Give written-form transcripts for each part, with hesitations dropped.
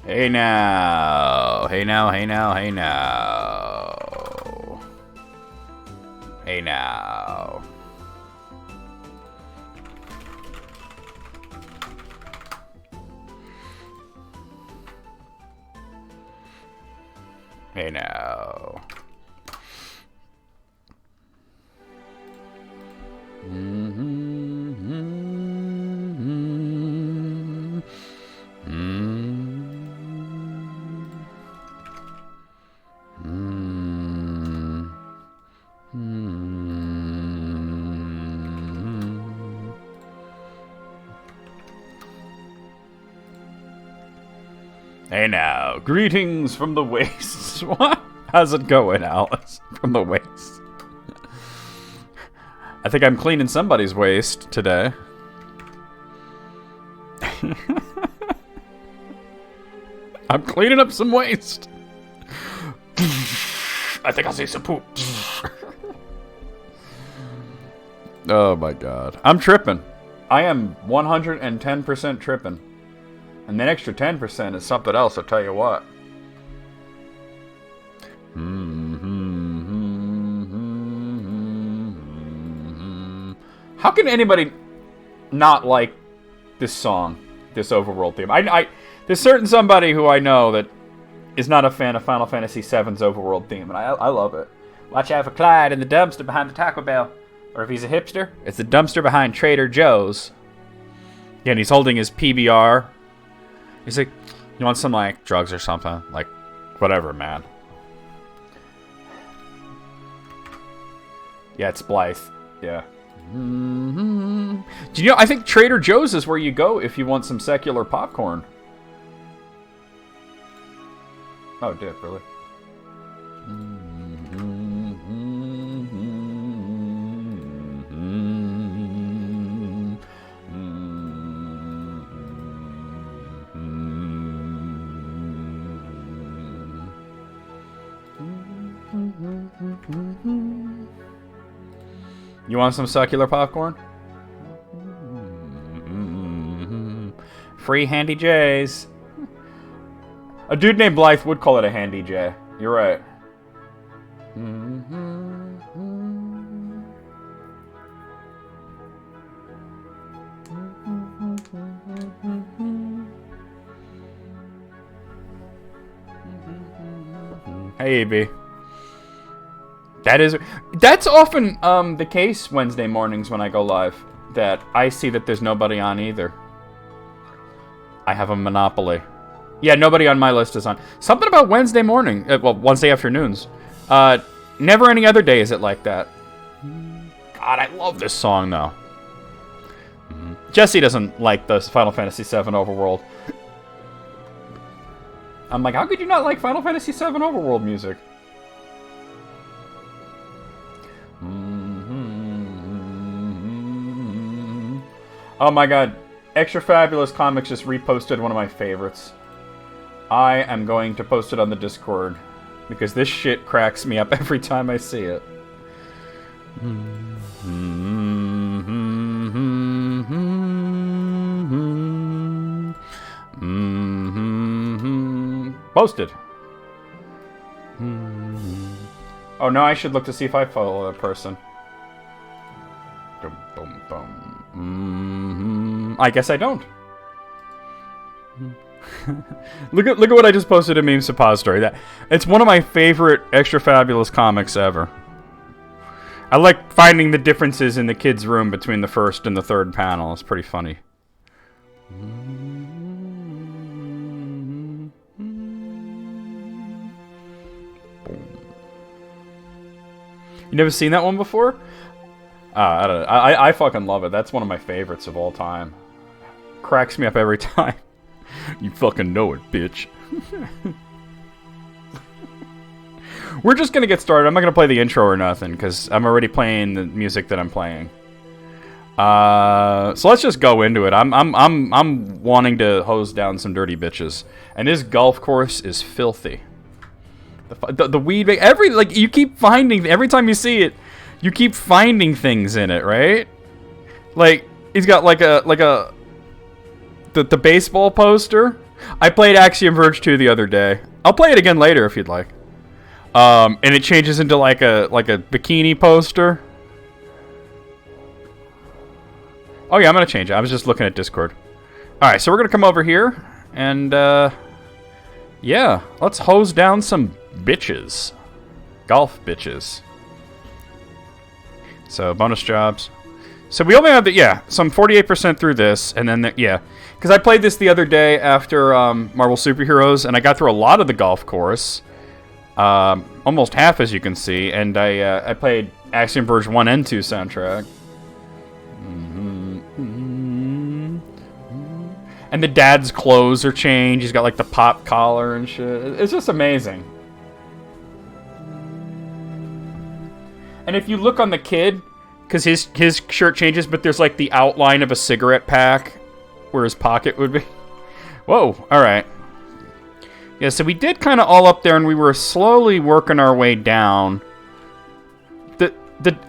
Hey now. Hey now, hey now, hey now. Hey now. Hey now. Hey now, greetings from the wastes. What? How's it going, Alice? From the wastes. I think I'm cleaning somebody's waste today. I'm cleaning up some waste. I think I see some poop. Oh my god. I'm tripping. I am 110% tripping. And that extra 10% is something else, I'll tell you what. How can anybody not like this song, this overworld theme? There's certain somebody who I know that is not a fan of Final Fantasy VII's overworld theme, and I love it. Watch out for Clyde in the dumpster behind the Taco Bell. Or if he's a hipster, it's the dumpster behind Trader Joe's. Yeah, and he's holding his PBR. He's like, you want some, like, drugs or something? Like, whatever, man. Yeah, it's Blythe. Yeah. Do you know, I think Trader Joe's is where you go if you want some secular popcorn. Oh, it did, really? You want some succulent popcorn? Free Handy J's. A dude named Blythe would call it a Handy J. You're right. Hey, AB. That's often the case Wednesday mornings when I go live, that I see that there's nobody on either. I have a monopoly. Yeah, nobody on my list is on. Something about Wednesday morning, well, Wednesday afternoons. Never any other day is it like that. God, I love this song, though. Jesse doesn't like the Final Fantasy VII Overworld. I'm like, how could you not like Final Fantasy VII Overworld music? Oh my god, Extra Fabulous Comics just reposted one of my favorites. I am going to post it on the Discord, because this shit cracks me up every time I see it. Posted. Oh, no, I should look to see if I follow that person. I guess I don't. look at what I just posted in Meme Suppository. It's one of my favorite Extra Fabulous comics ever. I like finding the differences in the kid's room between the first and the third panel. It's pretty funny. You never seen that one before? I don't know. I fucking love it. That's one of my favorites of all time. Cracks me up every time. You fucking know it, bitch. We're just gonna get started. I'm not gonna play the intro or nothing, because I'm already playing the music that I'm playing. So let's just go into it. I'm wanting to hose down some dirty bitches, and this golf course is filthy. The weed, you keep finding every time you see it. You keep finding things in it, right? Like, he's got the baseball poster. I played Axiom Verge 2 the other day. I'll play it again later if you'd like. And it changes into like a bikini poster. Oh yeah, I'm gonna change it. I was just looking at Discord. All right, so we're gonna come over here and yeah, let's hose down some bitches, golf bitches. So bonus jobs. So we only have so I'm 48% through this, and then because I played this the other day after Marvel Superheroes, and I got through a lot of the golf course, almost half as you can see, and I played Axiom Verge 1 and 2 soundtrack. And the dad's clothes are changed. He's got like the pop collar and shit. It's just amazing. And if you look on the kid, because his shirt changes, but there's like the outline of a cigarette pack where his pocket would be. Whoa, alright. Yeah, so we did kind of all up there, and we were slowly working our way down.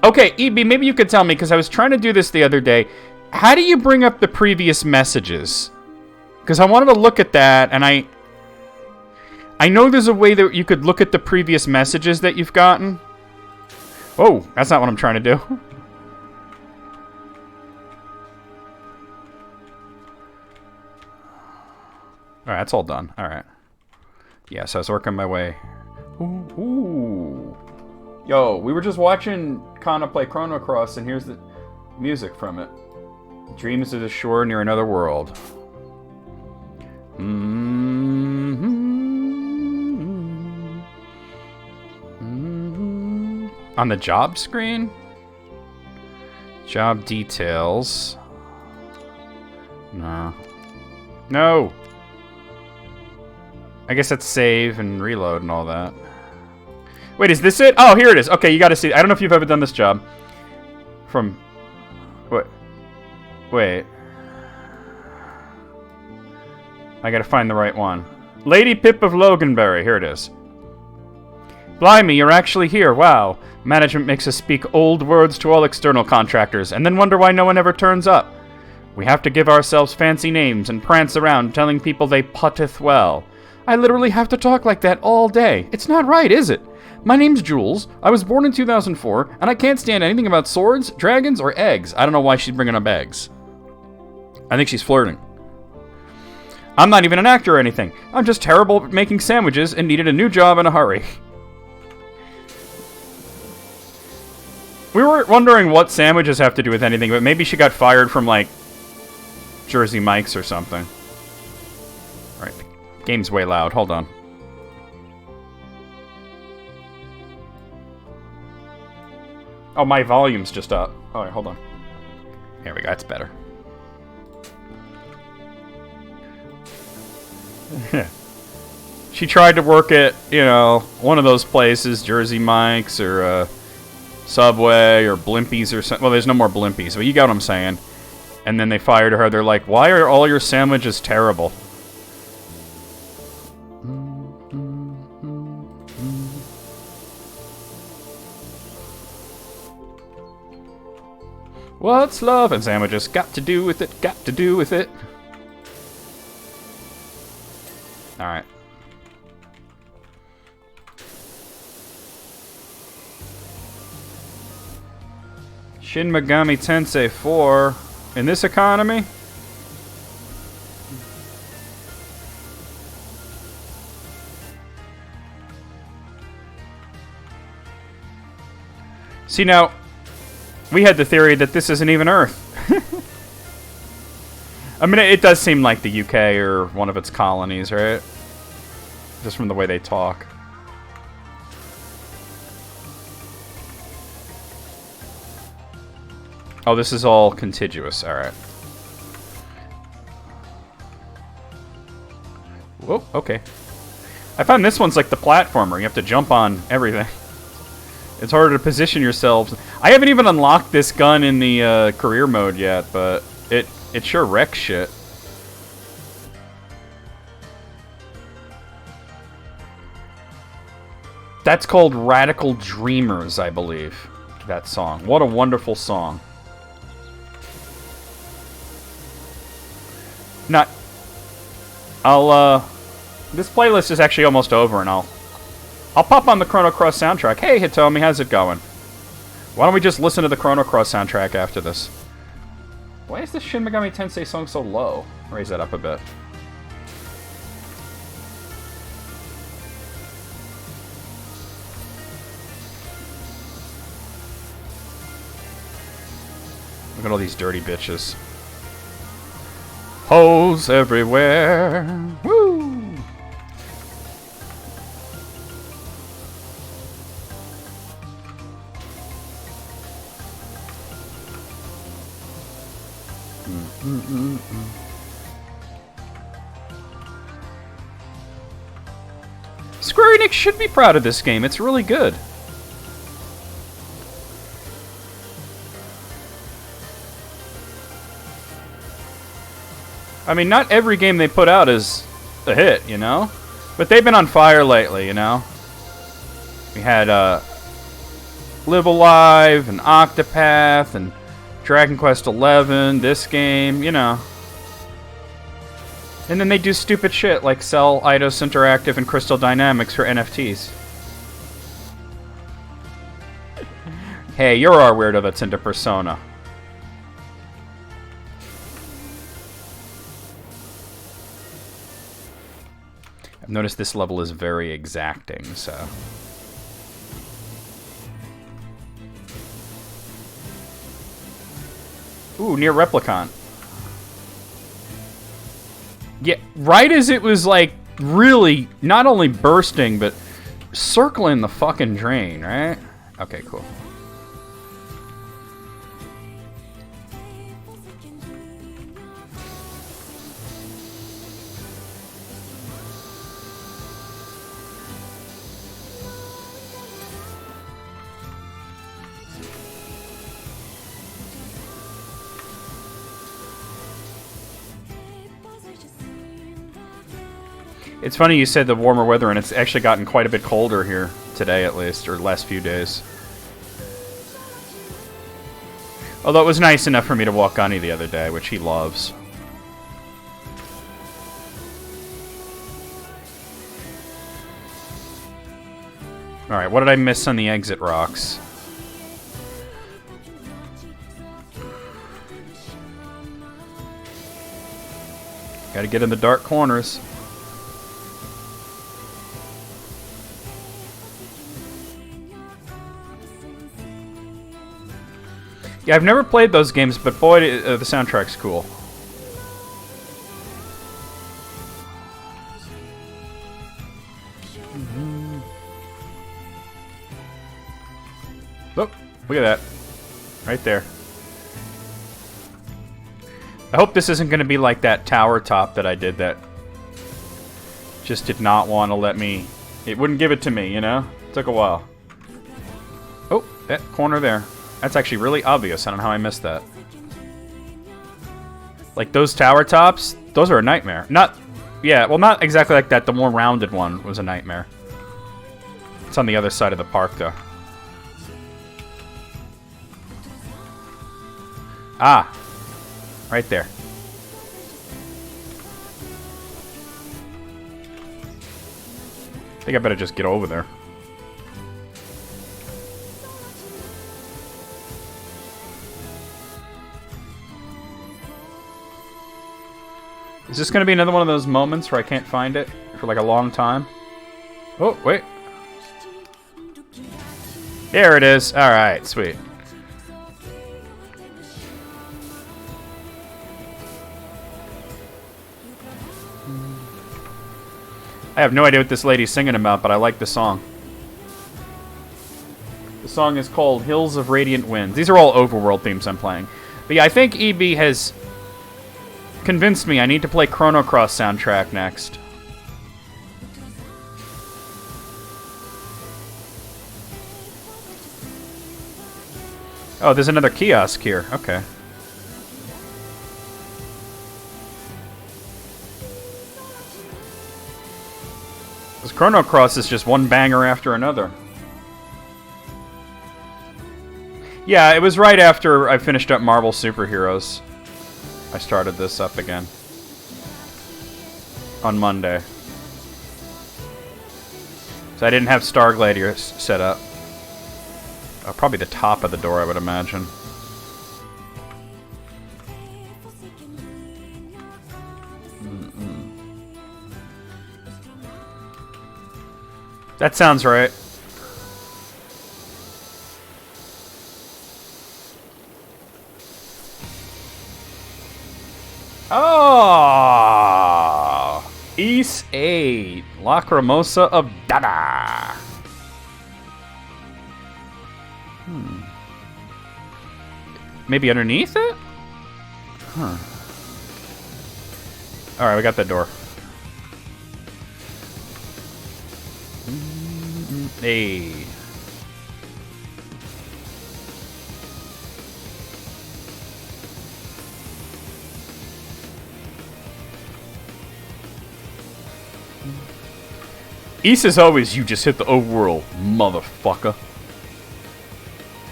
Okay, EB, maybe you could tell me, because I was trying to do this the other day. How do you bring up the previous messages? Because I wanted to look at that, and I know there's a way that you could look at the previous messages that you've gotten. Oh, that's not what I'm trying to do. Alright, that's all done. Alright. Yeah, so I was working my way. Ooh. Yo, we were just watching Kana play Chrono Cross, and here's the music from it. Dreams of the shore near another world. On the job screen? Job details. No. No! I guess that's save and reload and all that. Wait, is this it? Oh, here it is. Okay, you gotta see. I don't know if you've ever done this job. From... What? Wait. I gotta find the right one. Lady Pip of Loganberry. Here it is. Blimey, you're actually here. Wow. Management makes us speak old words to all external contractors, and then wonder why no one ever turns up. We have to give ourselves fancy names and prance around telling people they putteth well. I literally have to talk like that all day. It's not right, is it? My name's Jules. I was born in 2004, and I can't stand anything about swords, dragons, or eggs. I don't know why she's bringing up eggs. I think she's flirting. I'm not even an actor or anything. I'm just terrible at making sandwiches and needed a new job in a hurry. We were wondering what sandwiches have to do with anything, but maybe she got fired from, like, Jersey Mike's or something. Alright, the game's way loud. Hold on. Oh, my volume's just up. Alright, hold on. Here we go, that's better. She tried to work at, you know, one of those places, Jersey Mike's or Subway or Blimpies or something. Well, there's no more Blimpies, but you got what I'm saying. And then they fired her. They're like, why are all your sandwiches terrible? What's love and sandwiches got to do with it? Got to do with it. Alright. Shin Megami Tensei 4. In this economy? See, now, we had the theory that this isn't even Earth. I mean, it does seem like the UK or one of its colonies, right? Just from the way they talk. Oh, this is all contiguous. Alright. Whoa, okay. I found this one's like the platformer. You have to jump on everything. It's harder to position yourselves. I haven't even unlocked this gun in the career mode yet, but it sure wrecks shit. That's called Radical Dreamers, I believe. That song. What a wonderful song. Not... This playlist is actually almost over, and I'll pop on the Chrono Cross soundtrack. Hey, Hitomi, how's it going? Why don't we just listen to the Chrono Cross soundtrack after this? Why is this Shin Megami Tensei song so low? Raise that up a bit. Look at all these dirty bitches. Holes everywhere. Woo! Square Enix should be proud of this game. It's really good. I mean, not every game they put out is a hit, you know? But they've been on fire lately, you know? We had Live Alive and Octopath and Dragon Quest XI, this game, you know. And then they do stupid shit like sell Eidos Interactive and Crystal Dynamics for NFTs. Hey, you're our weirdo that's into Persona. I've noticed this level is very exacting, so... Ooh, near Replicant. Yeah, right as it was, like, really not only bursting, but circling the fucking drain, right? Okay, cool. It's funny you said the warmer weather, and it's actually gotten quite a bit colder here today, at least, or the last few days. Although it was nice enough for me to walk Gunny the other day, which he loves. Alright, what did I miss on the exit rocks? Gotta get in the dark corners. Yeah, I've never played those games, but boy, the soundtrack's cool. Look at that. Right there. I hope this isn't going to be like that tower top that I did that just did not want to let me... It wouldn't give it to me, you know? It took a while. Oh, that corner there. That's actually really obvious. I don't know how I missed that. Like those tower tops, those are a nightmare. Yeah, well, not exactly like that. The more rounded one was a nightmare. It's on the other side of the park, though. Ah, right there. I think I better just get over there. Is this going to be another one of those moments where I can't find it for like a long time? Oh, wait. There it is. Alright, sweet. I have no idea what this lady's singing about, but I like the song. The song is called Hills of Radiant Winds. These are all overworld themes I'm playing. But yeah, I think EB has... convinced me I need to play Chrono Cross soundtrack next. Oh, there's another kiosk here. Okay. This Chrono Cross is just one banger after another. Yeah, it was right after I finished up Marvel Superheroes. I started this up again. on Monday. So I didn't have Star Gladiator set up. Probably the top of the door, I would imagine. That sounds right. Oh! East 8. Lacrimosa of Dada. Maybe underneath it? Huh. Alright, we got that door. Hey. East is always, you just hit the overworld, motherfucker.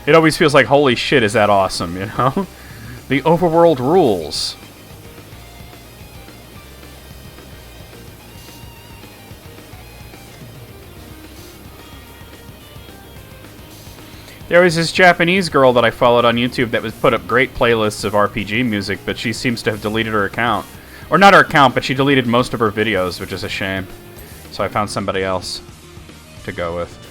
It always feels like, holy shit, is that awesome, you know? The overworld rules. There was this Japanese girl that I followed on YouTube that was put up great playlists of RPG music, but she seems to have deleted her account. Or not her account, but she deleted most of her videos, which is a shame. So I found somebody else to go with.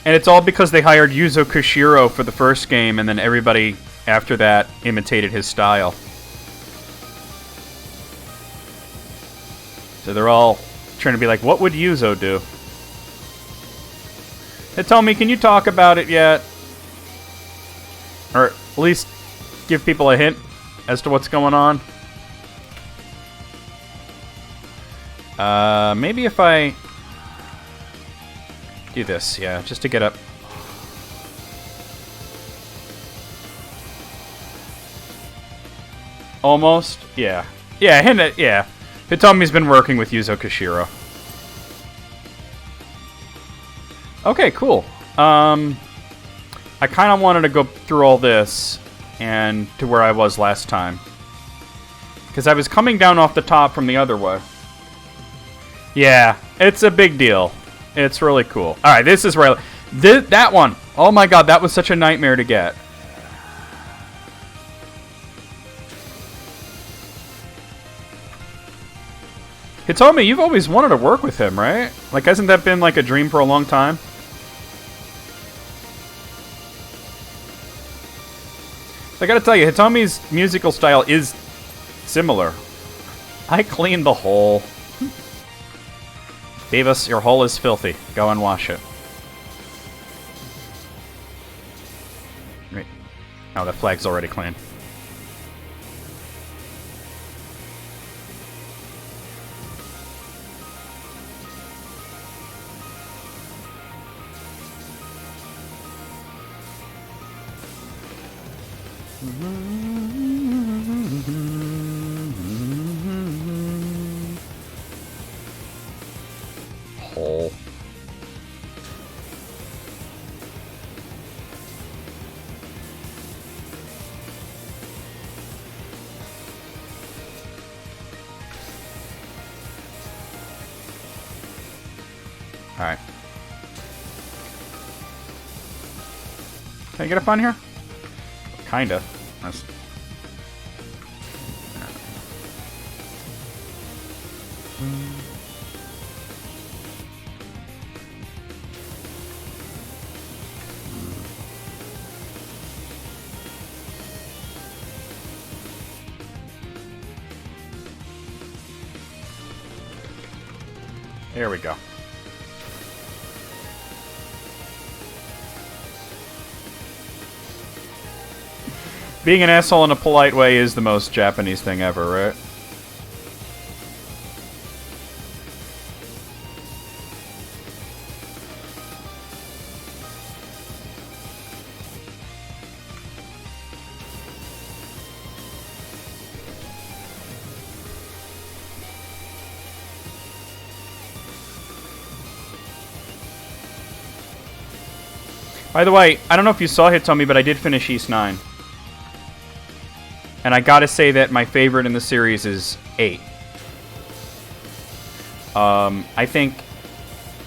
And it's all because they hired Yuzo Koshiro for the first game, and then everybody after that imitated his style. So they're all trying to be like, what would Yuzo do? Hitomi, can you talk about it yet? Or at least give people a hint as to what's going on? Maybe if I do this, yeah, just to get up. Almost? Yeah. Yeah, hint, yeah. Hitomi's been working with Yuzo Koshiro. Okay, cool. I kind of wanted to go through all this and to where I was last time. Because I was coming down off the top from the other way. Yeah, it's a big deal. It's really cool. Alright, this is where that one. Oh my god, that was such a nightmare to get. Hitomi, you've always wanted to work with him, right? Like, hasn't that been like a dream for a long time? I gotta tell you, Hitomi's musical style is similar. I cleaned the hole. Davis, your hole is filthy. Go and wash it. Right. Oh, the flag's already clean. Hole. Alright. Can I get up on here? Kinda. That's... There we go. Being an asshole in a polite way is the most Japanese thing ever, right? By the way, I don't know if you saw Hitomi, but I did finish East 9. And I gotta say that my favorite in the series is 8. I think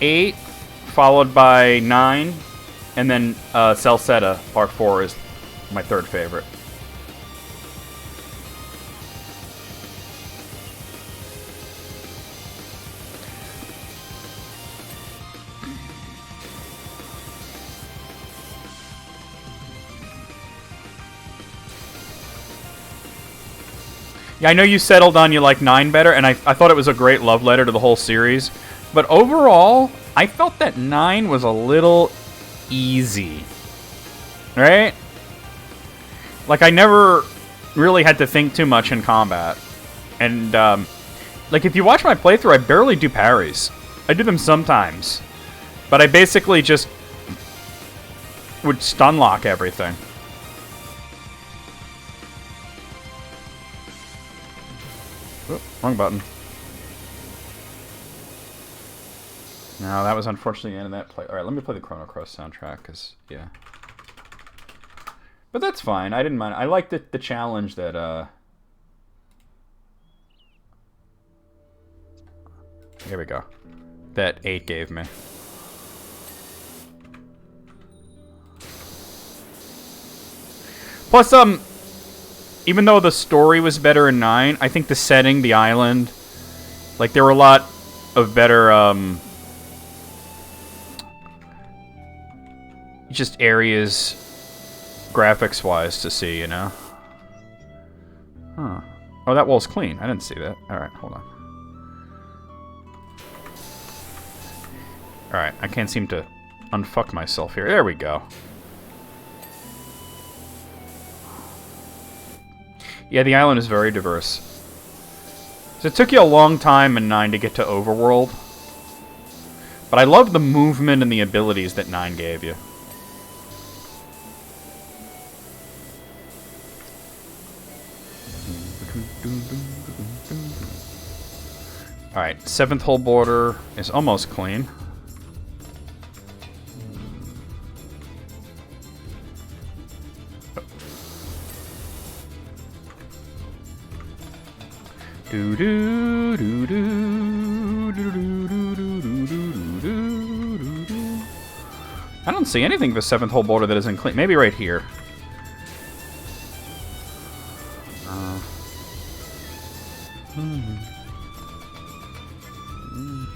8, followed by 9, and then Celceta, Part 4, is my third favorite. Yeah, I know you settled on you like 9 better, and I thought it was a great love letter to the whole series. But overall, I felt that 9 was a little easy. Right? Like, I never really had to think too much in combat. And, like, if you watch my playthrough, I barely do parries. I do them sometimes. But I basically just would stun lock everything. Oh, wrong button. No, that was unfortunately the end of that play. Alright, let me play the Chrono Cross soundtrack, because, yeah. But that's fine. I didn't mind. I liked the challenge that, here we go. That 8 gave me. Plus, even though the story was better in 9, I think the setting, the island, like, there were a lot of better, just areas, graphics-wise, to see, you know? Huh. Oh, that wall's clean. I didn't see that. Alright, hold on. Alright, I can't seem to unfuck myself here. There we go. Yeah, the island is very diverse. So it took you a long time in 9 to get to Overworld. But I love the movement and the abilities that 9 gave you. Alright, 7th hole border is almost clean. Do do do do do do do do do do. I don't see anything for 7th hole border that isn't clean. Maybe right here.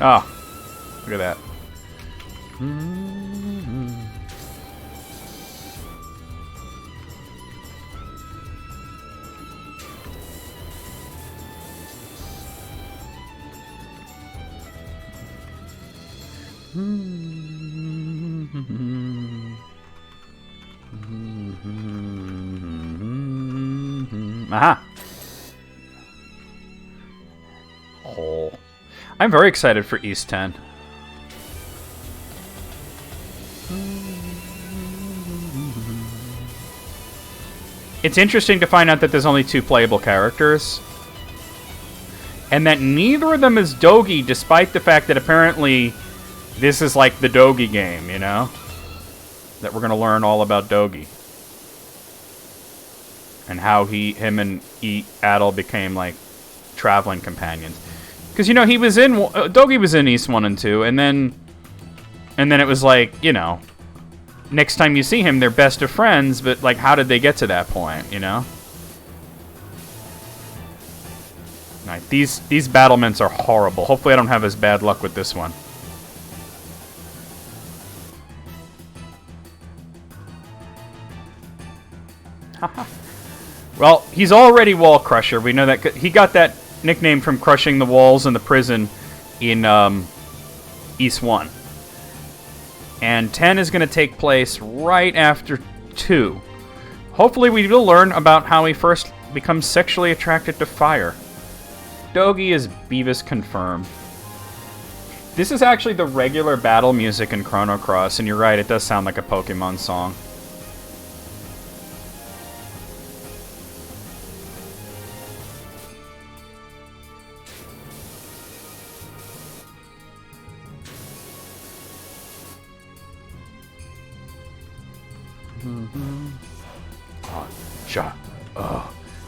Ah, look at that. Aha! Oh. I'm very excited for East 10. It's interesting to find out that there's only 2 playable characters. And that neither of them is Dogi, despite the fact that apparently this is like the Dogi game, you know? That we're going to learn all about Dogi. And how him and Adel became, like, traveling companions. Because, you know, he was in... Dogi was in East 1 and 2, and then it was like, you know... Next time you see him, they're best of friends, but, like, how did they get to that point, you know? Right, these battlements are horrible. Hopefully I don't have as bad luck with this one. Haha. Well, he's already Wall Crusher. We know that. He got that nickname from crushing the walls in the prison in East 1. And 10 is going to take place right after 2. Hopefully we will learn about how he first becomes sexually attracted to fire. Dogi is Beavis confirmed. This is actually the regular battle music in Chrono Cross, and you're right, it does sound like a Pokemon song.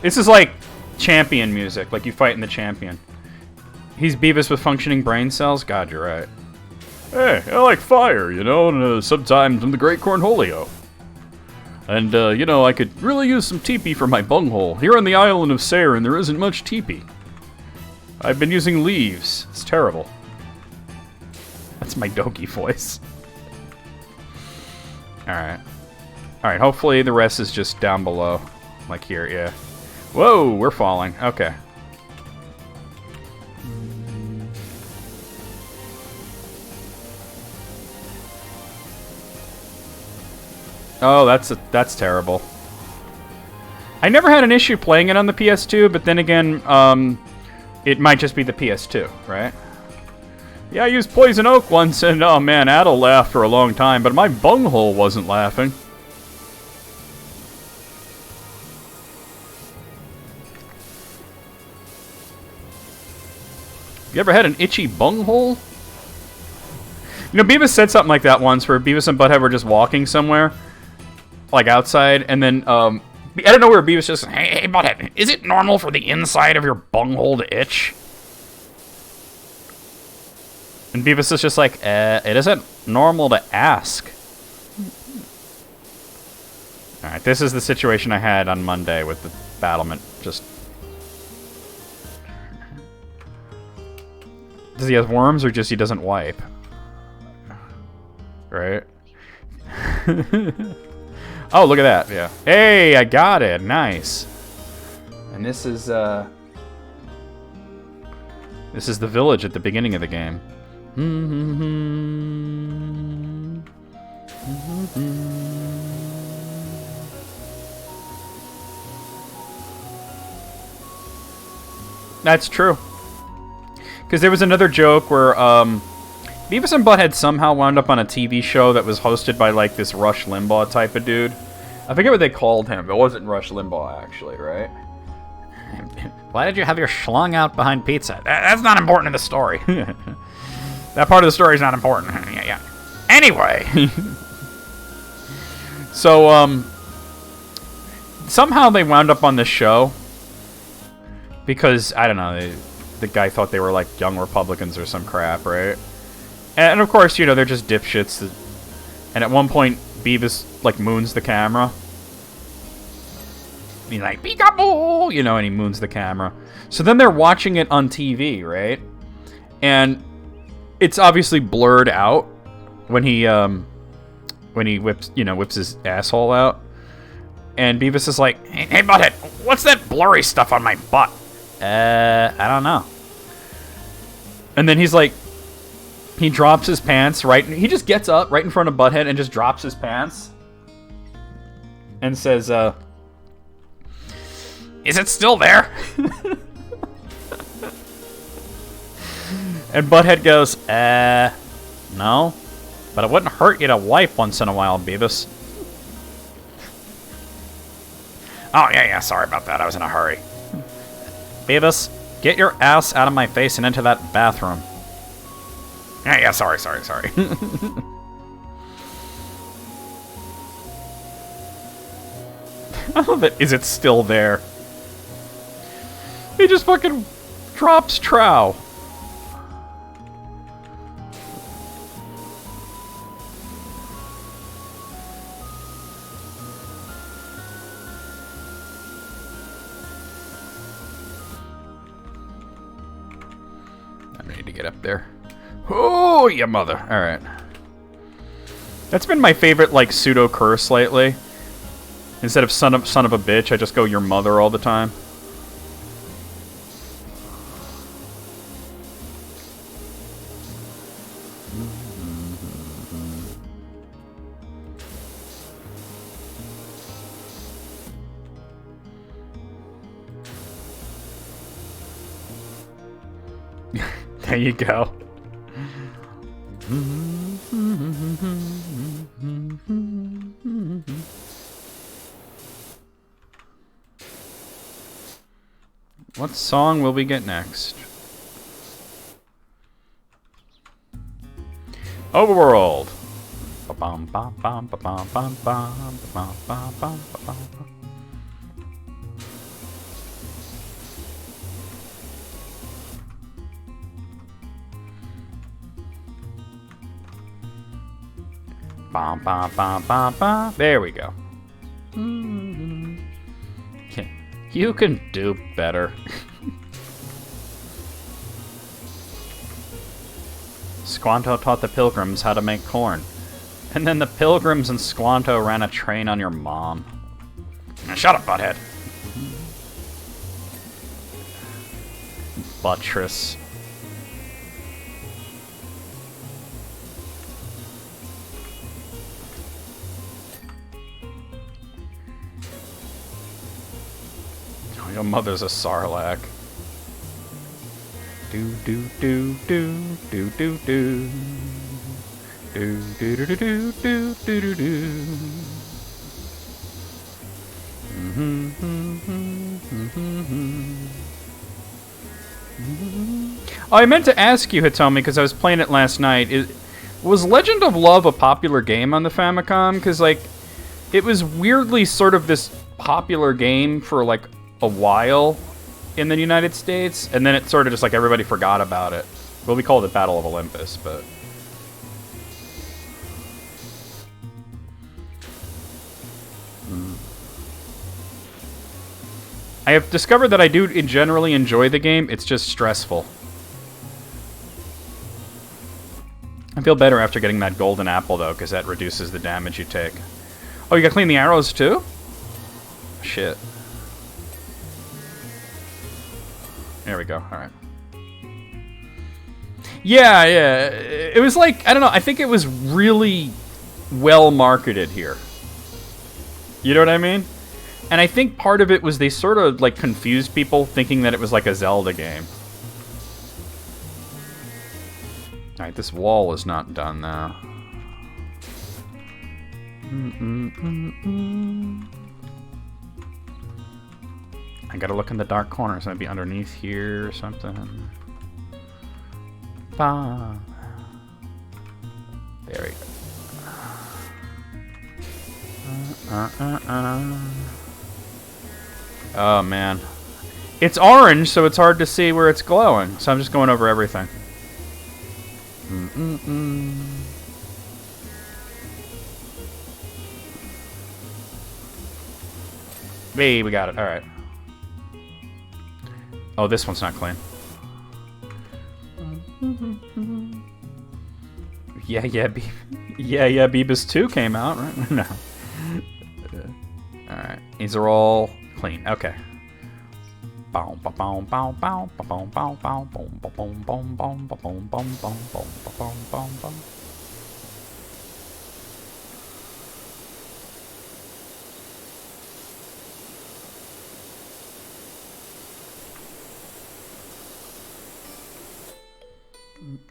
This is like champion music, like you fight in the champion. He's Beavis with functioning brain cells? God, you're right. Hey, I like fire, you know, and sometimes I'm the Great Cornholio. And, you know, I could really use some teepee for my bunghole. Here on the island of Sarin, there isn't much teepee. I've been using leaves. It's terrible. That's my Doki voice. Alright. Alright, hopefully the rest is just down below. Like here, yeah. Whoa, we're falling. Okay. Oh, that's terrible. I never had an issue playing it on the PS2, but then again, it might just be the PS2, right? Yeah, I used Poison Oak once, and oh man, Adel laughed for a long time, but my bunghole wasn't laughing. You ever had an itchy bunghole? You know, Beavis said something like that once, where Beavis and Butthead were just walking somewhere, like outside, and then, I don't know where Beavis just, hey, Butthead, is it normal for the inside of your bunghole to itch? And Beavis is just like, it isn't normal to ask. Alright, this is the situation I had on Monday with the battlement. Just... Does he have worms, or just he doesn't wipe? Right? Oh, look at that, yeah. Hey, I got it, nice. And this is the village at the beginning of the game. That's true. Because there was another joke where Beavis and Butthead somehow wound up on a TV show that was hosted by like this Rush Limbaugh type of dude. I forget what they called him. It wasn't Rush Limbaugh, actually, right? Why did you have your schlong out behind pizza? That's not important in the story. That part of the story is not important. Yeah. Anyway. So, somehow they wound up on this show. Because, I don't know, the guy thought they were like young Republicans or some crap, right? And of course, you know, they're just dipshits. And at one point, Beavis, like, moons the camera. He's like, peekaboo! You know, and he moons the camera. So then they're watching it on TV, right? And it's obviously blurred out when he whips his asshole out. And Beavis is like, hey, Butthead, what's that blurry stuff on my butt? I don't know. And then he's like, he drops his pants he just gets up right in front of Butthead and just drops his pants. And says, is it still there? And Butthead goes, no. But it wouldn't hurt you to wipe once in a while, Beavis. Oh, yeah, sorry about that. I was in a hurry. Beavis, get your ass out of my face and into that bathroom. Yeah, sorry. I love it. Is it still there? He just fucking drops trow. I'm ready to get up there. Oh, your mother. Alright. That's been my favorite, like, pseudo-curse lately. Instead of son of a bitch, I just go your mother all the time. There you go. What song will we get next? Overworld. Ba-bum, ba-bum, ba-bum, bum, bum, ba-bum, ba-bum, ba-bum. Bum, bum, bum, bum, bum. There we go. You can do better. Squanto taught the pilgrims how to make corn. And then the pilgrims and Squanto ran a train on your mom. Shut up, butthead. Buttress. Oh, your mother's a sarlacc. Do do do do do do do. Do do do do do do do do. Oh, I meant to ask you, Hitomi, because I was playing it last night. Was Legend of Love a popular game on the Famicom? Because, like, it was weirdly sort of this popular game for, like, a while in the United States, and then it sort of just, like, everybody forgot about it. Well, we called it Battle of Olympus, but... I have discovered that I do generally enjoy the game, it's just stressful. I feel better after getting that golden apple, though, because that reduces the damage you take. Oh, you gotta clean the arrows, too? Shit. There we go, alright. Yeah, yeah. It was like, I don't know, I think it was really well marketed here. You know what I mean? And I think part of it was they sort of, like, confused people thinking that it was like a Zelda game. Alright, this wall is not done, though. I gotta look in the dark corners. Maybe underneath here or something. Bah. There we go. Oh, man. It's orange, so it's hard to see where it's glowing. So I'm just going over everything. Hey, we got it. All right. Oh, this one's not clean. Yeah, Beavis 2 came out, right? No. Alright, these are all clean. Okay.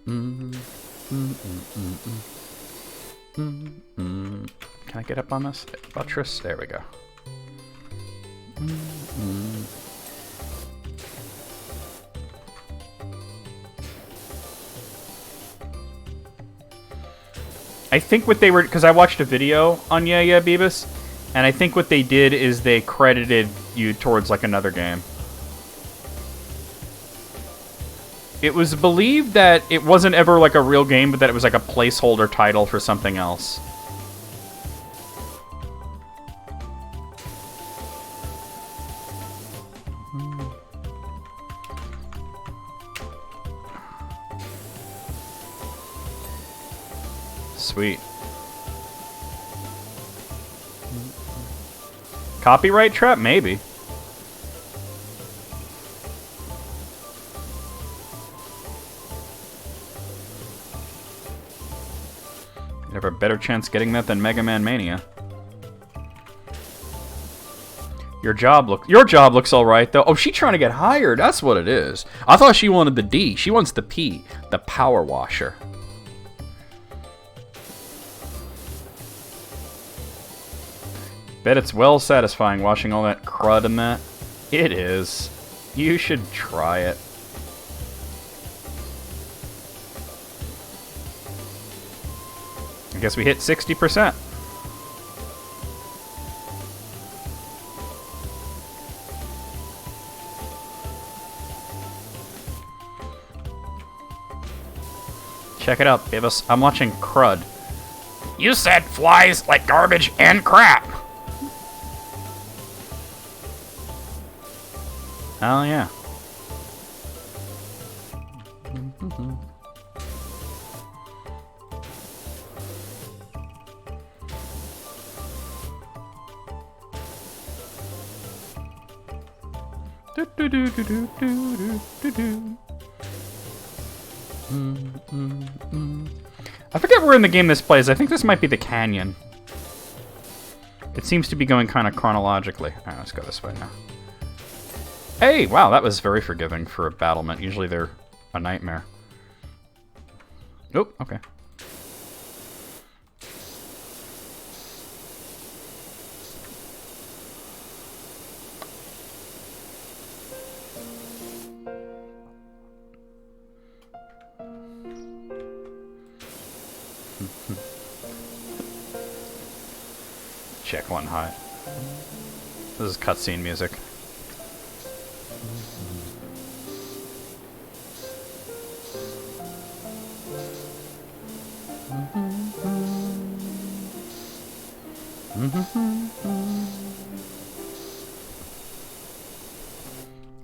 Can I get up on this buttress? There we go. I think what they were, because I watched a video on Yeah Beavis, and I think what they did is they credited you towards like another game. It was believed that it wasn't ever like a real game, but that it was like a placeholder title for something else. Sweet. Copyright trap? Maybe. You'd have a better chance getting that than Mega Man Mania. Your job looks alright, though. Oh, she's trying to get hired. That's what it is. I thought she wanted the D. She wants the P. The Power Washer. Bet it's well satisfying washing all that crud in that. It is. You should try it. I guess we hit 60%. Check it out, Beavis. I'm watching Crud. You said flies like garbage and crap. Oh, yeah. I forget where in the game this plays. I think this might be the canyon. It seems to be going kind of chronologically. Alright, let's go this way now. Hey, wow, that was very forgiving for a battlement. Usually they're a nightmare. Oh, okay. Check one high. This is cutscene music.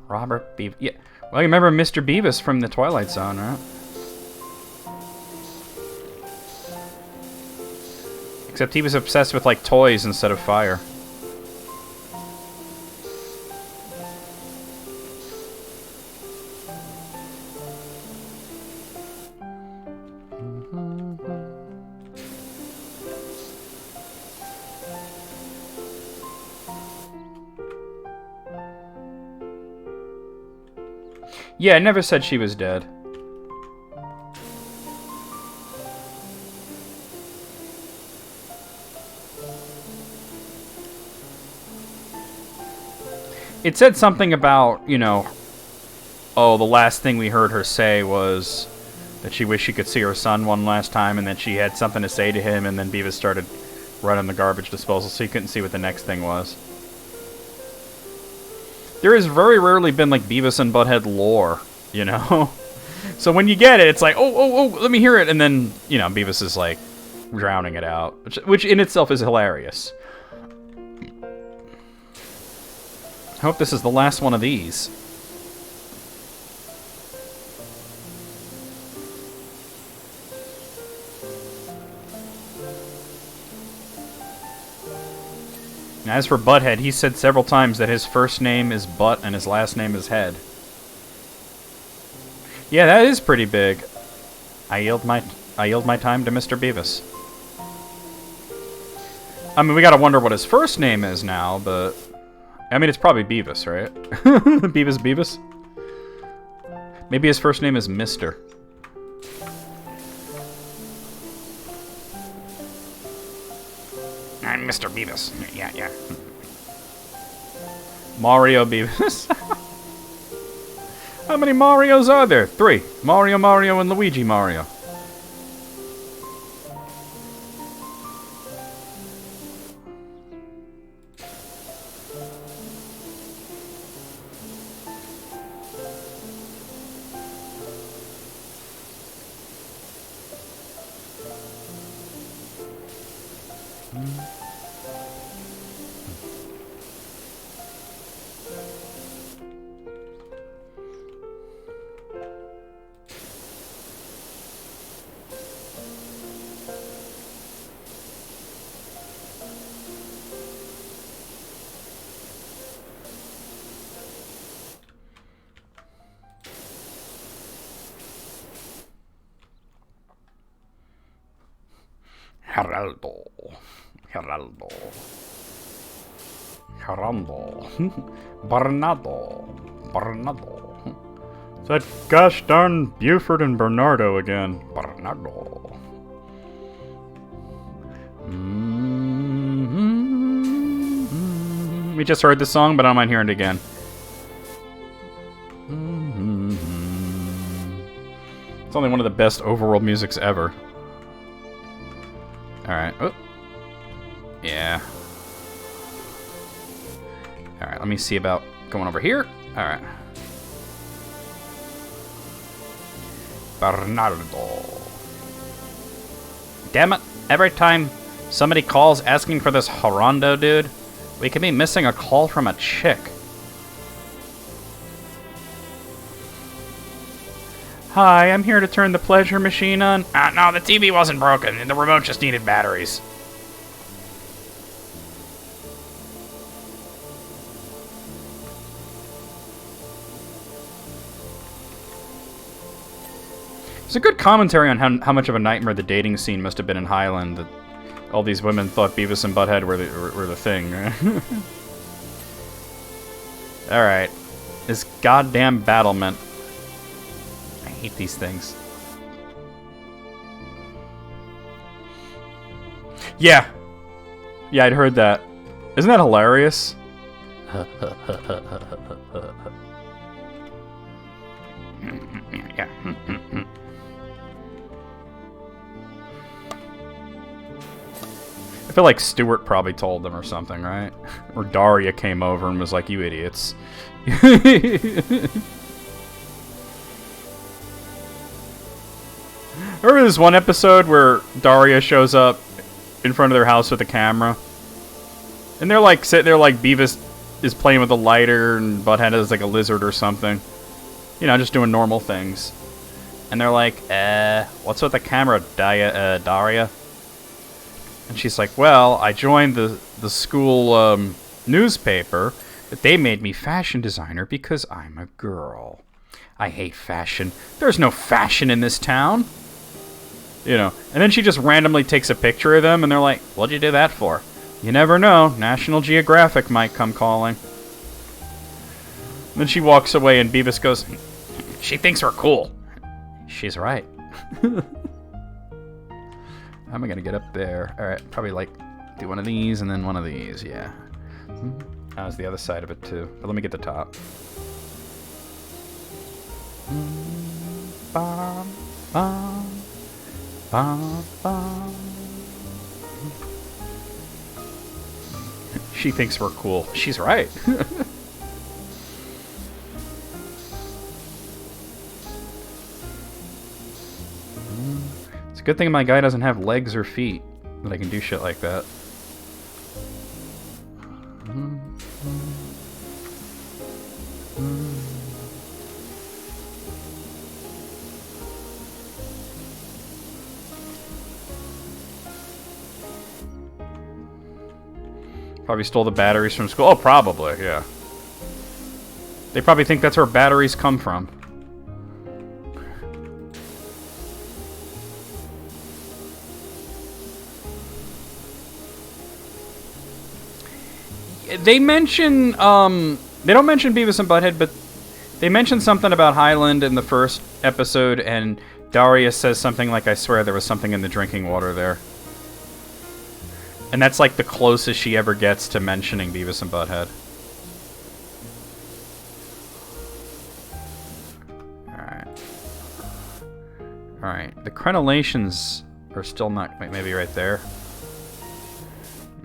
Robert Beavis. Yeah. Well, you remember Mr. Beavis from the Twilight Zone, right? Except he was obsessed with, like, toys instead of fire. Yeah, I never said she was dead. It said something about, you know, oh, the last thing we heard her say was that she wished she could see her son one last time, and then she had something to say to him, and then Beavis started running the garbage disposal, so you couldn't see what the next thing was. There has very rarely been, like, Beavis and Butthead lore, you know? So when you get it, it's like, oh, let me hear it, and then, you know, Beavis is, like, drowning it out, which in itself is hilarious. I hope this is the last one of these. As for Butthead, he said several times that his first name is Butt and his last name is Head. Yeah, that is pretty big. I yield my time to Mr. Beavis. I mean, we gotta wonder what his first name is now, but I mean, it's probably Beavis, right? Beavis? Maybe his first name is Mr. I'm Mr. Beavis. Yeah. Mario Beavis. How many Marios are there? 3. Mario, and Luigi Mario. Geraldo. Bernardo. It's that gosh darn Buford and Bernardo again. Bernardo. We just heard the song, but I don't mind hearing it again. It's only one of the best overworld musics ever. Alright. Oh. Yeah. Alright, let me see about going over here. Alright. Bernardo. Damn it. Every time somebody calls asking for this Harondo dude, we could be missing a call from a chick. Hi, I'm here to turn the pleasure machine on. No, the TV wasn't broken. The remote just needed batteries. It's a good commentary on how much of a nightmare the dating scene must have been in Highland. That all these women thought Beavis and Butthead were the thing. Alright. This goddamn battlement. I hate these things. Yeah. Yeah, I'd heard that. Isn't that hilarious? Yeah. I feel like Stuart probably told them or something, right? Or Daria came over and was like, you idiots. Remember this one episode where Daria shows up in front of their house with a camera? And they're like sitting there like Beavis is playing with a lighter and Butthead is like a lizard or something. You know, just doing normal things. And they're like, what's with the camera, Daria? And she's like, well, I joined the school newspaper, but they made me fashion designer because I'm a girl. I hate fashion. There's no fashion in this town. You know, and then she just randomly takes a picture of them, and they're like, what'd you do that for? You never know. National Geographic might come calling. And then she walks away, and Beavis goes, she thinks we're cool. She's right. How am I gonna get up there? Alright, probably like do one of these and then one of these, yeah. That was the other side of it too. But let me get the top. She thinks we're cool. She's right. It's a good thing my guy doesn't have legs or feet, that I can do shit like that. Probably stole the batteries from school. Oh, probably, yeah. They probably think that's where batteries come from. They mention, they don't mention Beavis and Butthead, but they mention something about Highland in the first episode, and Daria says something like, I swear there was something in the drinking water there. And that's like the closest she ever gets to mentioning Beavis and Butthead. Alright. Alright, the crenellations are still not, maybe right there.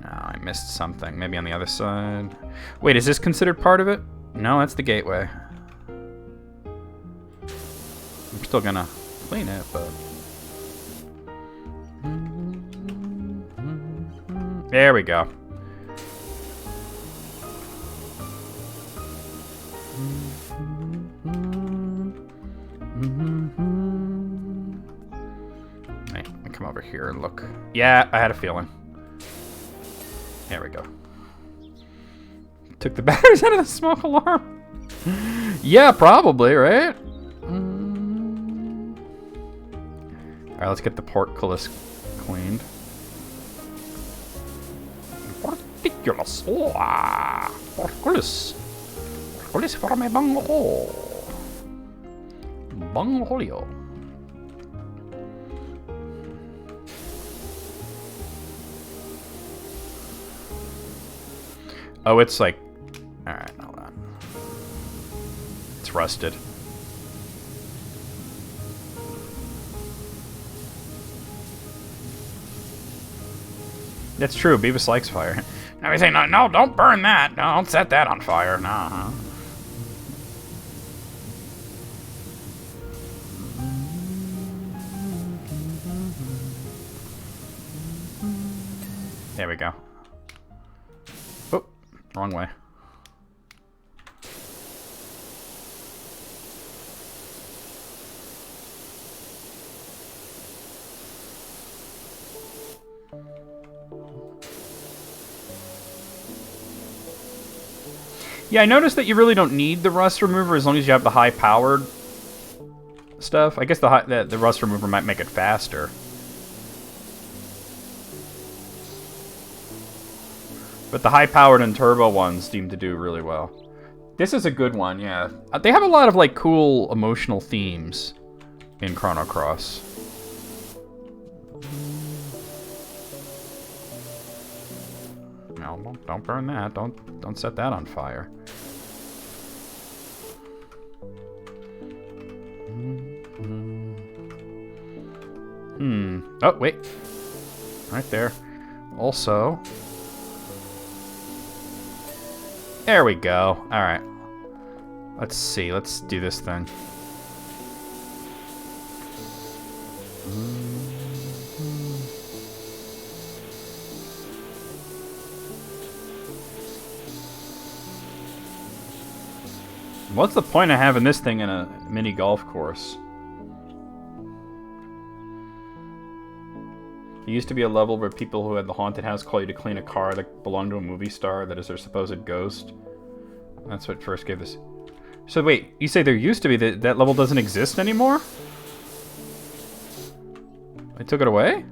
No, I missed something. Maybe on the other side. Wait, is this considered part of it? No, that's the gateway. I'm still gonna clean it, but... There we go. Right, let me come over here and look. Yeah, I had a feeling. There we go. Took the batteries out of the smoke alarm? Yeah, probably, right? Alright, let's get the portcullis cleaned. Portcullis. Portcullis. Portcullis for my bunghole. Bungholio. Oh, it's like... Alright, hold on. It's rusted. That's true. Beavis likes fire. Now we say, no, no, don't burn that. No, don't set that on fire. No. There we go. Oh, wrong way. Yeah, I noticed that you really don't need the rust remover as long as you have the high-powered stuff. I guess the rust remover might make it faster. But the high-powered and turbo ones seem to do really well. This is a good one, yeah. They have a lot of, like, cool emotional themes in Chrono Cross. No, don't burn that. Don't set that on fire. Oh, wait. Right there. Also... There we go. Alright. Let's see. Let's do this thing. What's the point of having this thing in a mini golf course? There used to be a level where people who had the haunted house call you to clean a car that belonged to a movie star that is their supposed ghost. That's what first gave this. So wait, you say there used to be that level doesn't exist anymore? They took it away?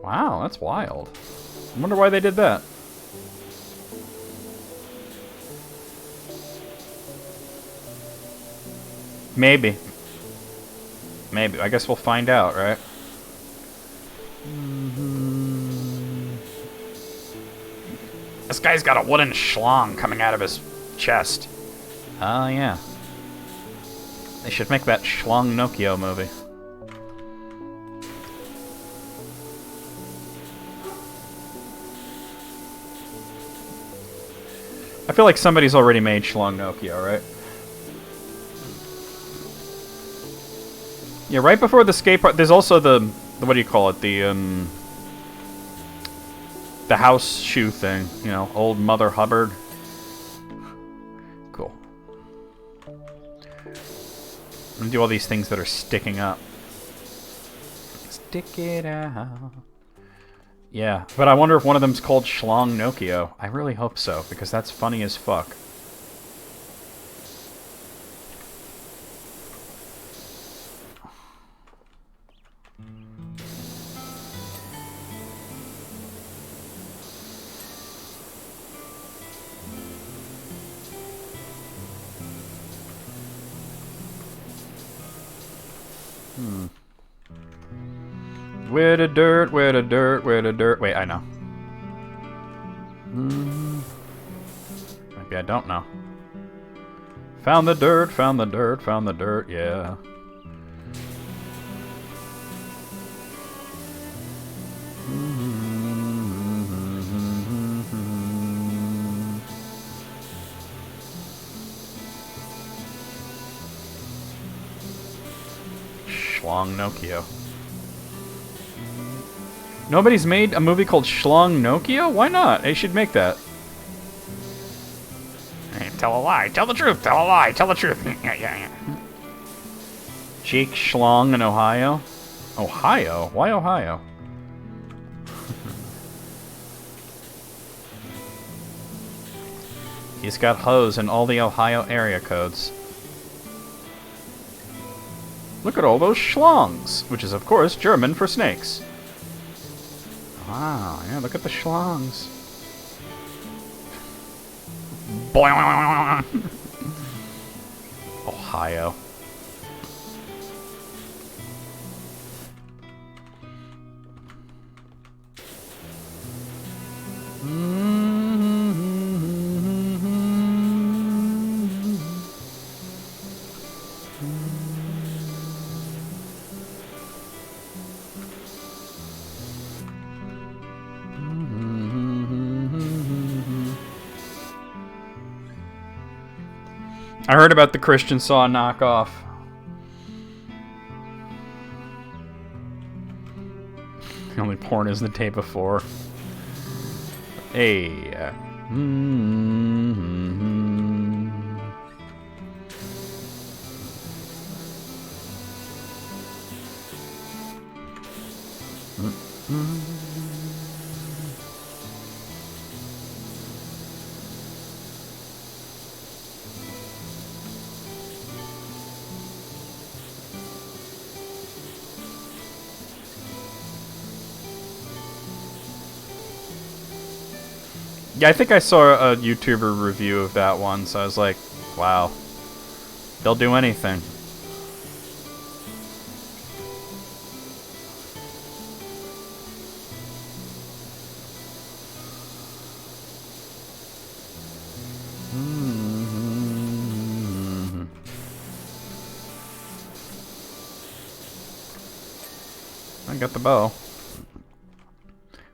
Wow, that's wild. I wonder why they did that. Maybe. Maybe. I guess we'll find out, right? This guy's got a wooden schlong coming out of his chest. Oh, yeah. They should make that Schlong Nokio movie. I feel like somebody's already made Schlong Nokio, right? Yeah, right before the skate park, there's also the what do you call it? The house shoe thing, you know, old Mother Hubbard. Cool. I'm gonna do all these things that are sticking up. Stick it out. Yeah, but I wonder if one of them's called Schlong Nokio. I really hope so, because that's funny as fuck. Where the dirt, where the dirt, where the dirt... Wait, I know. Maybe I don't know. Found the dirt, found the dirt, found the dirt, yeah. Schlong Nokio. Nobody's made a movie called Schlong Nokio? Why not? They should make that. Hey, tell a lie. Tell the truth. Tell a lie. Tell the truth. Yeah. Jake Schlong in Ohio? Ohio? Why Ohio? He's got hoes in all the Ohio area codes. Look at all those schlongs, which is, of course, German for snakes. Wow, yeah, look at the schlongs. Ohio. I heard about the Christian Saw knockoff. The only porn is the day before. Hey. Yeah, I think I saw a YouTuber review of that one, so I was like, wow. They'll do anything. I got the bow.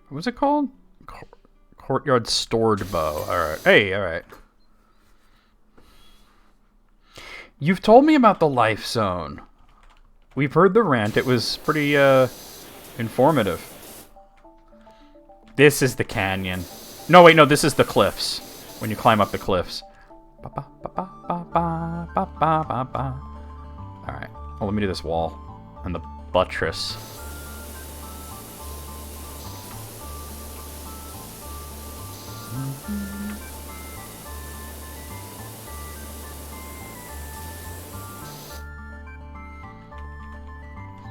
What was it called? Courtyard stored bow. Alright. Hey, alright. You've told me about the life zone. We've heard the rant. It was pretty, informative. This is the canyon. No, wait, no, this is the cliffs. When you climb up the cliffs. Alright. Well, let me do this wall. And the buttress.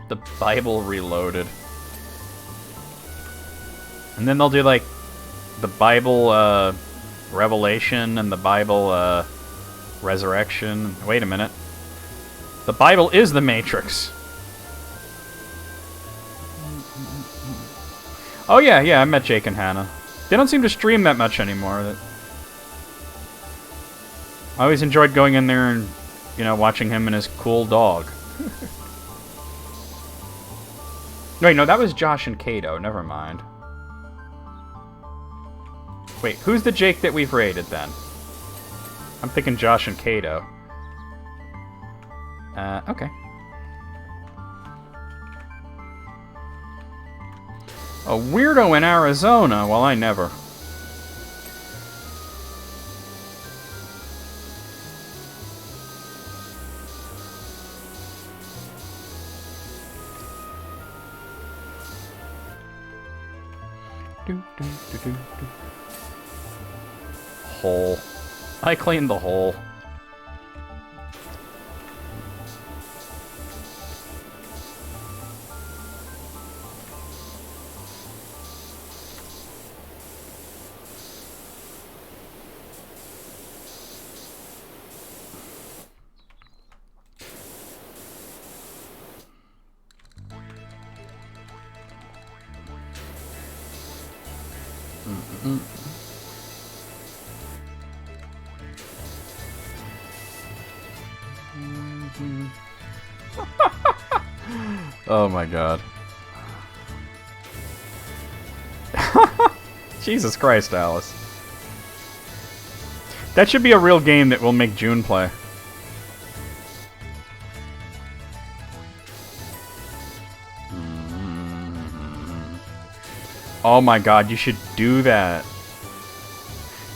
The Bible Reloaded. And then they'll do, like, the Bible, Revelation and the Bible, Resurrection. Wait a minute. The Bible is the Matrix. Oh, yeah, I met Jake and Hannah. They don't seem to stream that much anymore. I always enjoyed going in there and, you know, watching him and his cool dog. Wait, no, that was Josh and Kato. Never mind. Wait, who's the Jake that we've raided then? I'm thinking Josh and Kato. Okay. A weirdo in Arizona? Well, I never. Hole. I cleaned the hole. Oh my god. Jesus Christ, Alice. That should be a real game that we'll make June play. Oh my god, you should do that.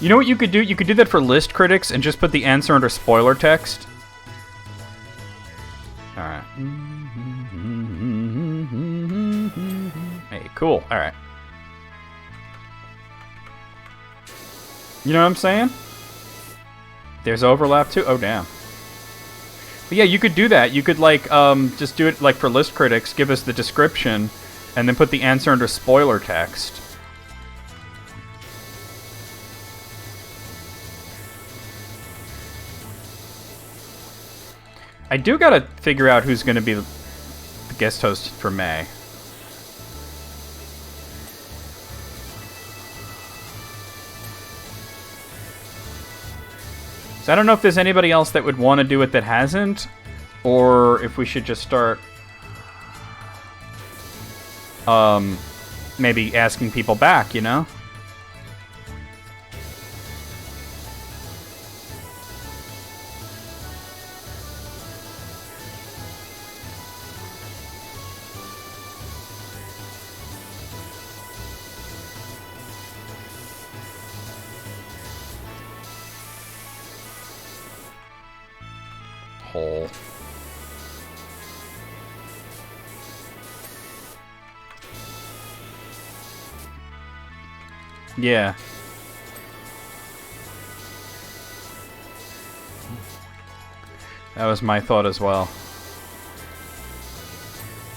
You know what you could do? You could do that for list critics and just put the answer under spoiler text. Alright. Hey, cool. Alright. You know what I'm saying? There's overlap too? Oh, damn. But yeah, you could do that. You could, like, just do it, like, for list critics, give us the description, and then put the answer under spoiler text. I do gotta figure out who's gonna be the guest host for May. So I don't know if there's anybody else that would want to do it that hasn't, or if we should just start maybe asking people back, you know? hole. Yeah. That was my thought as well.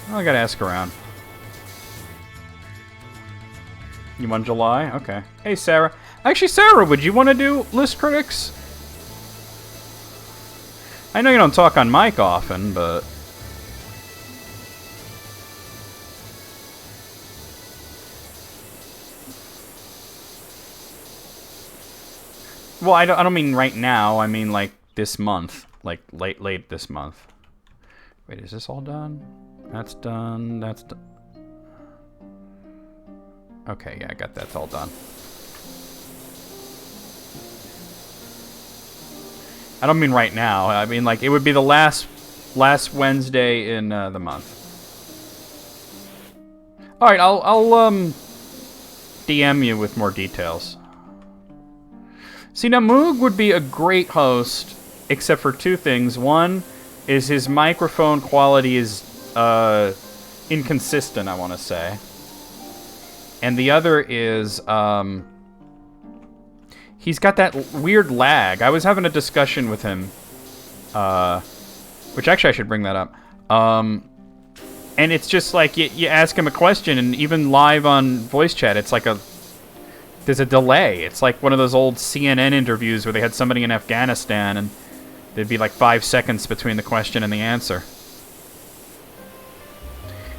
Well, I gotta ask around. You want July? Okay. Hey, Sarah. Actually, Sarah, would you want to do list critics? I know you don't talk on mic often, but... Well, I don't mean right now. I mean, like, this month. Like, late this month. Wait, is this all done? That's done. That's done. Okay, yeah, I got that's all done. I don't mean right now. I mean, like, it would be the last Wednesday in the month. All right, I'll DM you with more details. See, now Moog would be a great host, except for two things. One is his microphone quality is inconsistent, I want to say. And the other is he's got that weird lag. I was having a discussion with him, which actually I should bring that up. And it's just like you ask him a question, and even live on voice chat, it's like there's a delay. It's like one of those old CNN interviews where they had somebody in Afghanistan, and there'd be like 5 seconds between the question and the answer.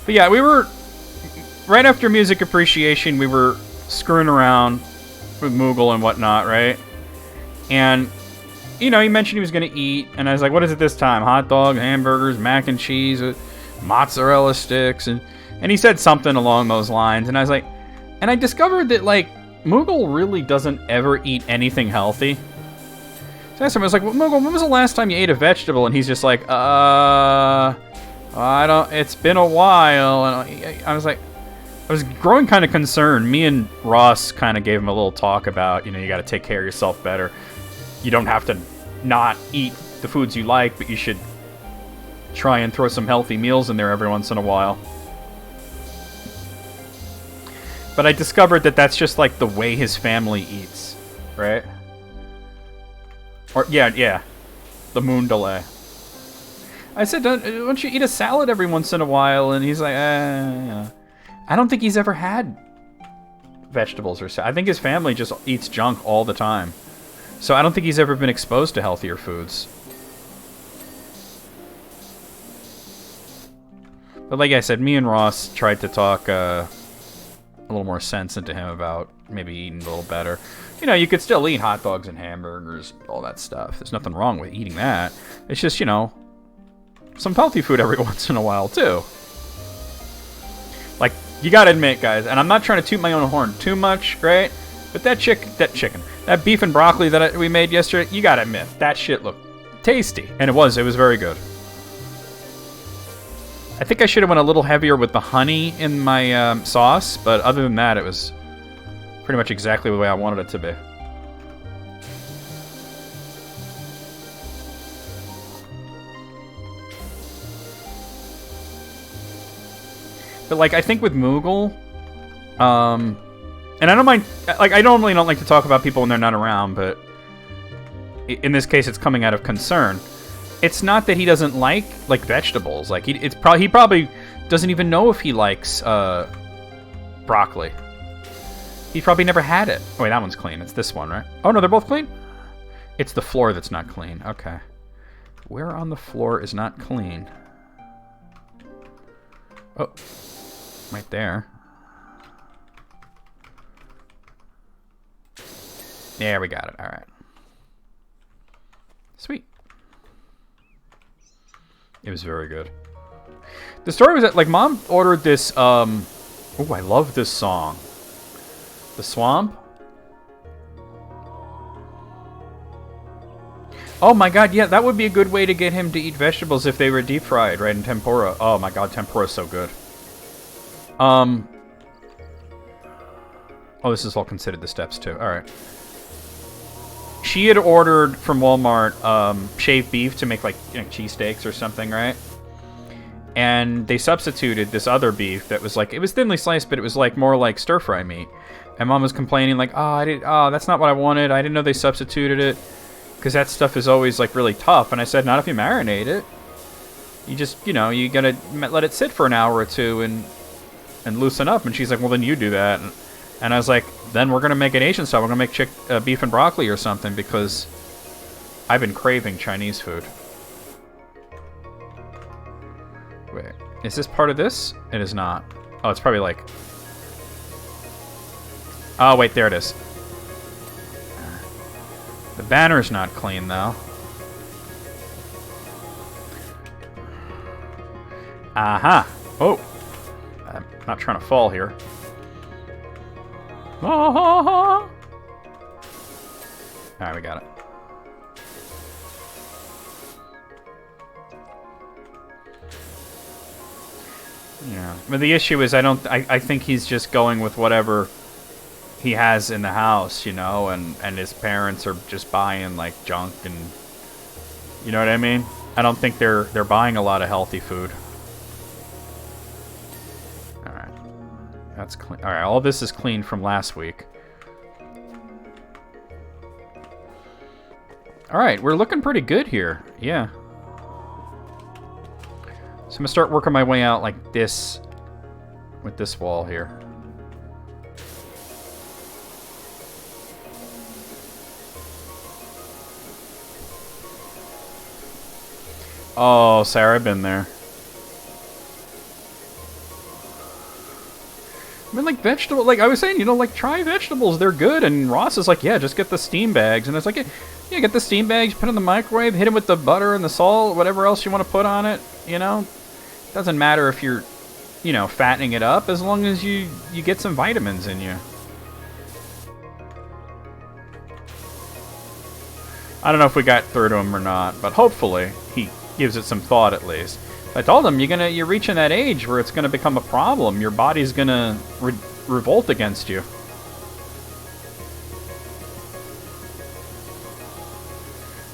But yeah, we were... Right after Music Appreciation, we were screwing around with Moogle and whatnot, right? And, you know, he mentioned he was going to eat, and I was like, what is it this time? Hot dog, hamburgers, mac and cheese, mozzarella sticks, and he said something along those lines, and I was like... And I discovered that, like, Moogle really doesn't ever eat anything healthy. So I asked him, I was like, well, Moogle, when was the last time you ate a vegetable? And he's just like, I don't... It's been a while, and I was like... I was growing kind of concerned. Me and Ross kind of gave him a little talk about, you know, you got to take care of yourself better. You don't have to not eat the foods you like, but you should try and throw some healthy meals in there every once in a while. But I discovered that that's just like the way his family eats, right? Or, yeah. The moon delay. I said, don't you eat a salad every once in a while? And he's like, yeah. I don't think he's ever had vegetables or salad. I think his family just eats junk all the time. So I don't think he's ever been exposed to healthier foods. But like I said, me and Ross tried to talk a little more sense into him about maybe eating a little better. You know, you could still eat hot dogs and hamburgers, all that stuff. There's nothing wrong with eating that. It's just, you know, some healthy food every once in a while, too. Like, you gotta admit, guys, and I'm not trying to toot my own horn too much, right? But that beef and broccoli that we made yesterday, you gotta admit, that shit looked tasty. And it was very good. I think I should have went a little heavier with the honey in my sauce, but other than that, it was pretty much exactly the way I wanted it to be. But, like, I think with Moogle, and I don't mind, like, I normally don't like to talk about people when they're not around, but in this case, it's coming out of concern. It's not that he doesn't like vegetables. Like, he probably doesn't even know if he likes broccoli. He probably never had it. Oh, wait, that one's clean. It's this one, right? Oh, no, they're both clean? It's the floor that's not clean. Okay. Where on the floor is not clean? Oh. Right there. Yeah, we got it. All right. Sweet. It was very good. The story was that, like, Mom ordered this, oh, I love this song. The Swamp? Oh my god, yeah, that would be a good way to get him to eat vegetables if they were deep fried, right, in tempura. Oh my god, tempura is so good. Oh, this is all considered the steps, too. Alright. she had ordered from Walmart shaved beef to make like cheesesteaks or something, right? And they substituted this other beef that was like, it was thinly sliced, but it was like more like stir fry meat. And Mom was complaining like, that's not what I wanted. I didn't know they substituted it, because that stuff is always like really tough. And I said, not if you marinate it. You just, you gotta let it sit for an hour or two and loosen up. And she's like, well, then you do that. And I was like, then we're gonna make it Asian style. We're gonna make beef and broccoli or something, because I've been craving Chinese food. Wait, is this part of this? It is not. Oh, it's probably like... Oh, wait, there it is. The banner's not clean, though. Aha! Oh! I'm not trying to fall here. Alright, we got it. Yeah, but the issue is I think he's just going with whatever he has in the house, and his parents are just buying like junk, and you know what I mean? I don't think they're buying a lot of healthy food. All right. That's clean. All right, all this is clean from last week. All right, we're looking pretty good here. Yeah. So I'm gonna start working my way out like this with this wall here. Oh, Sarah, I've been there. I mean, like, vegetable, like I was saying, like, try vegetables. They're good. And Ross is like, yeah, just get the steam bags. And it's like, yeah, get the steam bags, put it in the microwave, hit them with the butter and the salt, whatever else you want to put on it, Doesn't matter if you're, fattening it up, as long as you get some vitamins in you. I don't know if we got through to him or not, but hopefully he gives it some thought at least. I told him you're reaching that age where it's gonna become a problem. Your body's gonna revolt against you.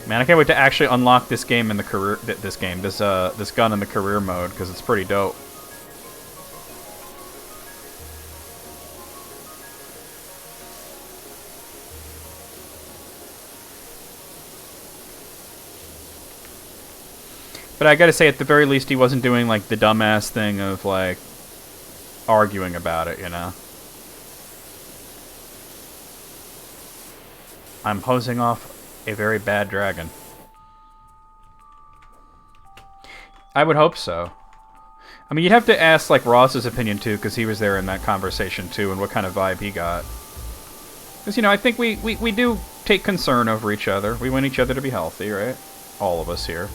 Man, I can't wait to actually unlock this game in the career. This gun in the career mode, because it's pretty dope. But I gotta say, at the very least, he wasn't doing, like, the dumbass thing of, like, arguing about it, I'm hosing off a very bad dragon. I would hope so. I mean, you'd have to ask, like, Ross's opinion, too, because he was there in that conversation, too, and what kind of vibe he got. Because, I think we do take concern over each other. We want each other to be healthy, right? All of us here.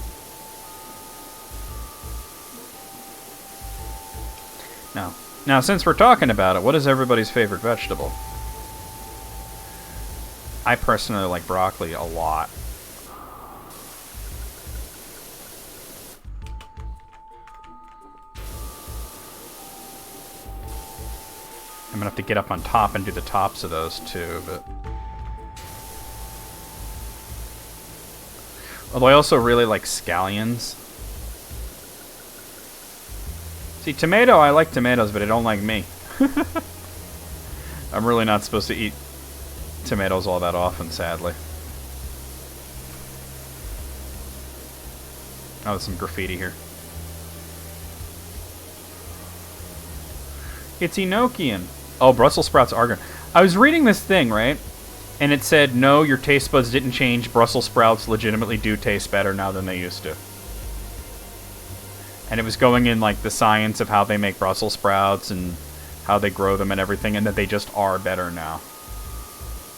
Now, since we're talking about it, what is everybody's favorite vegetable? I personally like broccoli a lot. I'm gonna have to get up on top and do the tops of those too, but... Although I also really like scallions. See, tomato, I like tomatoes, but I don't like me. I'm really not supposed to eat tomatoes all that often, sadly. Oh, there's some graffiti here. It's Enochian. Oh, Brussels sprouts are good. I was reading this thing, right? And it said, no, your taste buds didn't change. Brussels sprouts legitimately do taste better now than they used to. And it was going in, like, the science of how they make Brussels sprouts and how they grow them and everything, and that they just are better now.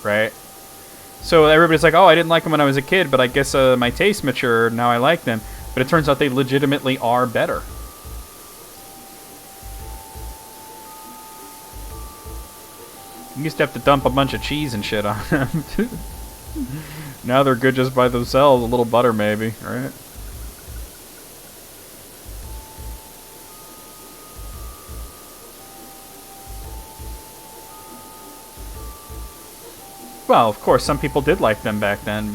Right? So everybody's like, oh, I didn't like them when I was a kid, but I guess my taste matured, now I like them. But it turns out they legitimately are better. You used to have to dump a bunch of cheese and shit on them. Now they're good just by themselves, a little butter maybe, right? Well, of course, some people did like them back then,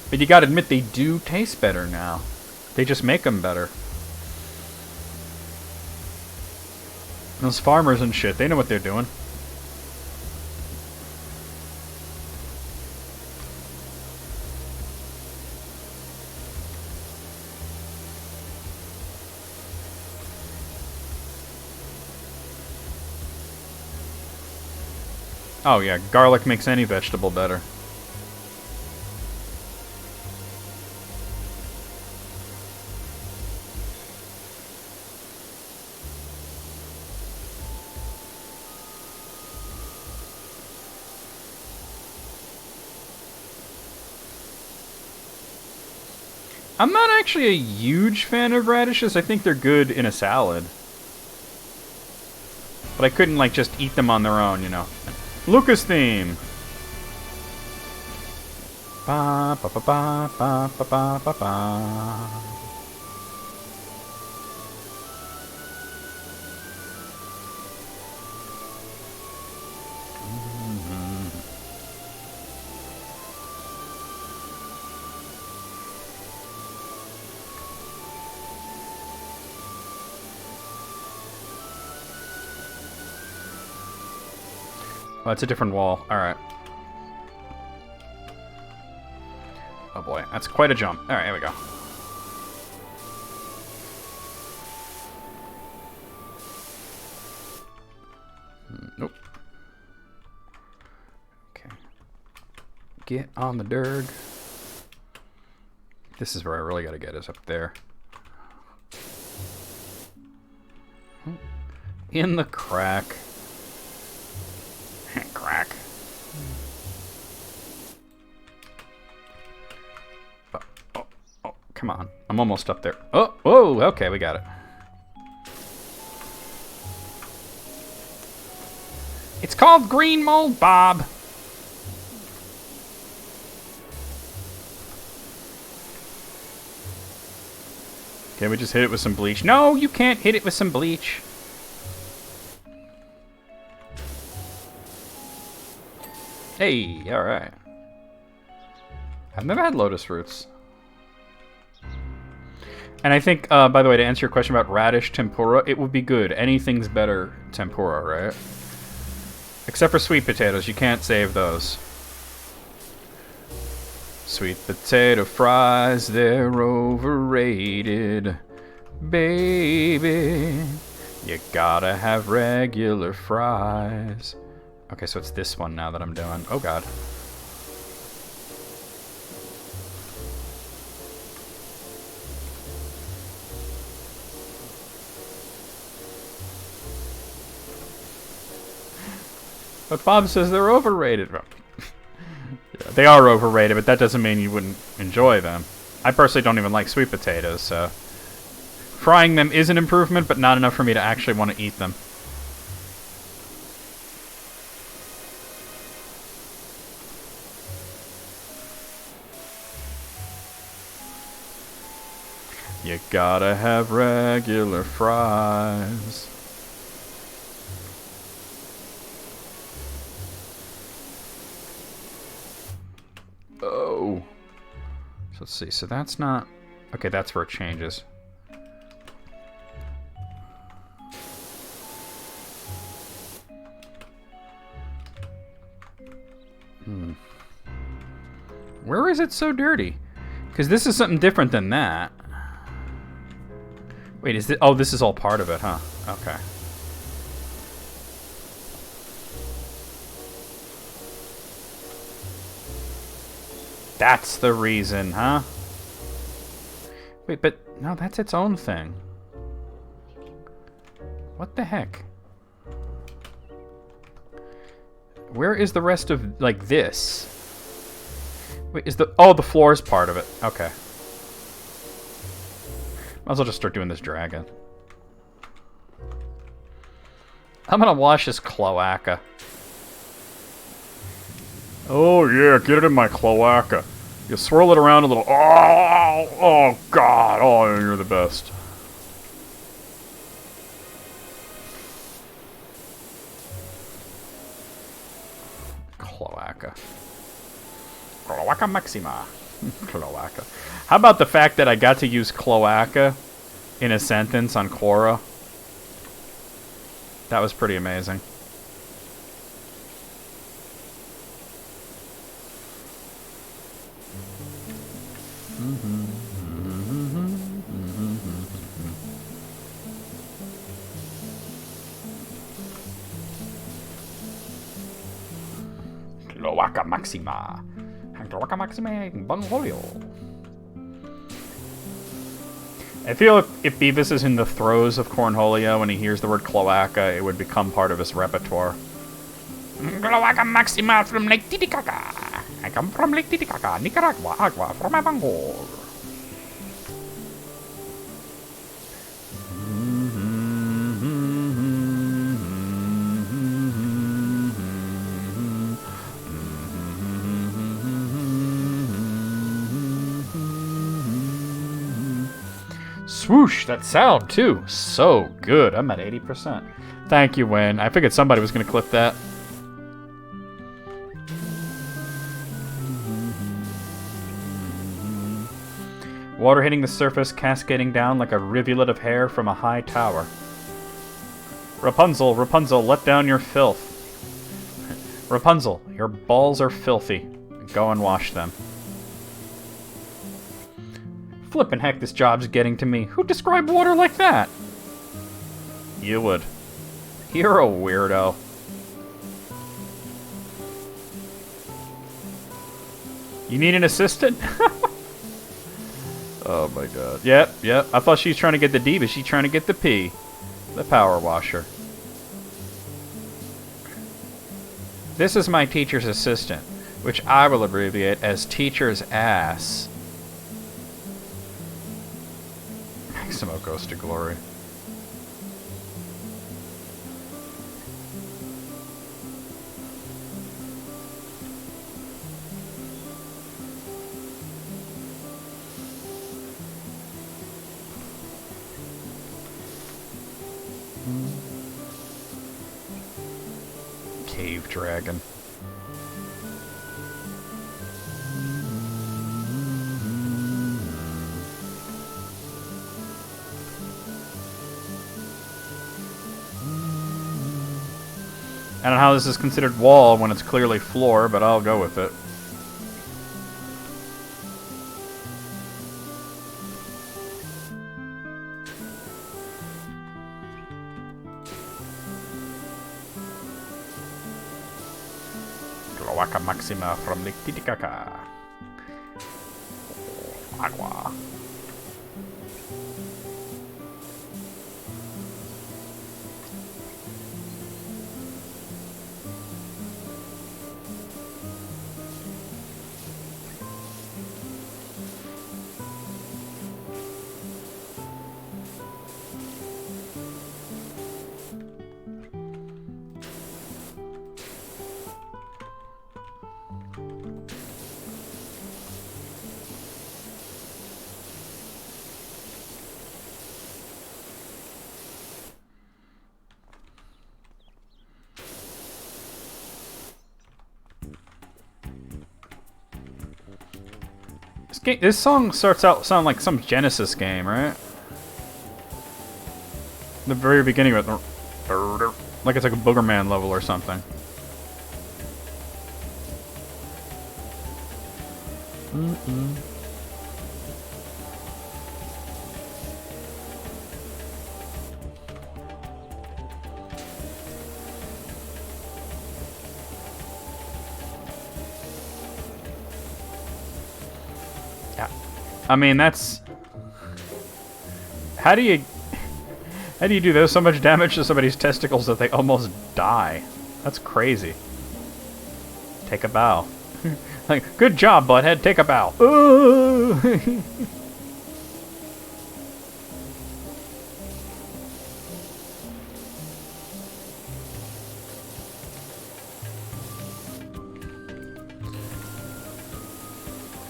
but you gotta admit they do taste better now. They just make them better. Those farmers and shit, they know what they're doing. Oh yeah, garlic makes any vegetable better. I'm not actually a huge fan of radishes. I think they're good in a salad. But I couldn't, like, just eat them on their own, you know. Lucas theme. Ba ba ba ba ba ba ba ba ba. Oh, that's a different wall. Alright. Oh boy, that's quite a jump. Alright, here we go. Nope. Okay. Get on the derg. This is where I really gotta get, is up there. In the crack. Crack. Oh, come on. I'm almost up there. Oh, whoa, okay, we got it. It's called green mold, Bob. Can we just hit it with some bleach? No, you can't hit it with some bleach. Hey, alright. I've never had lotus roots. And I think, by the way, to answer your question about radish tempura, it would be good. Anything's better tempura, right? Except for sweet potatoes. You can't save those. Sweet potato fries, they're overrated. Baby, you gotta have regular fries. Okay, so it's this one now that I'm doing. Oh, God. But Bob says they're overrated. Yeah, they are overrated, but that doesn't mean you wouldn't enjoy them. I personally don't even like sweet potatoes, so frying them is an improvement, but not enough for me to actually want to eat them. You gotta have regular fries. Oh. So let's see. So that's not... Okay, that's where it changes. Where is it so dirty? Because this is something different than that. Wait, is this... Oh, this is all part of it, huh? Okay. That's the reason, huh? Wait, but... No, that's its own thing. What the heck? Where is the rest of, like, this? Wait, is the... Oh, the floor is part of it. Okay. Might as well just start doing this dragon. I'm gonna wash his cloaca. Oh yeah, get it in my cloaca. You swirl it around a little. Oh God. Oh, you're the best. Cloaca. Cloaca Maxima. Cloaca. How about the fact that I got to use Cloaca in a sentence on Quora? That was pretty amazing. Cloaca Maxima. Cloaca Maxima Bangholio. I feel if Beavis is in the throes of Cornholio and he hears the word cloaca, it would become part of his repertoire. Cloaca Maxima from Lake Titicaca. I come from Lake Titicaca, Nicaragua, agua from my Bangor. Swoosh, that sound too. So good. I'm at 80%. Thank you, Win. I figured somebody was going to clip that. Water hitting the surface, cascading down like a rivulet of hair from a high tower. Rapunzel, Rapunzel, let down your filth. Rapunzel, your balls are filthy. Go and wash them. Flippin' heck, this job's getting to me. Who'd describe water like that? You would. You're a weirdo. You need an assistant? Oh my god. Yep. I thought she was trying to get the D, but she's trying to get the P. The power washer. This is my teacher's assistant, which I will abbreviate as teacher's ass. Maximo goes to glory. Cave dragon. I don't know how this is considered wall when it's clearly floor, but I'll go with it. Cloaca Maxima from Lake Titicaca. Agua. This song starts out sounding like some Genesis game, right? The very beginning of it, like it's like a Boogerman level or something. I mean, that's... How do you do that? So much damage to somebody's testicles that they almost die. That's crazy. Take a bow. Like, good job, butthead. Take a bow.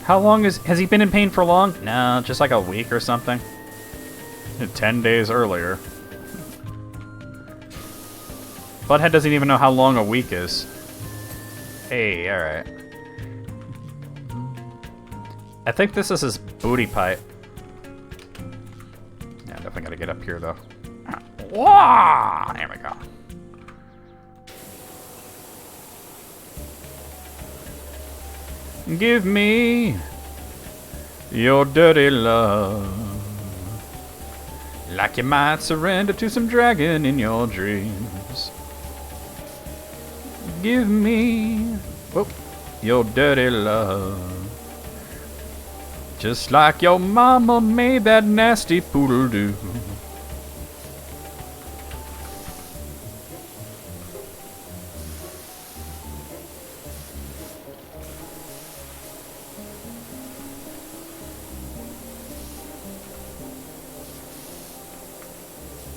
How long has he been in pain for long? No, just like a week or something. 10 days earlier. Butthead doesn't even know how long a week is. Hey, alright. I think this is his booty pipe. Yeah, definitely gotta get up here, though. Whoa! There we go. Give me your dirty love. Like you might surrender to some dragon in your dreams. Give me your dirty love. Just like your mama made that nasty poodle do.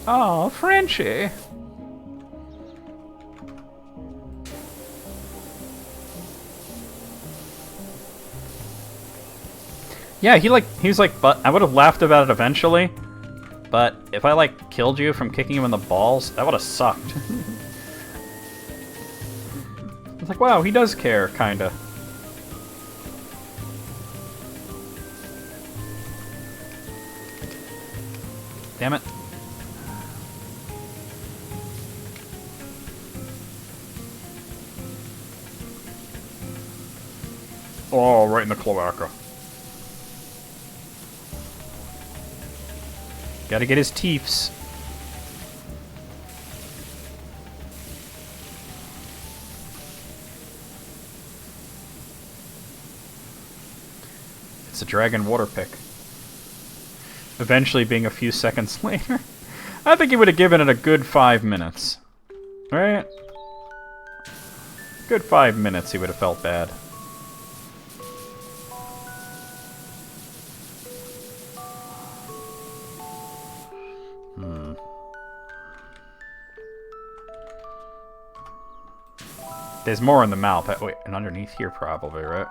Oh, Frenchie. Yeah, he was like, but I would have laughed about it eventually. But if I like killed you from kicking him in the balls, that would have sucked. It's like, wow, he does care, kinda. Damn it. Oh, right in the cloaca. Gotta get his teeths. It's a dragon water pick. Eventually being a few seconds later. I think he would have given it a good 5 minutes. Right? Good 5 minutes he would have felt bad. There's more in the mouth. Wait, and underneath here probably, right?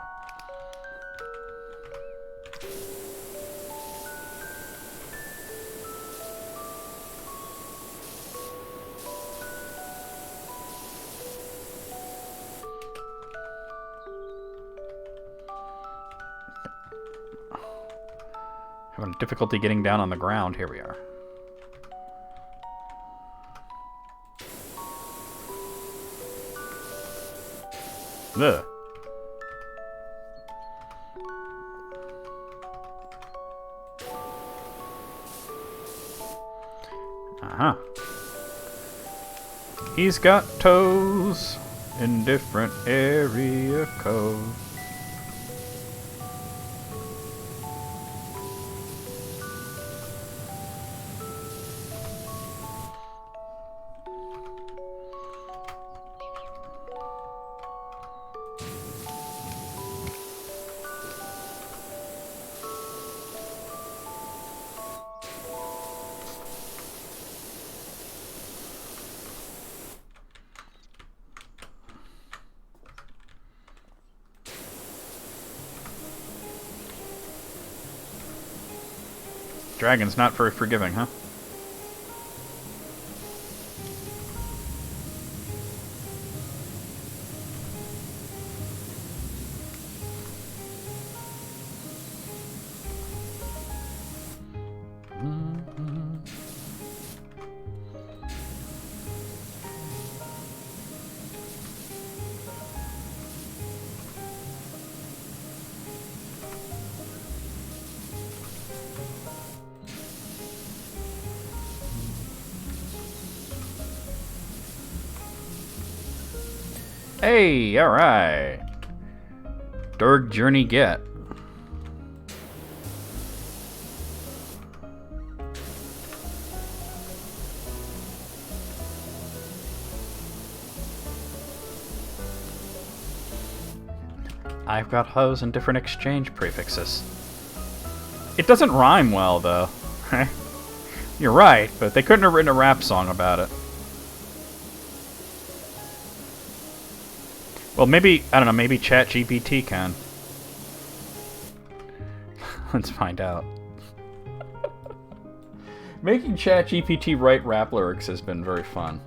Having difficulty getting down on the ground. Here we are. Ugh. Uh-huh. He's got toes in different area codes. Dragon's not very forgiving, huh? Hey, alright. Durg Journey get. I've got hoes and different exchange prefixes. It doesn't rhyme well, though. You're right, but they couldn't have written a rap song about it. Well, maybe, I don't know, maybe ChatGPT can. Let's find out. Making ChatGPT write rap lyrics has been very fun.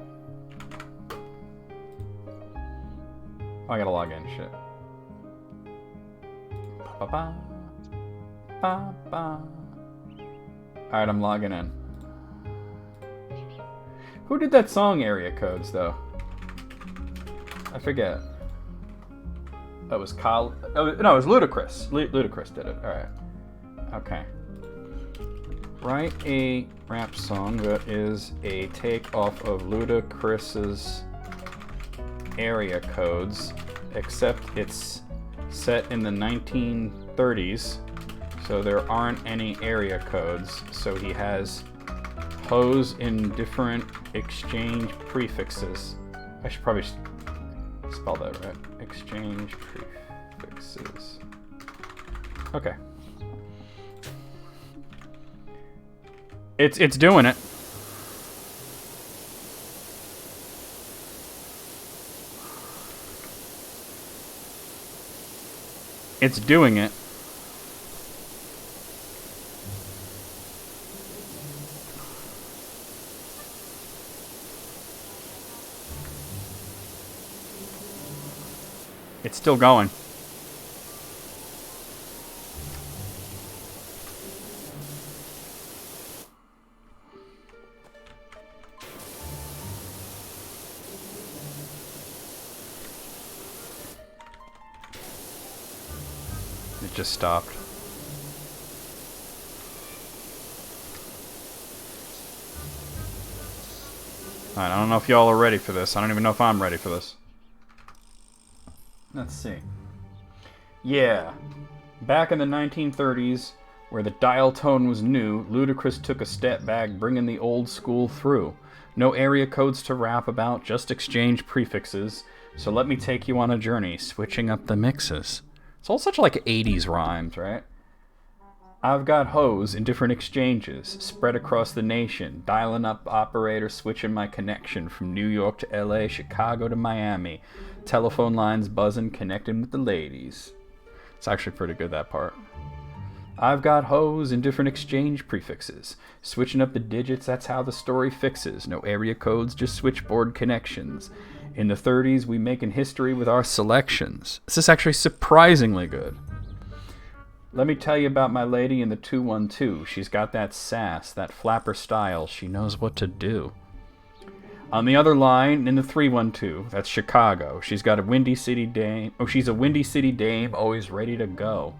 I gotta log in. Shit. Ba-ba. Ba-ba. Alright, I'm logging in. Who did that song Area Codes, though? I forget. That was Kyle. Oh, no, it was Ludacris. Ludacris did it. Alright. Okay. Write a rap song that is a take off of Ludacris's Area Codes, except it's set in the 1930s, so there aren't any area codes, so he has hoes in different exchange prefixes. I should probably spell that right. Exchange prefixes. Okay. It's doing it. It's doing it. It's still going. It just stopped. Alright, I don't know if y'all are ready for this. I don't even know if I'm ready for this. Let's see. Yeah. Back in the 1930s, where the dial tone was new, Ludacris took a step back, bringing the old school through. No area codes to rap about, just exchange prefixes. So let me take you on a journey, switching up the mixes. It's all such like 80s rhymes, right? I've got hoes in different exchanges, spread across the nation, dialing up operator, switching my connection from New York to LA, Chicago to Miami. Telephone lines buzzing, connecting with the ladies. It's actually pretty good, that part. I've got hoes in different exchange prefixes. Switching up the digits, that's how the story fixes. No area codes, just switchboard connections. In the 30s, we making history with our selections. This is actually surprisingly good. Let me tell you about my lady in the 212. She's got that sass, that flapper style. She knows what to do. On the other line, in the 312, that's Chicago. She's got a Windy City dame. Oh, she's a Windy City dame, always ready to go.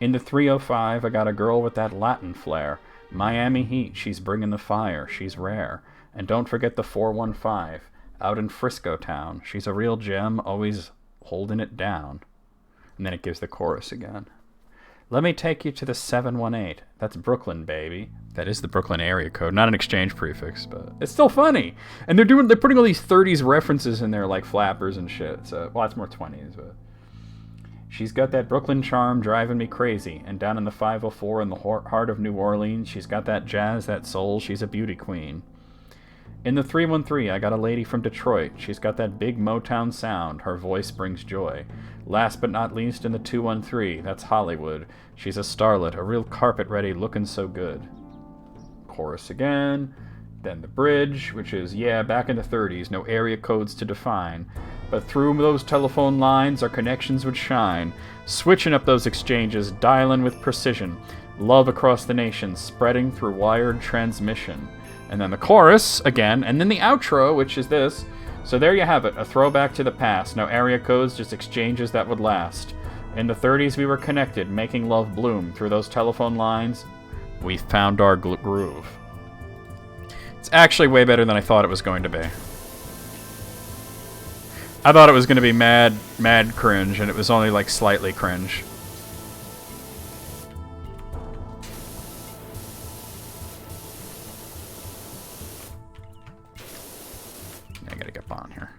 In the 305, I got a girl with that Latin flair. Miami Heat, she's bringing the fire. She's rare. And don't forget the 415, out in Frisco town. She's a real gem, always holding it down. And then it gives the chorus again. Let me take you to the 718. That's Brooklyn, baby. That is the Brooklyn area code, not an exchange prefix, but it's still funny. And they're putting all these 30s references in there, like flappers and shit. So, well, it's more 20s, but she's got that Brooklyn charm driving me crazy. And down in the 504 in the heart of New Orleans, she's got that jazz, that soul. She's a beauty queen. In the 313, I got a lady from Detroit. She's got that big Motown sound. Her voice brings joy. Last but not least, in the 213, that's Hollywood. She's a starlet, a real carpet-ready, looking so good. Chorus again. Then the bridge, which is, yeah, back in the 30s, no area codes to define. But through those telephone lines, our connections would shine. Switching up those exchanges, dialing with precision. Love across the nation, spreading through wired transmission. And then the chorus, again, and then the outro, which is this. So there you have it, a throwback to the past. No area codes, just exchanges that would last. In the 30s, we were connected, making love bloom. Through those telephone lines, we found our groove. It's actually way better than I thought it was going to be. I thought it was going to be mad cringe, and it was only like slightly cringe. I gotta get on here.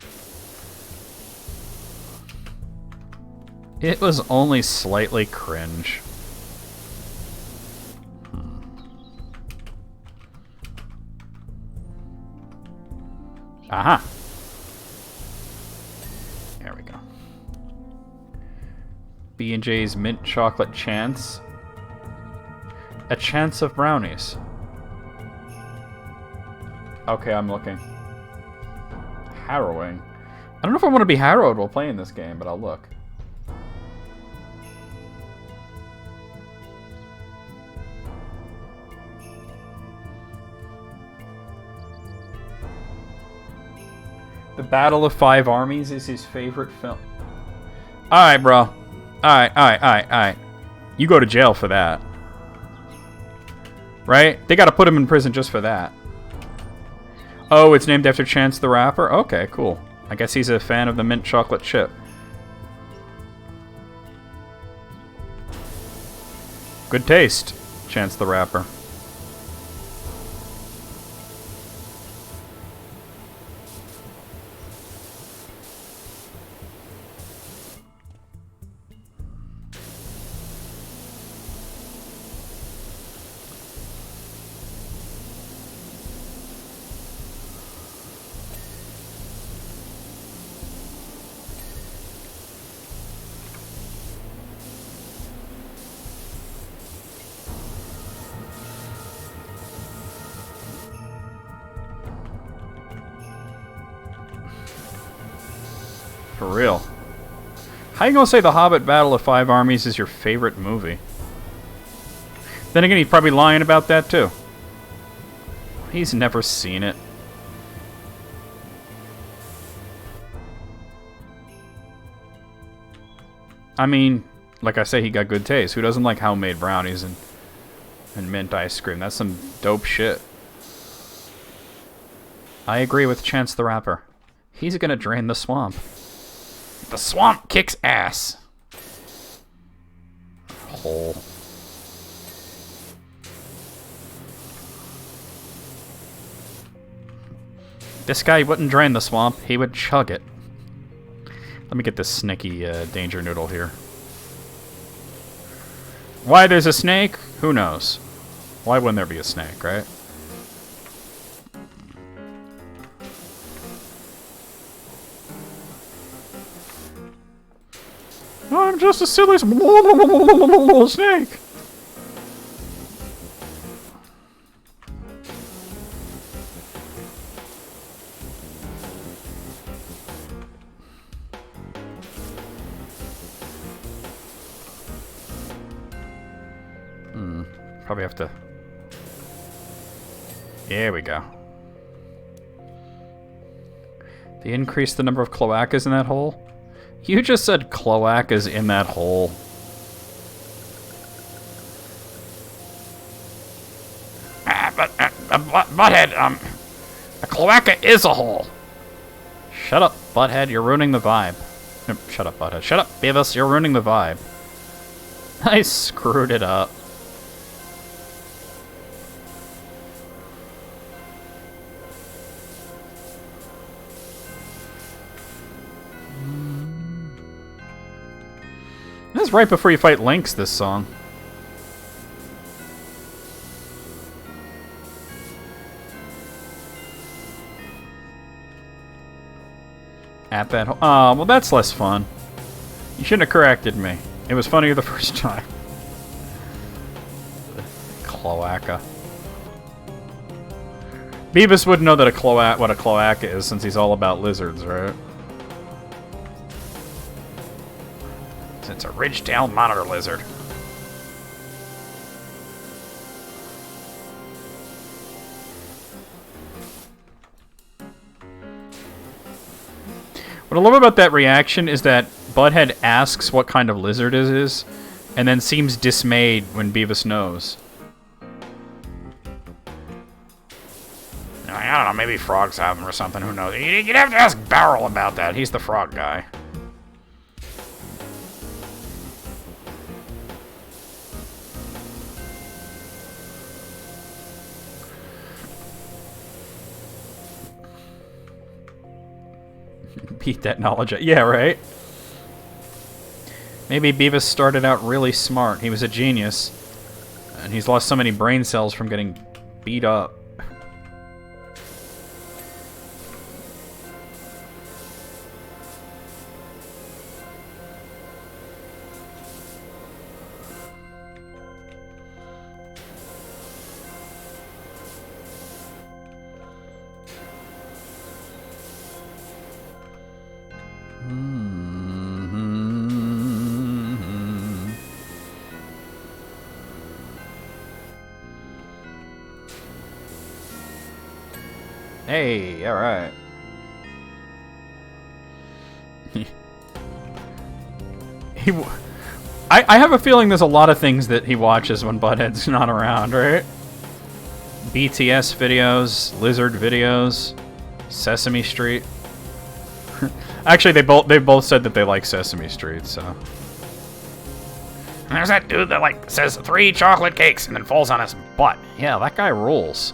It was only slightly cringe. Aha! There we go. B&J's Mint Chocolate Chance. A chance of brownies. Okay, I'm looking. Harrowing. don't know if I want to be harrowed while playing this game, but I'll look. The Battle of Five Armies is his favorite film. Alright, bro. Alright. You go to jail for that. Right? They gotta put him in prison just for that. Oh, it's named after Chance the Rapper? Okay, cool. I guess he's a fan of the mint chocolate chip. Good taste, Chance the Rapper. For real. How you gonna say The Hobbit Battle of Five Armies is your favorite movie? Then again, he's probably lying about that too. He's never seen it. I mean, like I say, he got good taste. Who doesn't like homemade brownies and mint ice cream? That's some dope shit. I agree with Chance the Rapper. He's gonna drain the swamp. The swamp kicks ass. Hole. This guy wouldn't drain the swamp, he would chug it. Let me get this snaky danger noodle here. Why there's a snake? Who knows? Why wouldn't there be a snake, right? I'm just a silly snake. Probably have to... There we go. They increased the number of cloacas in that hole? You just said cloacas in that hole. Butthead, a cloaca is a hole. Shut up, Butthead, you're ruining the vibe. No, shut up, Butthead. Shut up, Beavis, you're ruining the vibe. I screwed it up. This is right before you fight Lynx, this song. At that oh, well that's less fun. You shouldn't have corrected me. It was funnier the first time. Cloaca. Beavis wouldn't know that what a cloaca is since he's all about lizards, right? It's a ridge-tailed monitor lizard. What I love about that reaction is that Butthead asks what kind of lizard it is, and then seems dismayed when Beavis knows. I don't know, maybe frogs have them or something, who knows? You'd have to ask Barrel about that, he's the frog guy. Beat that knowledge. Yeah, right? Maybe Beavis started out really smart. He was a genius. And he's lost so many brain cells from getting beat up. Hey, alright. I have a feeling there's a lot of things that he watches when Butthead's not around, right? BTS videos, Lizard videos, Sesame Street. Actually, they both said that they like Sesame Street, so. And there's that dude that like says 3 chocolate cakes and then falls on his butt. Yeah, that guy rules.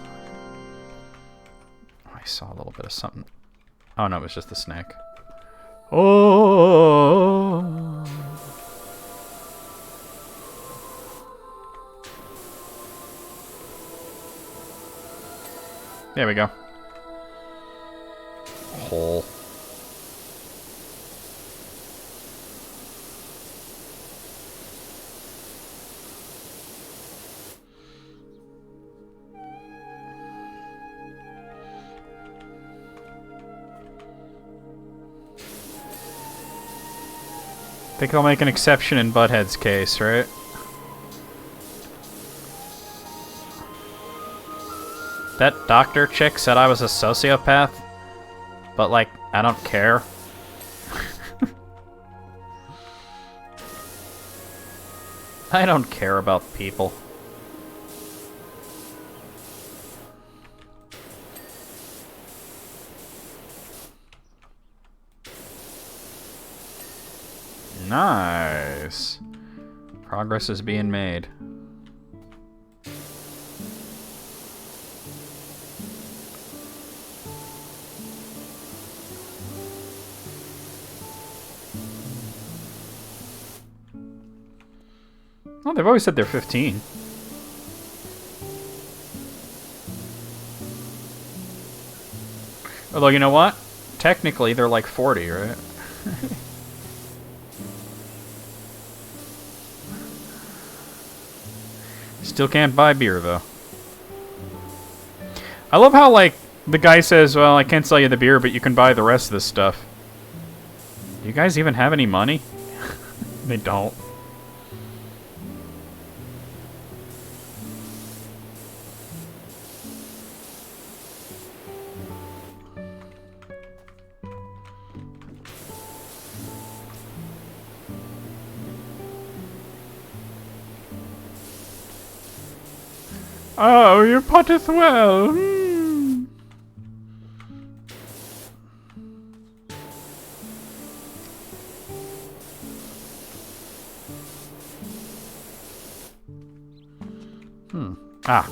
I saw a little bit of something. Oh no, it was just the snake. Oh. There we go. Hole. I think I'll make an exception in Butthead's case, right? That doctor chick said I was a sociopath, but like, I don't care. I don't care about people. Nice. Progress is being made. Oh, they've always said they're 15. Although, you know what? Technically, they're like 40, right? Still can't buy beer, though. I love how, like, the guy says, well, I can't sell you the beer, but you can buy the rest of this stuff. Do you guys even have any money? They don't. Oh, you putteth well. Hmm. Ah.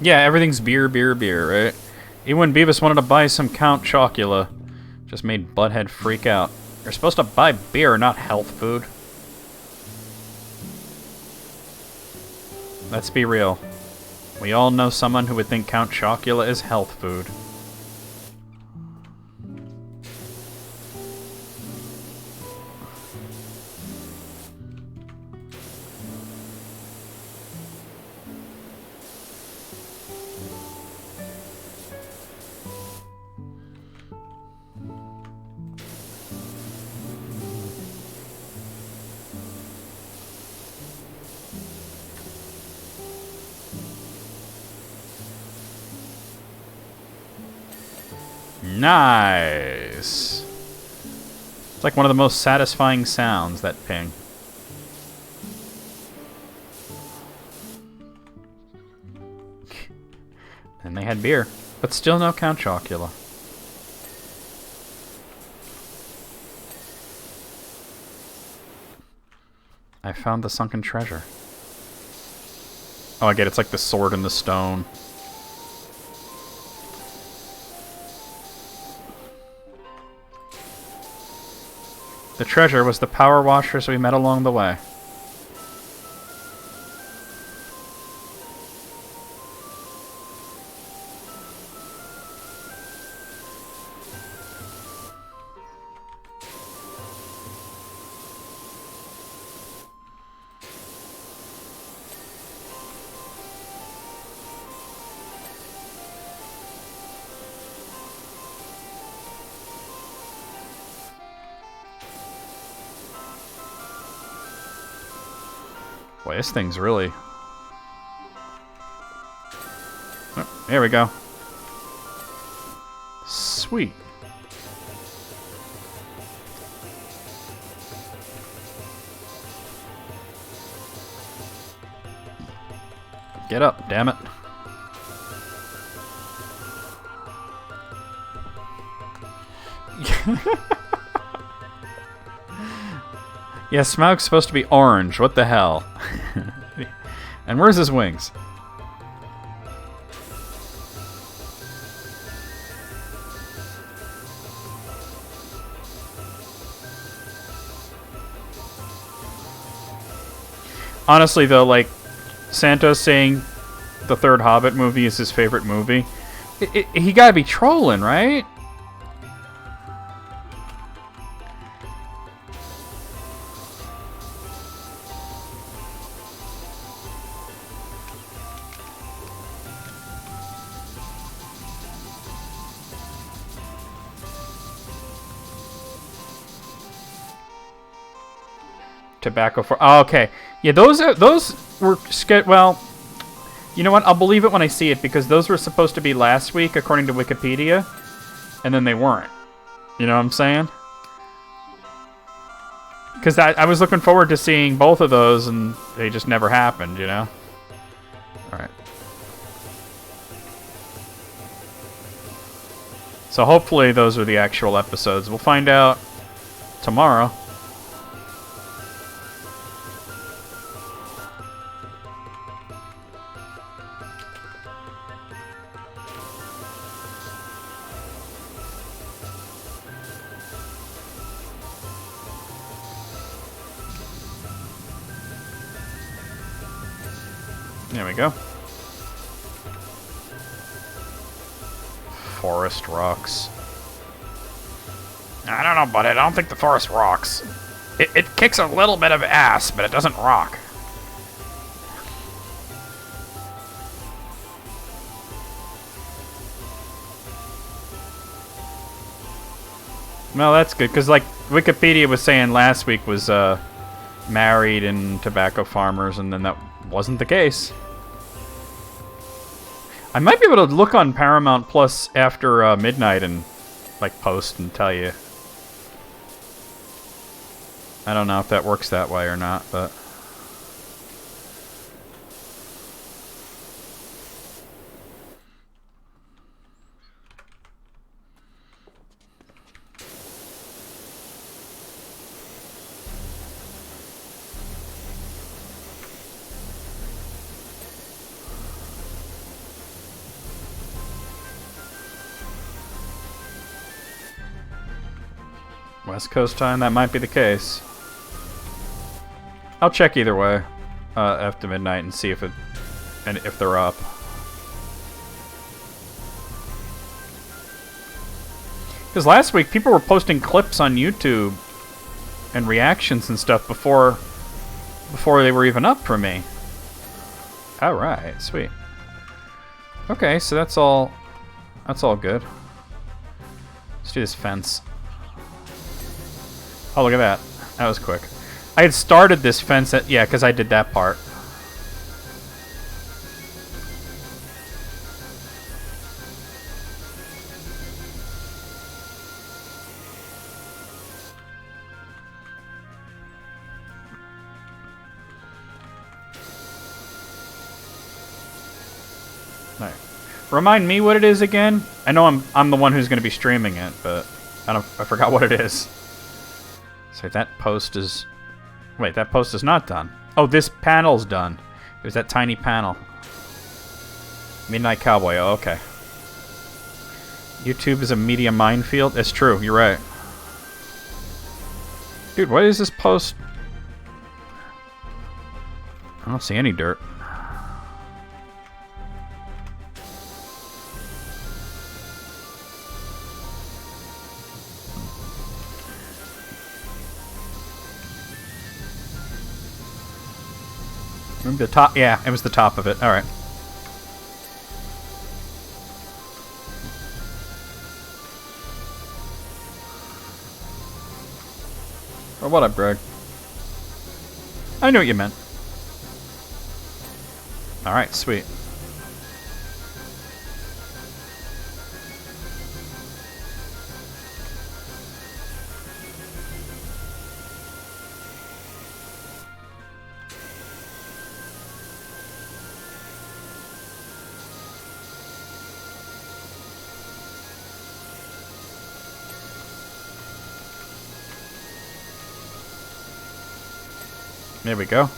Yeah, everything's beer, beer, beer, right? Even when Beavis wanted to buy some Count Chocula, just made Butthead freak out. You're supposed to buy beer, not health food. Let's be real. We all know someone who would think Count Chocula is health food. Nice. It's like one of the most satisfying sounds, that ping. And they had beer, but still no Count Chocula. I found the sunken treasure. Oh, I get it. It's like the sword in the stone. The treasure was the power washers we met along the way. Boy, this thing's really... Oh, there we go. Sweet. Get up, damn it. Yeah, Smaug's supposed to be orange. What the hell? And where's his wings? Honestly, though, like, Santos saying the third Hobbit movie is his favorite movie, he gotta be trolling, right? Tobacco for... Oh, okay. Yeah, those were... Well, you know what? I'll believe it when I see it, because those were supposed to be last week, according to Wikipedia, and then they weren't. You know what I'm saying? Because I was looking forward to seeing both of those, and they just never happened, you know? Alright. So hopefully those are the actual episodes. We'll find out tomorrow. There we go. Forest rocks. I don't know, buddy. I don't think the forest rocks. It kicks a little bit of ass, but it doesn't rock. Well, that's good, because, like, Wikipedia was saying last week was, married and tobacco farmers, and then that wasn't the case. I might be able to look on Paramount Plus after midnight and, like, post and tell you. I don't know if that works that way or not, but... West Coast time, that might be the case. I'll check either way after midnight and see if they're up. Because last week people were posting clips on YouTube and reactions and stuff before they were even up for me. All right, sweet. Okay, so that's all good. Let's do this fence. Oh, look at that. That was quick. I had started this fence at... Yeah, because I did that part. Alright. Remind me what it is again? I know I'm the one who's going to be streaming it, but I forgot what it is. So that post is... Wait, that post is not done. Oh, this panel's done. There's that tiny panel. Midnight Cowboy, oh, okay. YouTube is a media minefield? That's true, you're right. Dude, what is this post? I don't see any dirt. The top, yeah, it was the top of it. All right. Or what up, Greg? I knew what you meant. All right, sweet. There we go.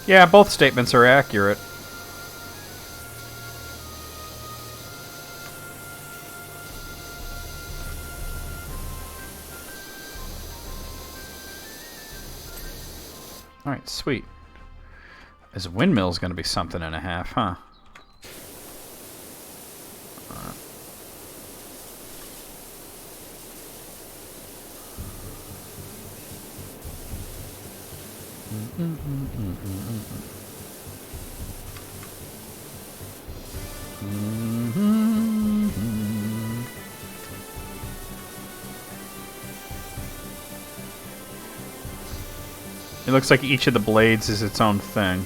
Yeah, both statements are accurate. Alright, sweet. This windmill's gonna be something and a half, huh? It looks like each of the blades is its own thing.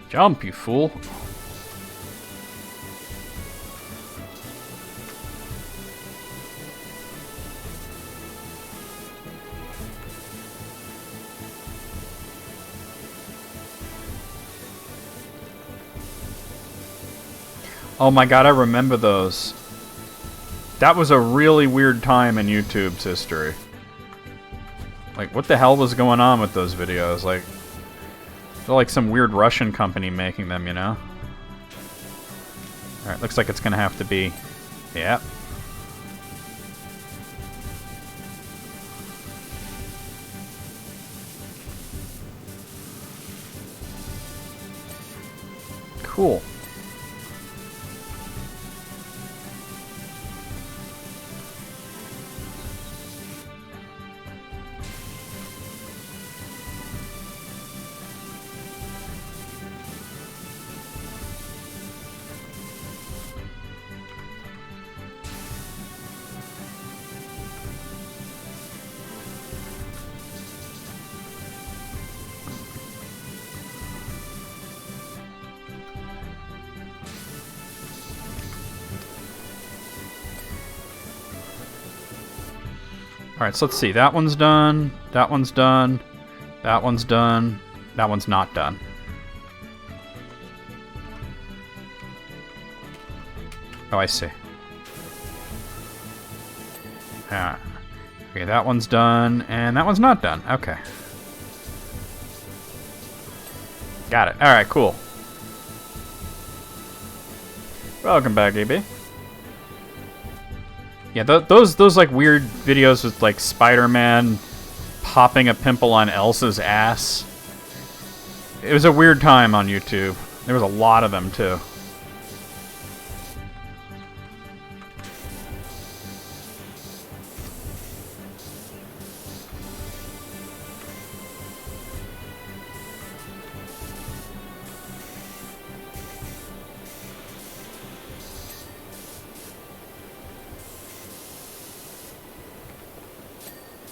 Jump, you fool. Oh my god, I remember those. That was a really weird time in YouTube's history. Like, what the hell was going on with those videos? Like, they're like some weird Russian company making them, you know? Alright, looks like it's gonna have to be... Yeah. Cool. Alright, so let's see. That one's done. That one's done. That one's done. That one's not done. Oh, I see. Alright. Okay, that one's done, and that one's not done. Okay. Got it. Alright, cool. Welcome back, AB. Yeah, those like weird videos with like Spider-Man popping a pimple on Elsa's ass. It was a weird time on YouTube. There was a lot of them too.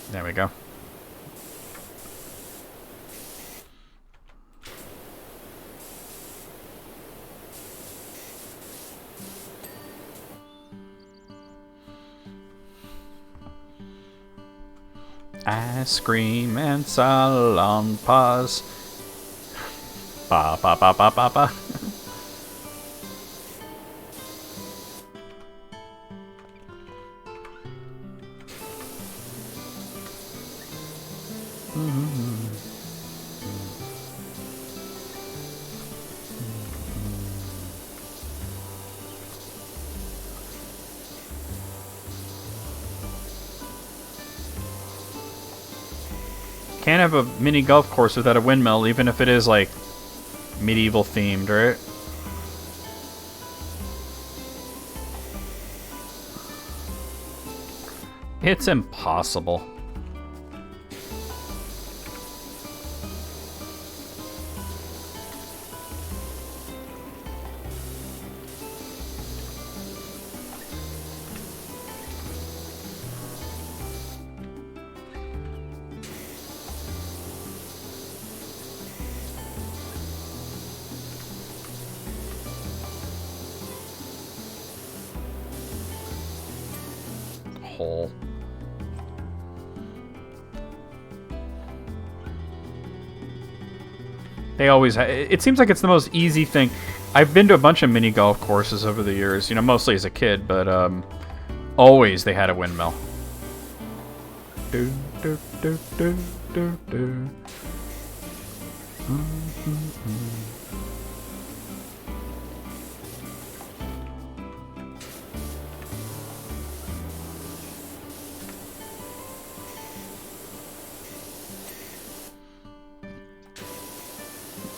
There we go. Ice cream and salon paws. Ba ba ba ba ba ba. can't have a mini golf course without a windmill, even if it is, like, medieval themed, right? It's impossible. Hole. They always it seems like it's the most easy thing. I've been to a bunch of mini golf courses over the years, you know, mostly as a kid, but always they had a windmill. Do, do, do, do, do, do.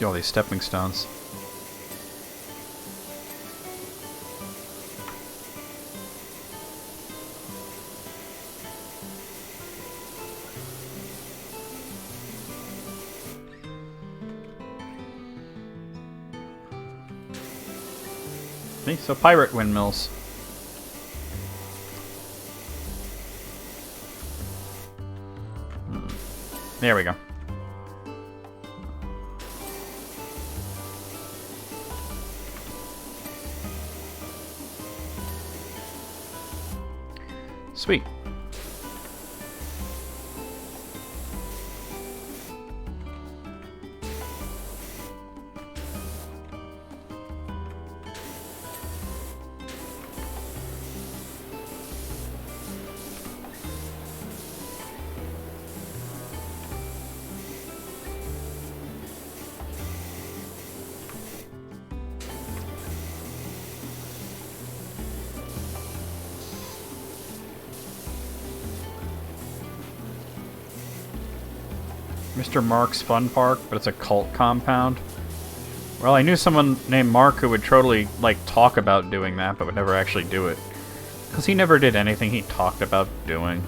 All these stepping stones. See, so pirate windmills. There we go. Sweet. Mr. Mark's Fun Park, but it's a cult compound. Well, I knew someone named Mark who would totally, like, talk about doing that, but would never actually do it. Because he never did anything he talked about doing.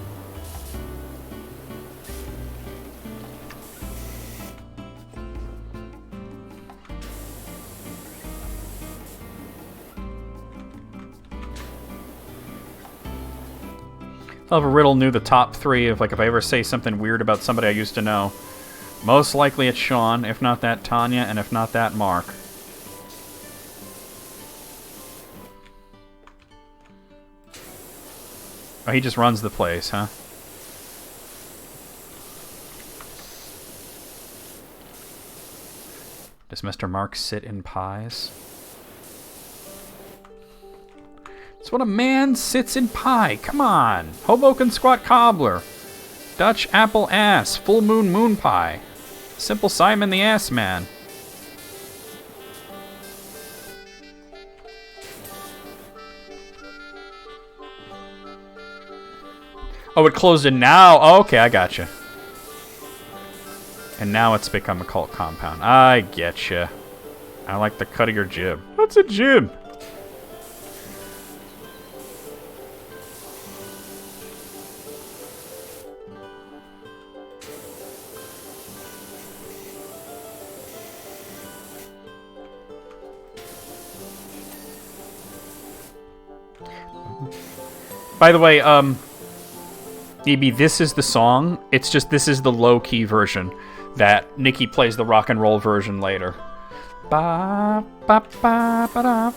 If a Riddle knew the top 3 of, like, if I ever say something weird about somebody I used to know, most likely it's Sean, if not that Tanya, and if not that Mark. Oh, he just runs the place, huh? Does Mr. Mark sit in pies? It's when a man sits in pie. Come on. Hoboken squat cobbler. Dutch apple ass. Full moon pie. Simple Simon the Ass Man. Oh, it closed in now? Oh, okay, I gotcha. And now it's become a cult compound. I getcha. I like the cut of your jib. What's a jib? By the way, EB, this is the song. It's just this is the low-key version that Nikki plays the rock and roll version later. Ba ba ba ba da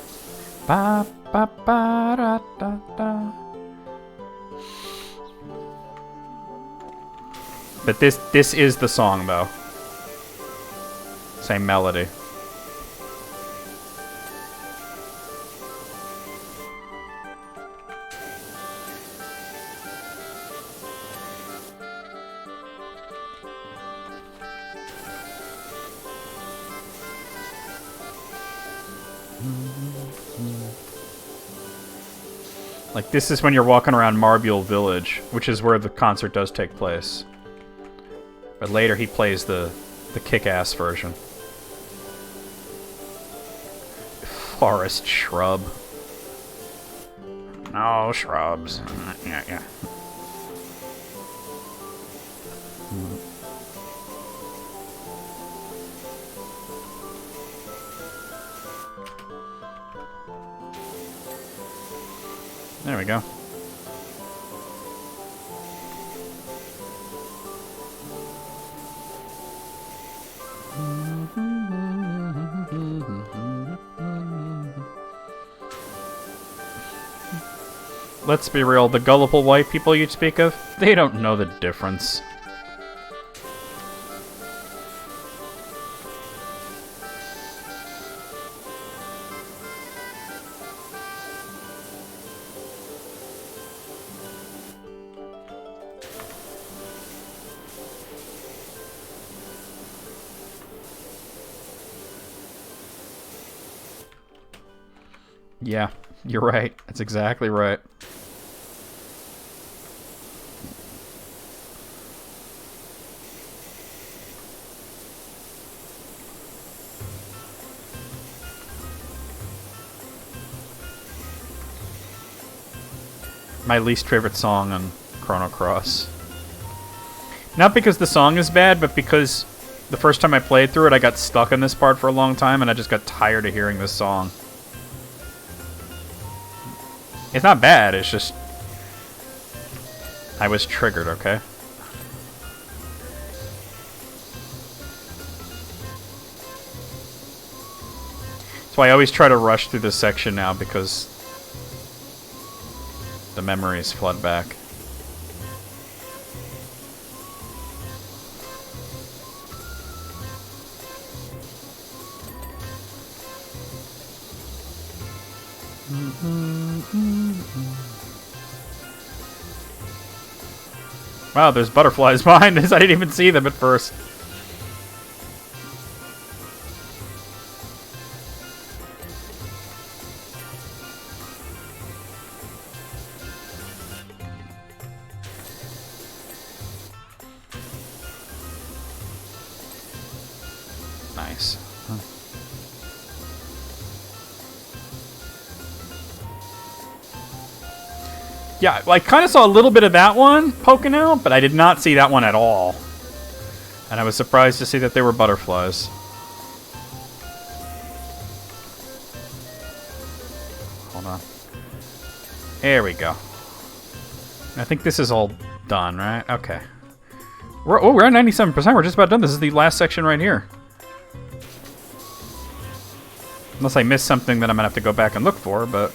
ba ba ba da da da. But this is the song though. Same melody. Like, this is when you're walking around Marbule Village, which is where the concert does take place. But later he plays the kick-ass version. Forest shrub. No shrubs. Yeah. There we go. Let's be real, the gullible white people you speak of, they don't know the difference. Yeah, you're right. That's exactly right. My least favorite song on Chrono Cross. Not because the song is bad, but because the first time I played through it, I got stuck in this part for a long time, and I just got tired of hearing this song. It's not bad, it's just... I was triggered, okay? That's why I always try to rush through this section now, because the memories flood back. Wow, there's butterflies behind us. I didn't even see them at first. Nice. Huh. Yeah, I kind of saw a little bit of that one poking out, but I did not see that one at all. And I was surprised to see that they were butterflies. Hold on. There we go. I think this is all done, right? Okay. We're at 97%. We're just about done. This is the last section right here. Unless I missed something that I'm going to have to go back and look for, but,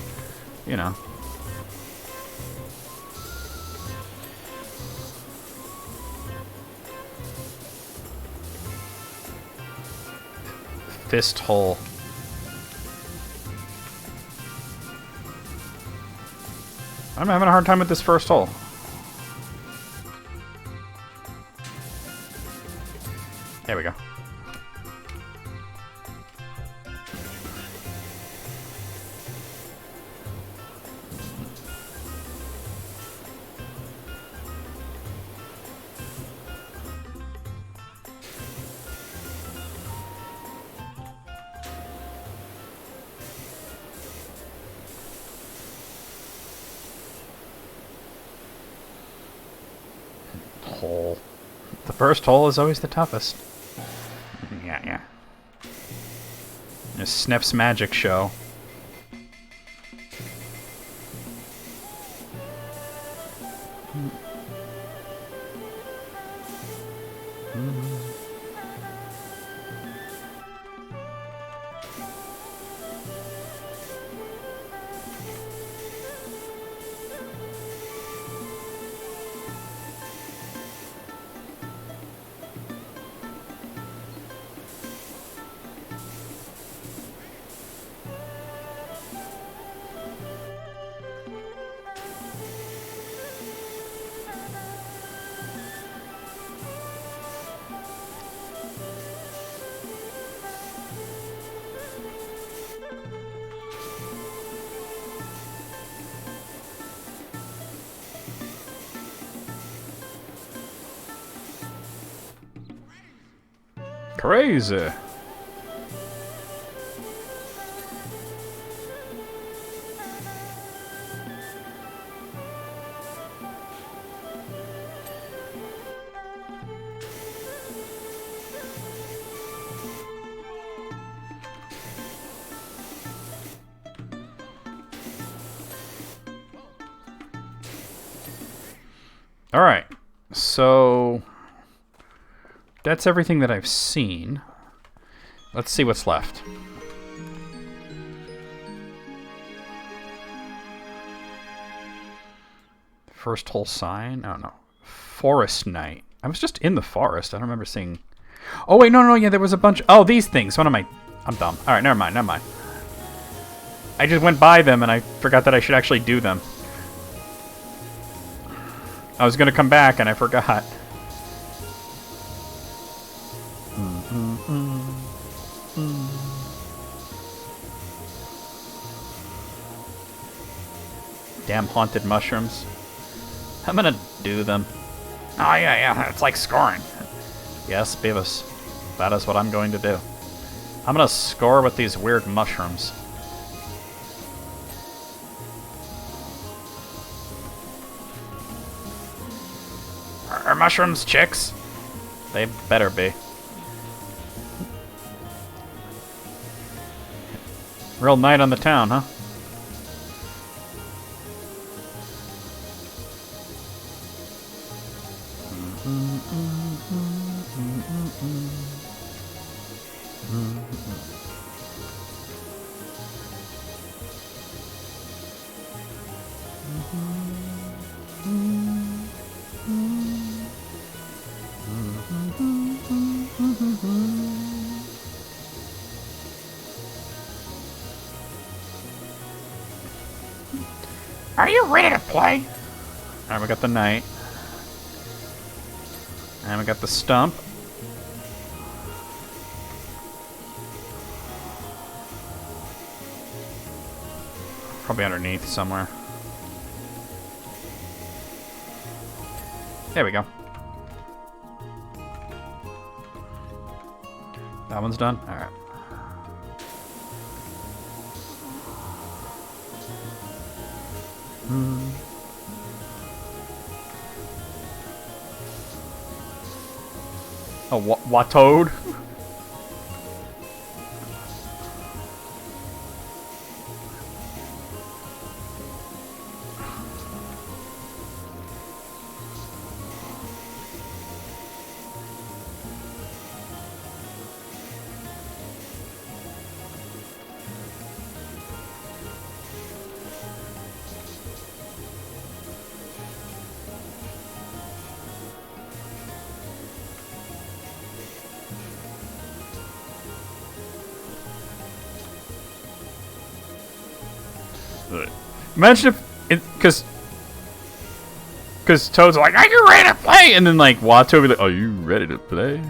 you know. Fist hole. I'm having a hard time with this first hole. There we go. Hole. The first hole is always the toughest. Yeah. It's Snef's magic show. Crazy. All right, so that's everything that I've seen. Let's see what's left. First whole sign? I don't know. Forest night. I was just in the forest. I don't remember seeing... Oh, wait, no, yeah, there was a bunch... Oh, these things. What am I... I'm dumb. All right, never mind. I just went by them, and I forgot that I should actually do them. I was going to come back, and I forgot. Damn haunted mushrooms. I'm going to do them. Oh, yeah, it's like scoring. Yes, Beavis. That is what I'm going to do. I'm going to score with these weird mushrooms. Are mushrooms chicks? They better be. Real night on the town, huh? Are you ready to play? Alright, we got the knight. And we got the stump. Probably underneath somewhere. There we go. That one's done? Alright. Oh, what toad? Imagine if, because Toad's like, "Are you ready to play?" And then like Watto will be like, "Are you ready to play?"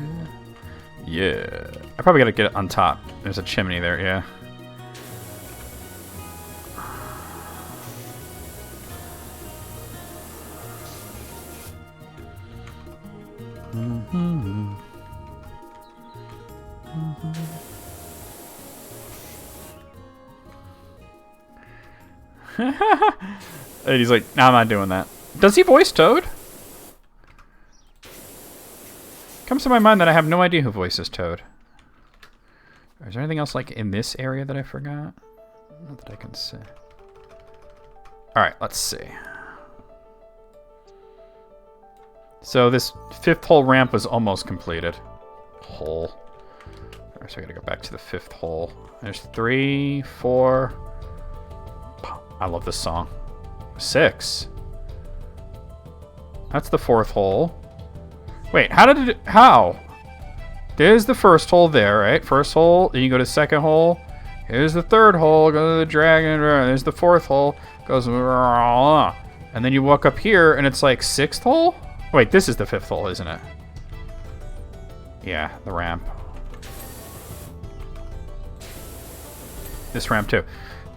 Yeah, I probably gotta get it on top. There's a chimney there, yeah. And he's like, "No, I'm not doing that." Does he voice Toad? Comes to my mind that I have no idea who voices Toad. Is there anything else like in this area that I forgot? Not that I can see. Alright, let's see. So this fifth hole ramp was almost completed. Hole. Alright, so I gotta go back to the fifth hole. There's 3, 4... I love this song. 6. That's the fourth hole. Wait, how did it... How? There's the first hole there, right? First hole, then you go to second hole. Here's the third hole, go to the dragon. There's the fourth hole, goes... And then you walk up here, and it's like sixth hole? Wait, this is the fifth hole, isn't it? Yeah, the ramp. This ramp, too.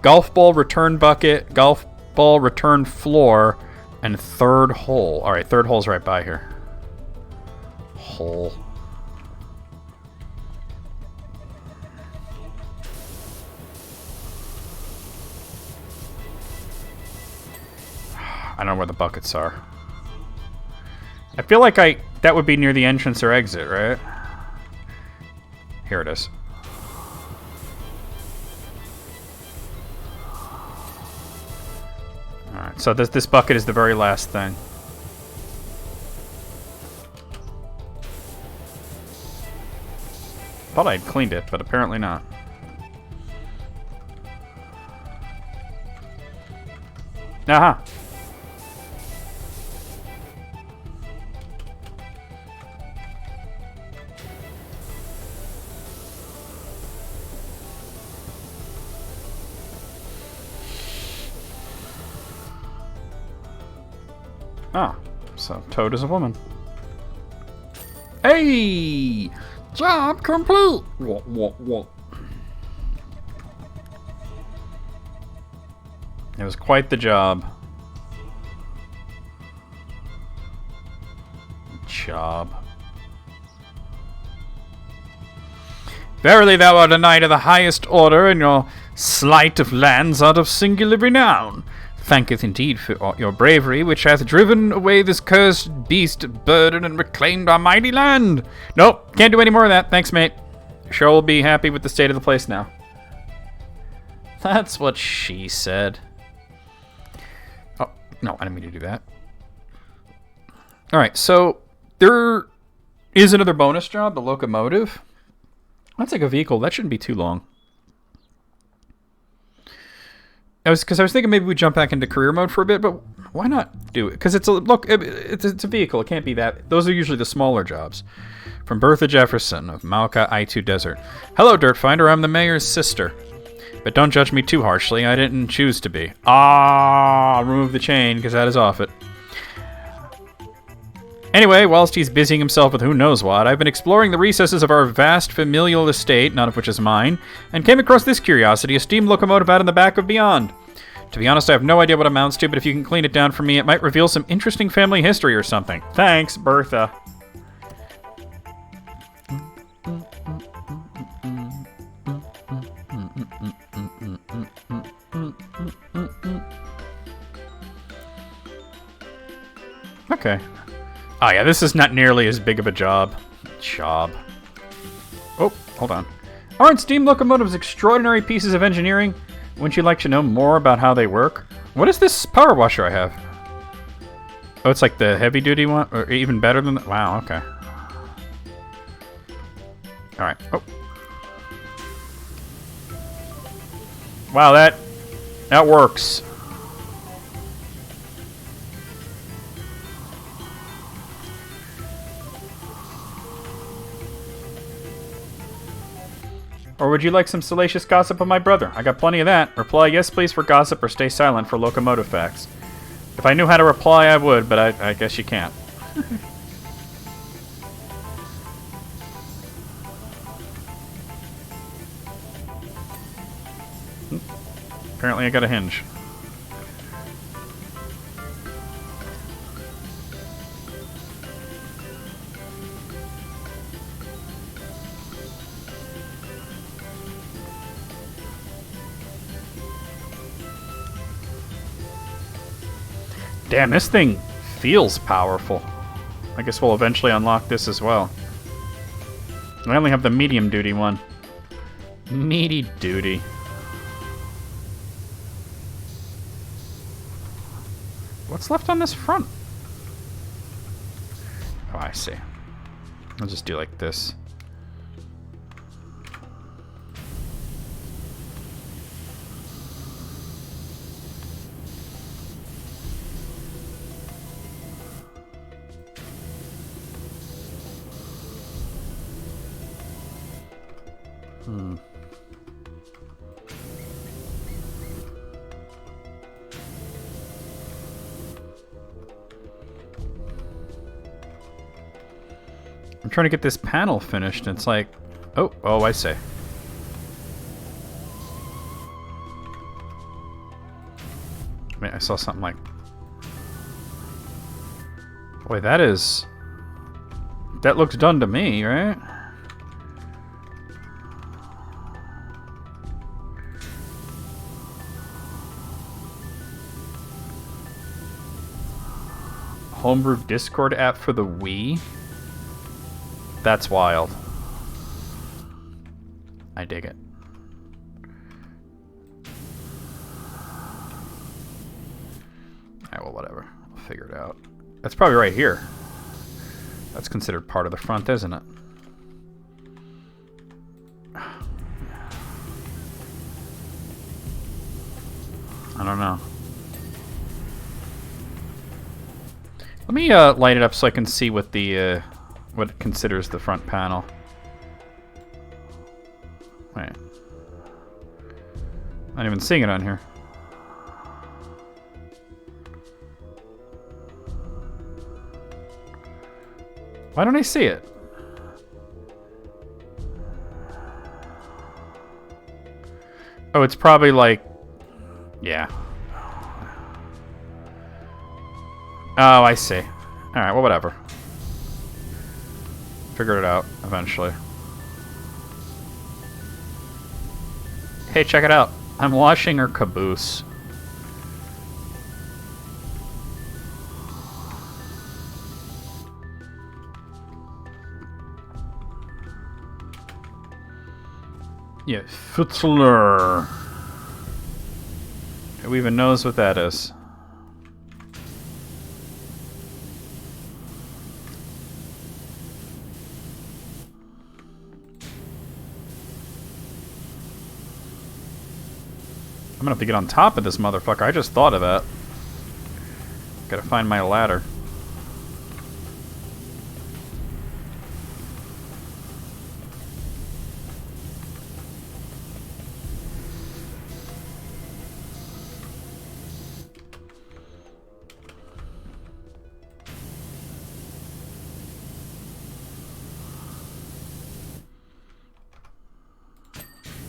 Golf ball, return bucket, golf ball, return floor, and third hole. Alright, third hole's right by here. Hole. I don't know where the buckets are. I feel like that would be near the entrance or exit, right? Here it is. Alright, so this bucket is the very last thing. Thought I'd cleaned it, but apparently not. Aha! Ah, so Toad is a woman. Hey! Job complete! What? It was quite the job. Verily thou art a knight of the highest order, and your sleight of lands out of singular renown. Thanketh indeed for your bravery, which hath driven away this cursed beast of burden and reclaimed our mighty land. Nope, can't do any more of that. Thanks, mate. Sure will be happy with the state of the place now. That's what she said. Oh, no, I didn't mean to do that. Alright, so there is another bonus job, the locomotive. That's like a vehicle. That shouldn't be too long. Because I was thinking maybe we jump back into career mode for a bit, but why not do it? Because it's a vehicle. It can't be that. Those are usually the smaller jobs. From Bertha Jefferson of Malka I2 Desert. Hello, Dirt Finder. I'm the mayor's sister. But don't judge me too harshly. I didn't choose to be. Remove the chain, because that is off it. Anyway, whilst he's busying himself with who knows what, I've been exploring the recesses of our vast familial estate, none of which is mine, and came across this curiosity, a steam locomotive out in the back of Beyond. To be honest, I have no idea what it amounts to, but if you can clean it down for me, it might reveal some interesting family history or something. Thanks, Bertha. Okay. Oh yeah, this is not nearly as big of a job. Oh, hold on. Aren't steam locomotives extraordinary pieces of engineering? Wouldn't you like to know more about how they work? What is this power washer I have? Oh, it's like the heavy duty one? Or even better than that? Wow, okay. Alright. Oh. Wow, that works. Or would you like some salacious gossip of my brother? I got plenty of that. Reply yes please for gossip or stay silent for locomotive facts. If I knew how to reply, I would, but I guess you can't. Apparently I got a hinge. Damn, this thing feels powerful. I guess we'll eventually unlock this as well. I only have the medium duty one. Meaty duty. What's left on this front? Oh, I see. I'll just do like this. I'm trying to get this panel finished, and it's like, oh, I see. I mean, I saw something like, boy, that looks done to me, right? homebrew Discord app for the Wii? That's wild. I dig it. Alright, well, whatever. I'll figure it out. That's probably right here. That's considered part of the front, isn't it? I don't know. Let me light it up so I can see what the what it considers the front panel. Wait. Not even seeing it on here. Why don't I see it? Oh, it's probably like... Yeah. Oh, I see. Alright, well, whatever. Figure it out, eventually. Hey, check it out. I'm washing her caboose. Yeah, Futzler. Who even knows what that is? I'm gonna have to get on top of this motherfucker. I just thought of that. Gotta find my ladder.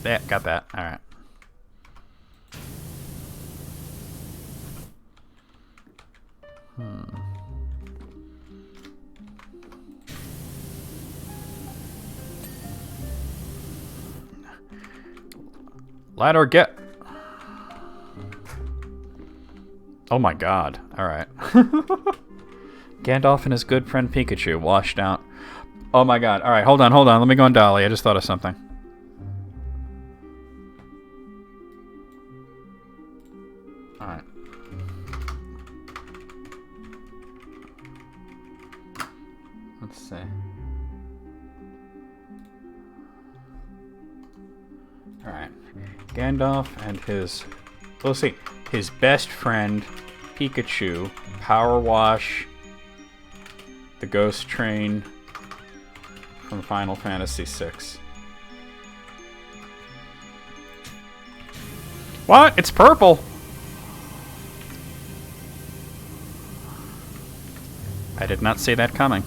Yeah, got that. Alright. Ladder, get. Oh my god. Alright. Gandalf and his good friend Pikachu washed out. Oh my god. Alright, hold on. Let me go on Dolly. I just thought of something. Alright. Let's see. Alright. Gandalf and his... Let's see. His best friend, Pikachu, PowerWash, the Ghost Train from Final Fantasy VI. What? It's purple! I did not see that coming.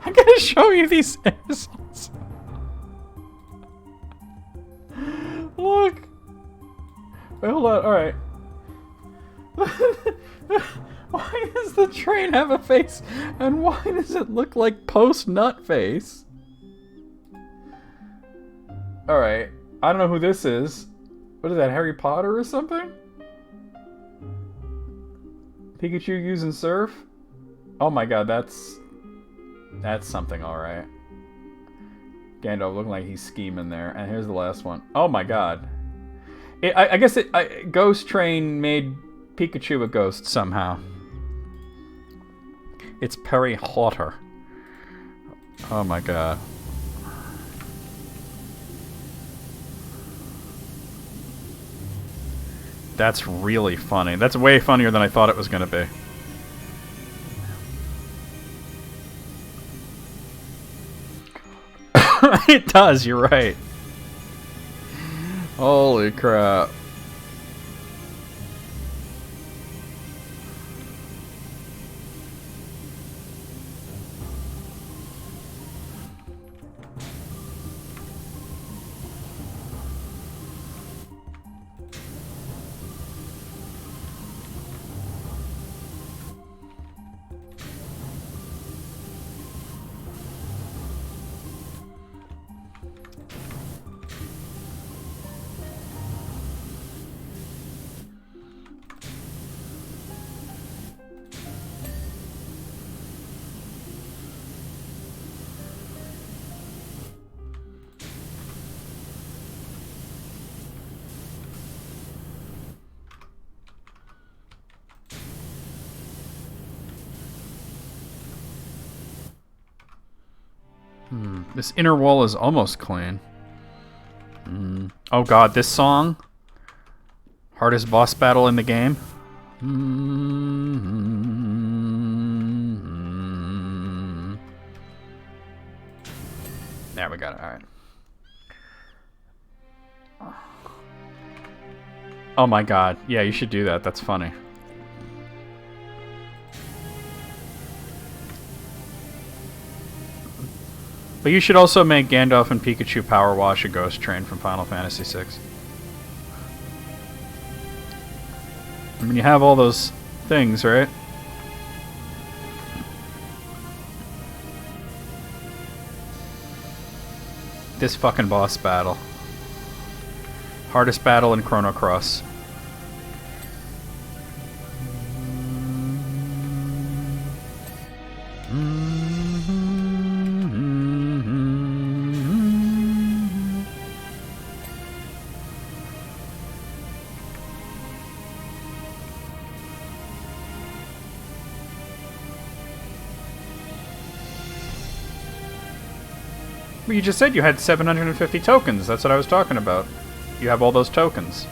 I'm gonna show you these assholes. Look. Wait, hold on. Alright. Why does the train have a face? And why does it look like post-nut face? Alright. I don't know who this is. What is that, Harry Potter or something? Pikachu using surf? Oh my god, that's something, alright. Gandalf looking like he's scheming there. And here's the last one. Oh my god. I guess Ghost Train made Pikachu a ghost somehow. It's Perry Hotter. Oh my god. That's really funny. That's way funnier than I thought it was going to be. It does, you're right. Holy crap. This inner wall is almost clean. Oh god, this song? Hardest boss battle in the game? There, we got it. Alright. Oh my god. Yeah, you should do that. That's funny. But you should also make Gandalf and Pikachu PowerWash a ghost train from Final Fantasy VI. I mean, you have all those things, right? This fucking boss battle. Hardest battle in Chrono Cross. Well, you just said you had 750 tokens. That's what I was talking about. You have all those tokens.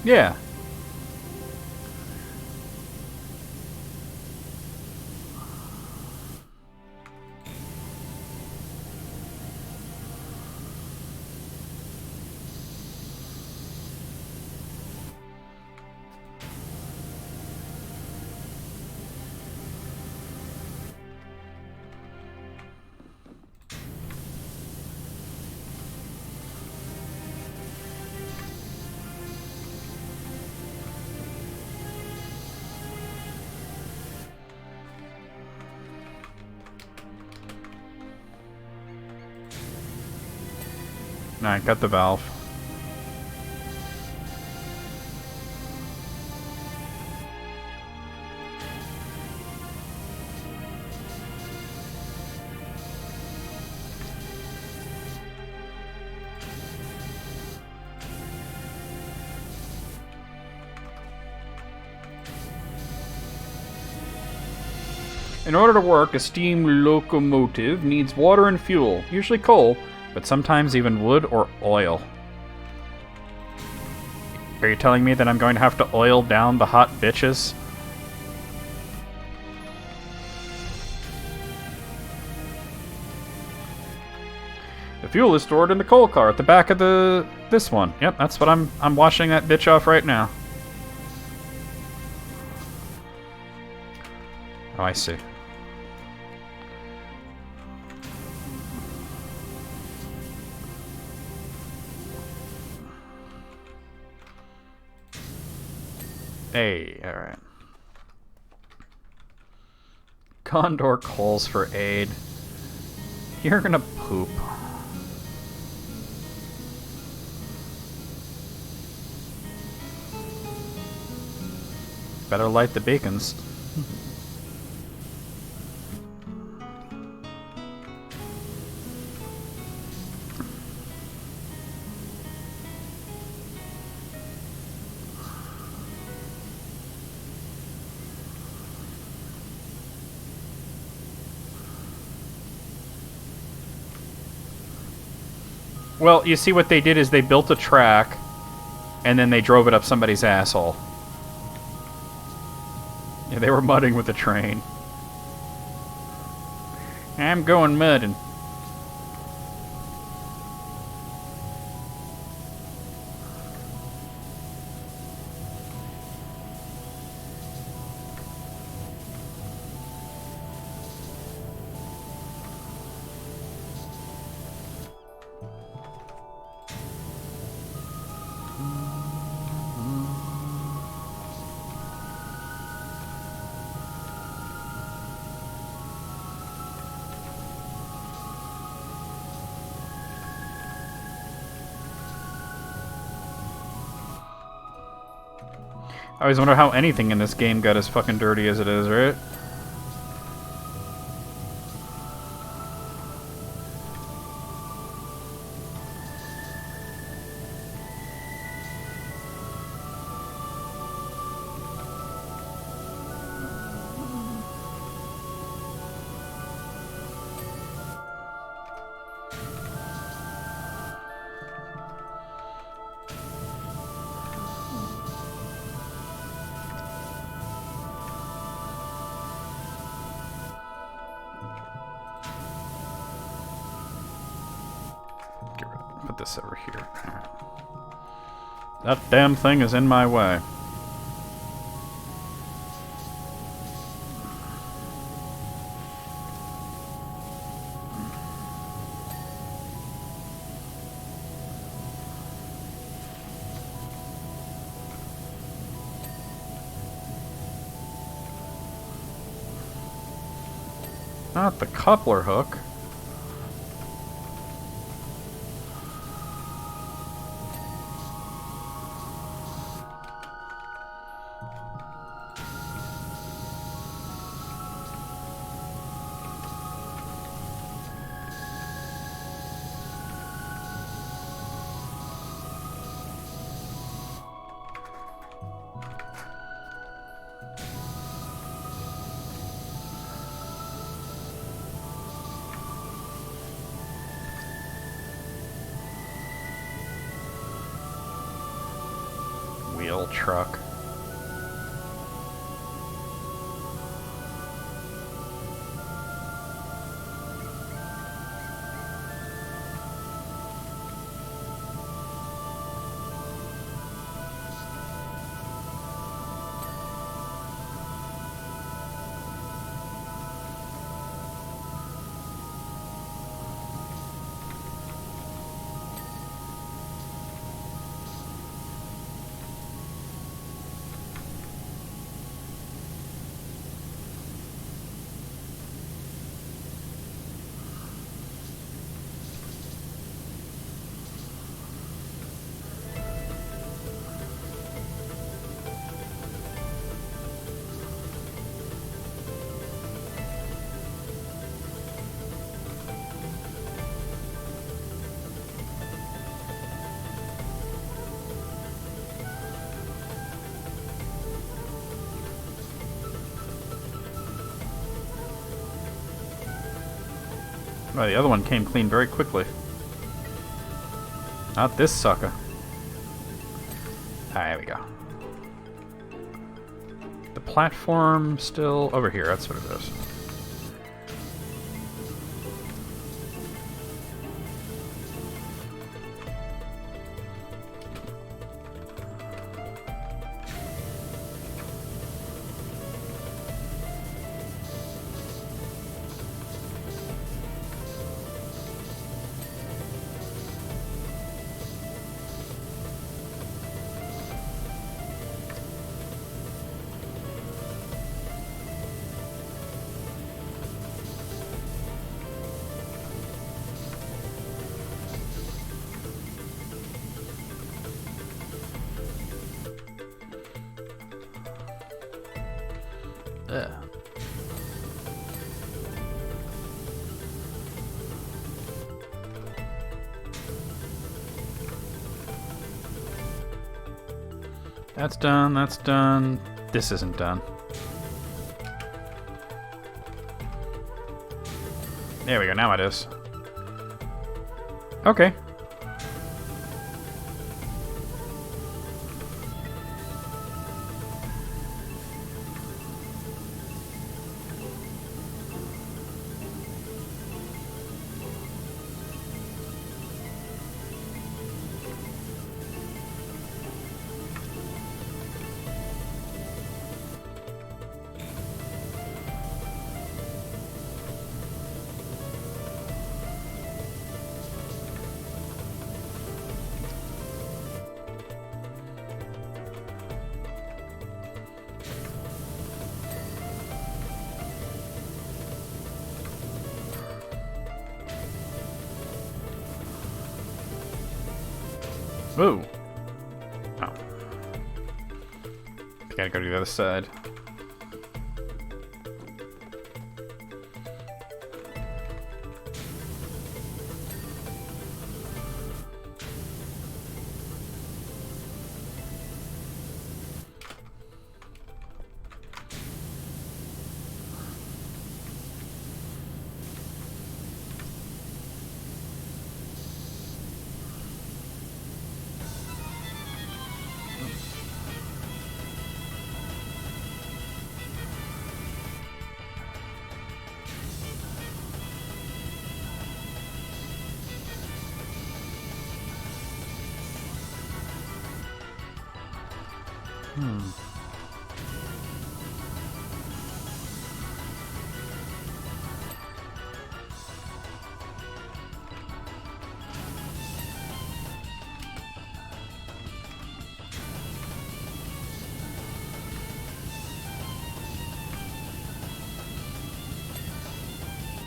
Yeah. Alright, got the valve. In order to work, a steam locomotive needs water and fuel, usually coal, but sometimes even wood or oil. Are you telling me that I'm going to have to oil down the hot bitches? The fuel is stored in the coal car at the back of this one. Yep, that's what I'm washing that bitch off right now. Oh, I see. Hey, alright. Condor calls for aid. You're gonna poop. Better light the beacons. Well, you see what they did is they built a track, and then they drove it up somebody's asshole. Yeah, they were mudding with the train. I'm going mudding. I always wonder how anything in this game got as fucking dirty as it is, right? put this over here. That damn thing is in my way. Not the coupler hook. Wheel truck. Oh, the other one came clean very quickly. Not this sucker. Ah, there we go. The platform still over here. That's what it is. Ugh. That's done, that's done. This isn't done. There we go, now it is. Okay. Ooh. Oh. Gotta go to the other side.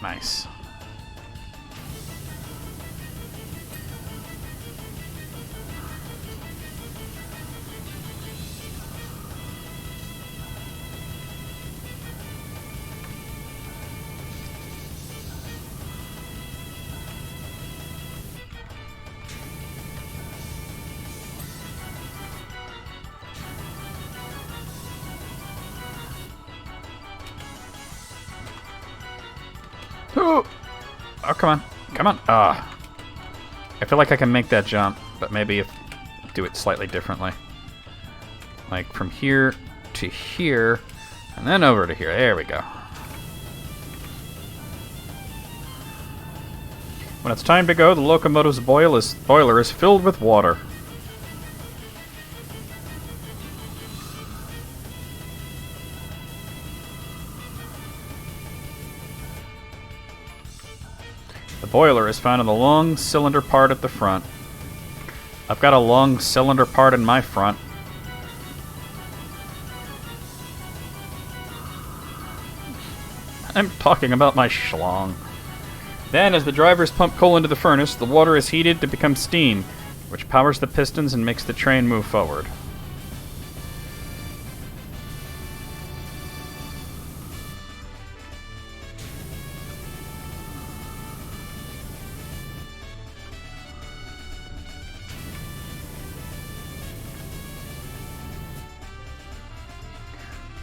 Nice. Oh, come on. Come on. Ah. I feel like I can make that jump, but maybe if do it slightly differently. Like from here to here, and then over to here. There we go. When it's time to go, the locomotive's boiler is filled with water. The boiler is found in the long cylinder part at the front. I've got a long cylinder part in my front. I'm talking about my schlong. Then, as the drivers pump coal into the furnace, the water is heated to become steam, which powers the pistons and makes the train move forward.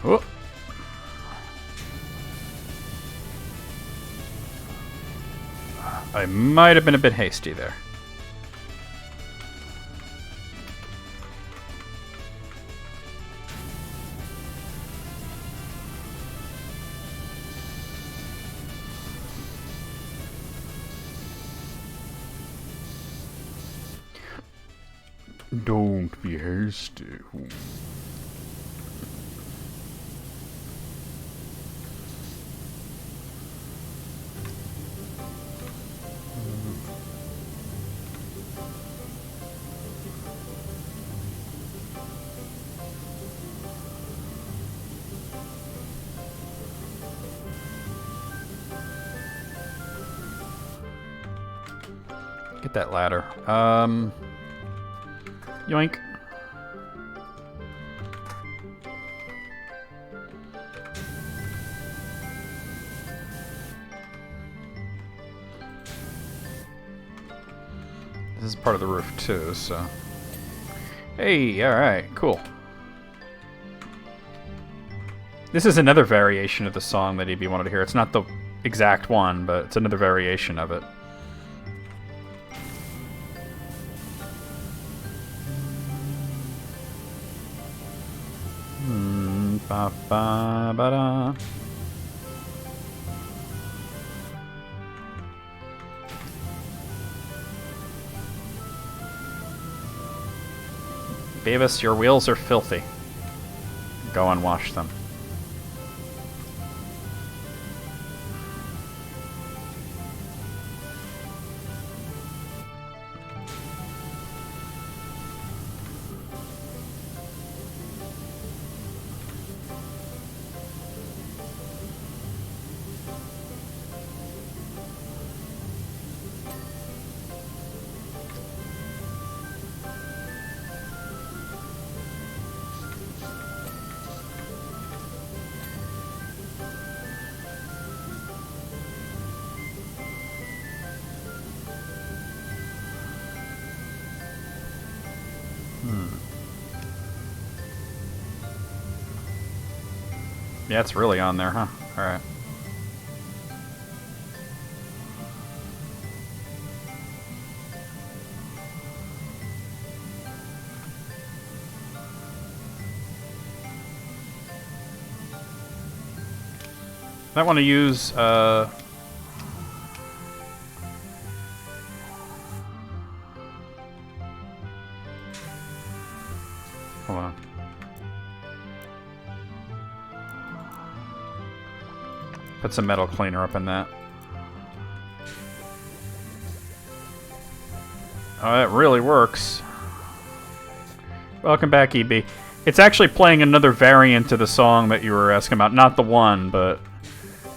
Oh. I might have been a bit hasty there. Don't be hasty. Get that ladder. Yoink. This is part of the roof too, so... Hey, alright, cool. This is another variation of the song that EB wanted to hear. It's not the exact one, but it's another variation of it. Ba ba ba da. Beavis, your wheels are filthy. Go and wash them. Yeah, it's really on there, huh? Alright. Might want to use, hold on. Put some metal cleaner up in that. Oh, that really works. Welcome back, EB. It's actually playing another variant of the song that you were asking about. Not the one, but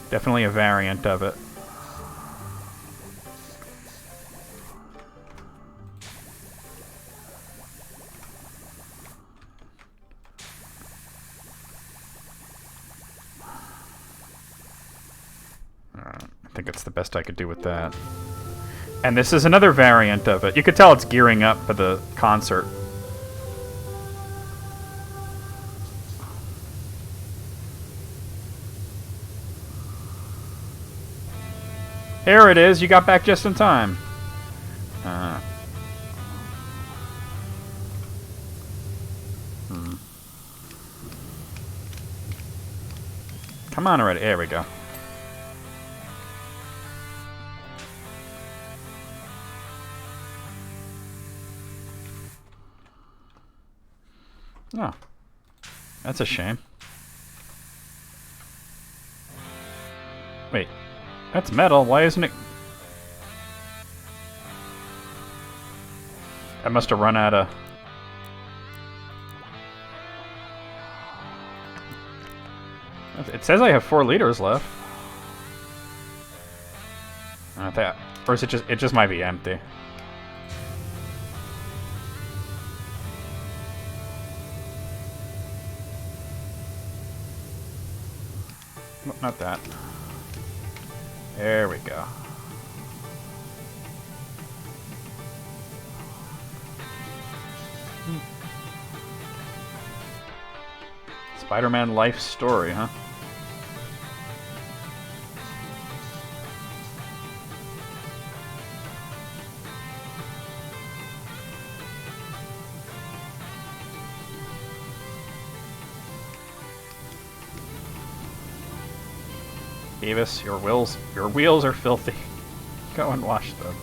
definitely a variant of it. I think it's the best I could do with that. And this is another variant of it. You could tell it's gearing up for the concert. Here it is. You got back just in time. Come on already. There we go. Oh. That's a shame. Wait. That's metal. Why isn't it... I must have run out of... It says I have 4 liters left. Not that. Or is it just... It just might be empty. Nope, not that. There we go. Spider-Man life story, huh? Beavis, your wheels are filthy. Go and wash them.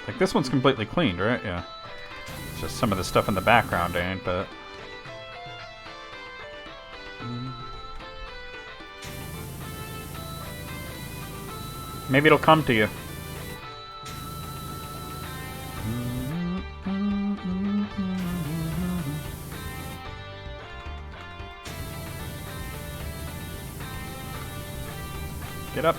Like, this one's completely cleaned, right? Yeah. It's just some of the stuff in the background ain't, but... Maybe it'll come to you. Get up.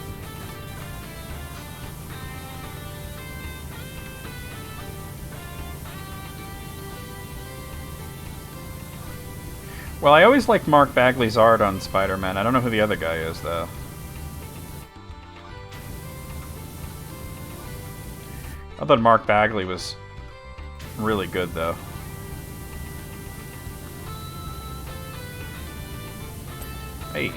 Well, I always liked Mark Bagley's art on Spider-Man. I don't know who the other guy is, though. I thought Mark Bagley was really good, though. Hey.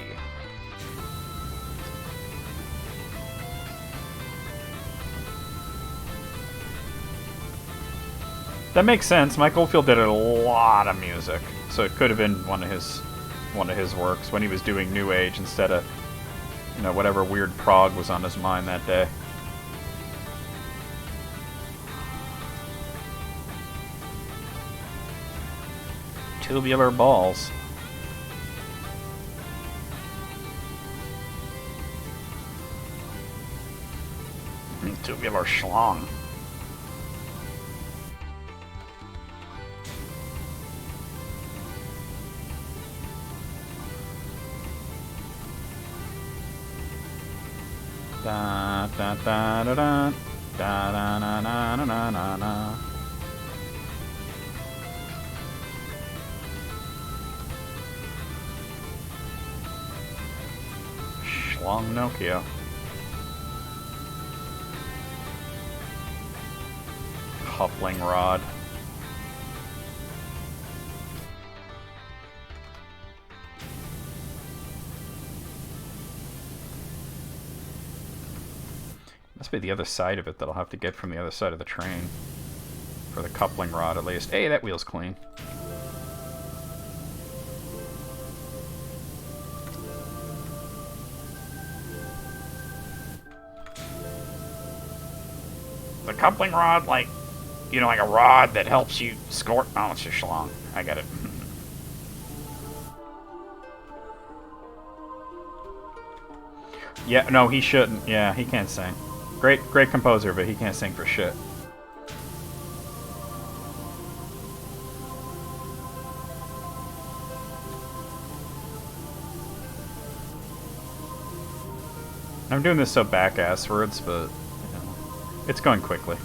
That makes sense. Mike Oldfield did a lot of music, so it could have been one of his works when he was doing New Age instead of, you know, whatever weird prog was on his mind that day. Tubular balls. Tubular schlong. Da da da da da da da na na na na na. Schlong Nokia. Coupling rod. Must be the other side of it that I'll have to get from the other side of the train. For the coupling rod, at least. Hey, that wheel's clean. The coupling rod, like, you know, like a rod that helps you score. Oh, it's just schlong. I get it. Yeah, no, he shouldn't. Yeah, he can't sing. Great composer, but he can't sing for shit. I'm doing this so back-asswards, but you know, it's going quickly.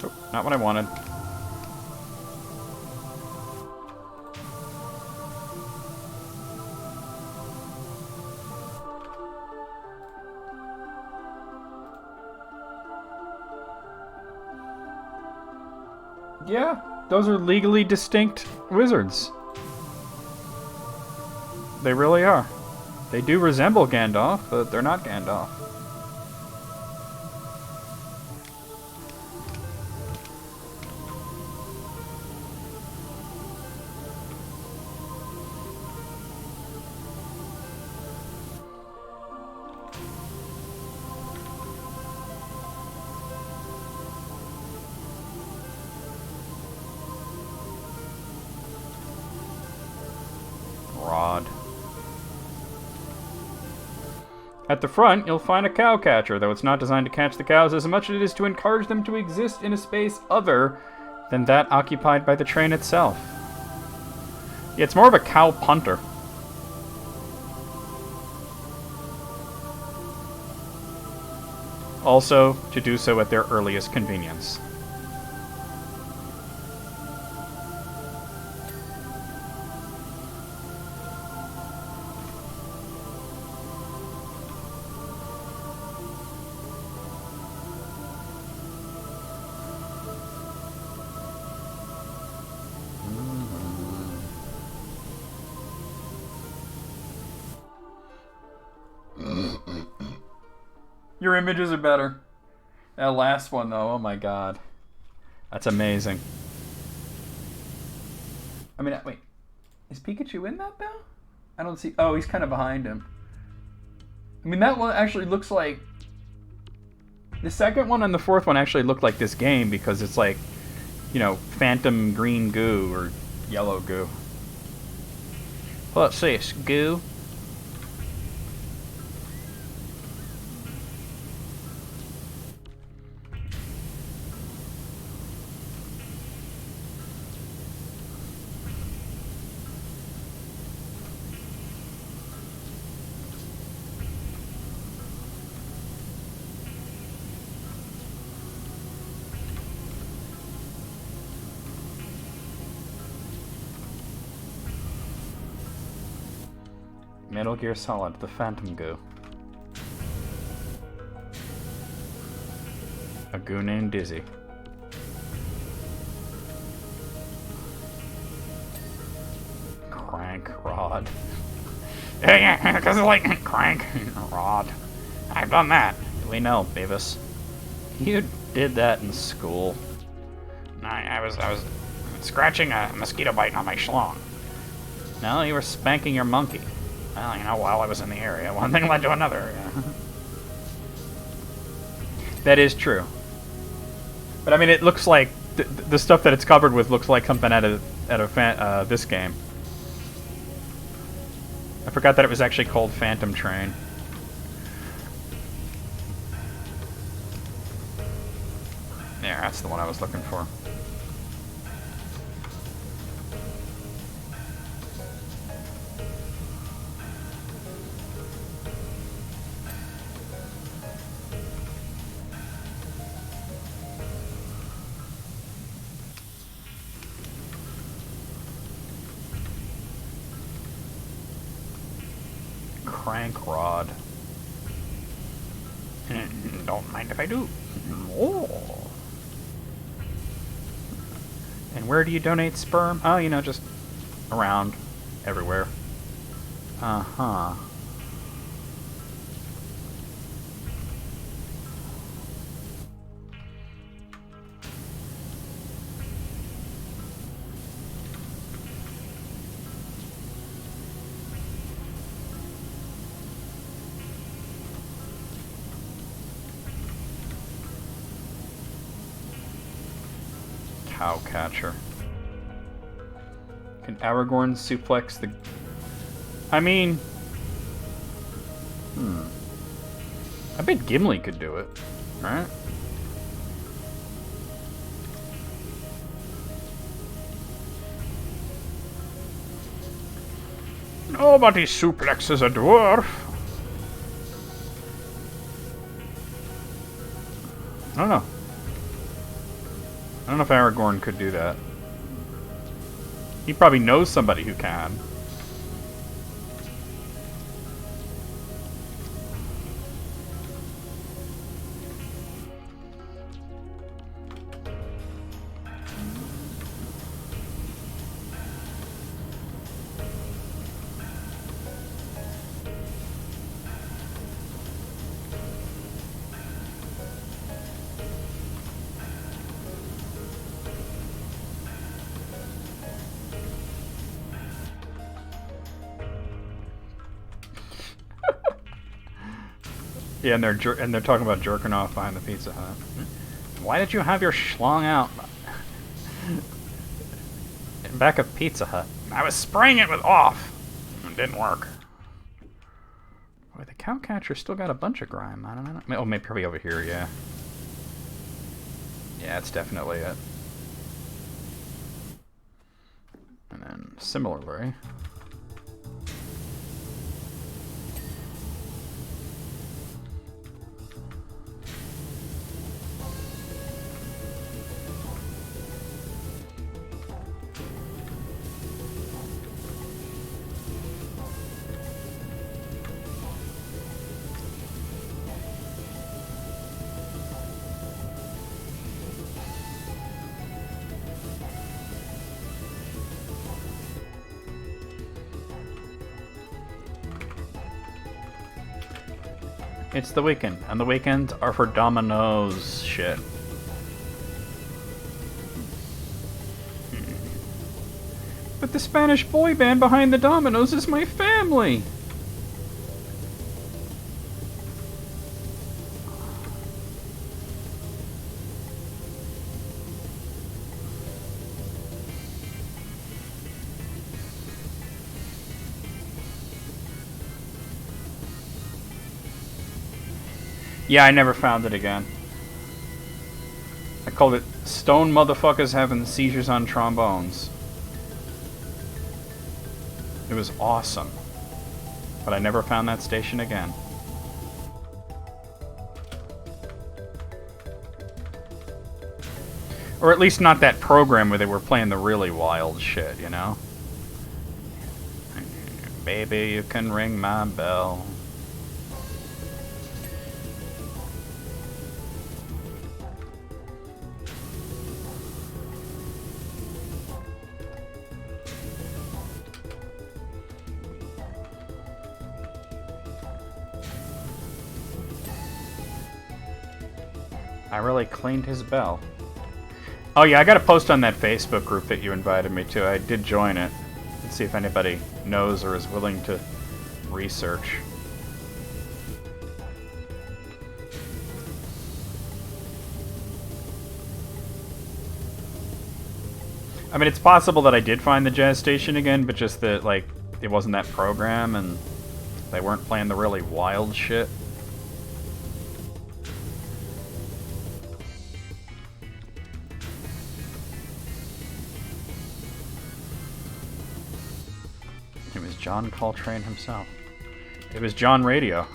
Oh, not what I wanted. Yeah, those are legally distinct wizards. They really are. They do resemble Gandalf, but they're not Gandalf. Rod. At the front, you'll find a cow catcher, though it's not designed to catch the cows as much as it is to encourage them to exist in a space other than that occupied by the train itself. Yeah, it's more of a cow punter. Also, to do so at their earliest convenience. Your images are better. That last one, though, oh my god. That's amazing. I mean, wait. Is Pikachu in that, though? I don't see... Oh, he's kind of behind him. I mean, that one actually looks like... The second one and the fourth one actually look like this game because it's like, you know, phantom green goo or yellow goo. What's this? Goo? Metal Gear Solid, the Phantom Goo. A goo named Dizzy. Crank Rod. Because it's like Crank Rod. I've done that. We know, Beavis. You did that in school. I was scratching a mosquito bite on my schlong. No, you were spanking your monkey. Well, you know, while I was in the area, one thing led to another. That is true. But I mean, it looks like the stuff that it's covered with looks like something out of this game. I forgot that it was actually called Phantom Train. Yeah, that's the one I was looking for. Crank Rod. Don't mind if I do. Oh. And where do you donate sperm? Oh, you know, just around, everywhere. Uh-huh. cow catcher. Can Aragorn suplex the... I mean... I bet Gimli could do it, right? Nobody suplexes a dwarf. I don't know. I don't know if Aragorn could do that. He probably knows somebody who can. Yeah, and they're talking about jerking off behind the Pizza Hut. Why did you have your schlong out in back of Pizza Hut? I was spraying it with off. It didn't work. Boy, the cowcatcher still got a bunch of grime. I don't know. Oh, maybe probably over here. Yeah. Yeah, it's definitely it. And then similarly. It's the weekend, and the weekends are for Domino's shit. But the Spanish boy band behind the Domino's is my family! Yeah, I never found it again. I called it Stone Motherfuckers Having Seizures on Trombones. It was awesome. But I never found that station again. Or at least not that program where they were playing the really wild shit, you know? Baby, you can ring my bell. I really cleaned his bell. Oh yeah, I got a post on that Facebook group that you invited me to. I did join it. Let's see if anybody knows or is willing to research. I mean, it's possible that I did find the jazz station again, but just that, like, it wasn't that program and they weren't playing the really wild shit. It was John Coltrane himself. It was John Radio.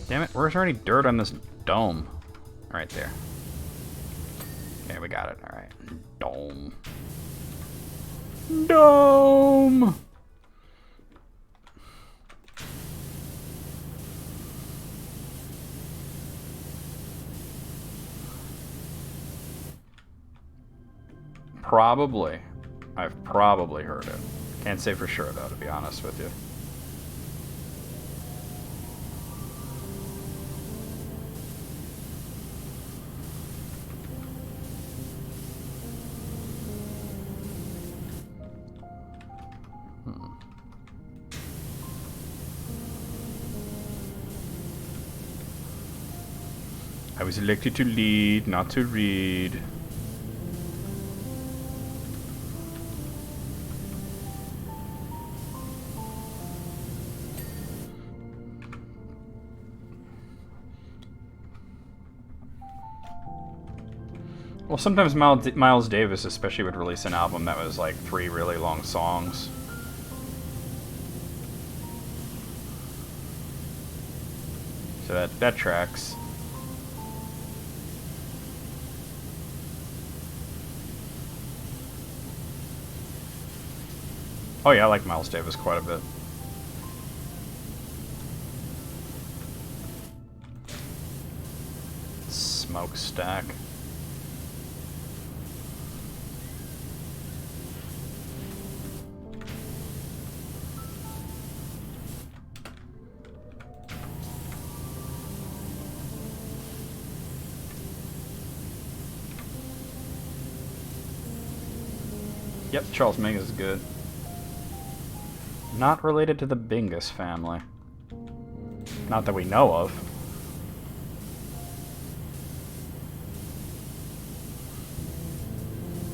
Damn it, where's already dirt on this dome? Right there. Okay, we got it. Alright. Dome. Dome! Probably. I've probably heard it. Can't say for sure, though, to be honest with you. was elected to lead, not to read. Well, sometimes Miles Davis especially would release an album that was like 3 really long songs. So that tracks. Oh yeah, I like Miles Davis quite a bit. Smokestack. Yep, Charles Mingus is good. Not related to the Bingus family. Not that we know of.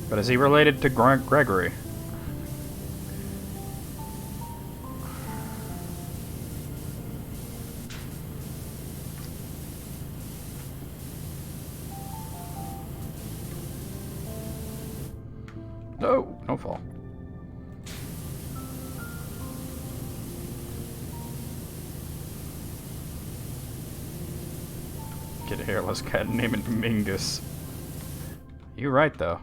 But is he related to Gregory? No, no fall. Get a hairless cat and name it Mingus. You're right, though.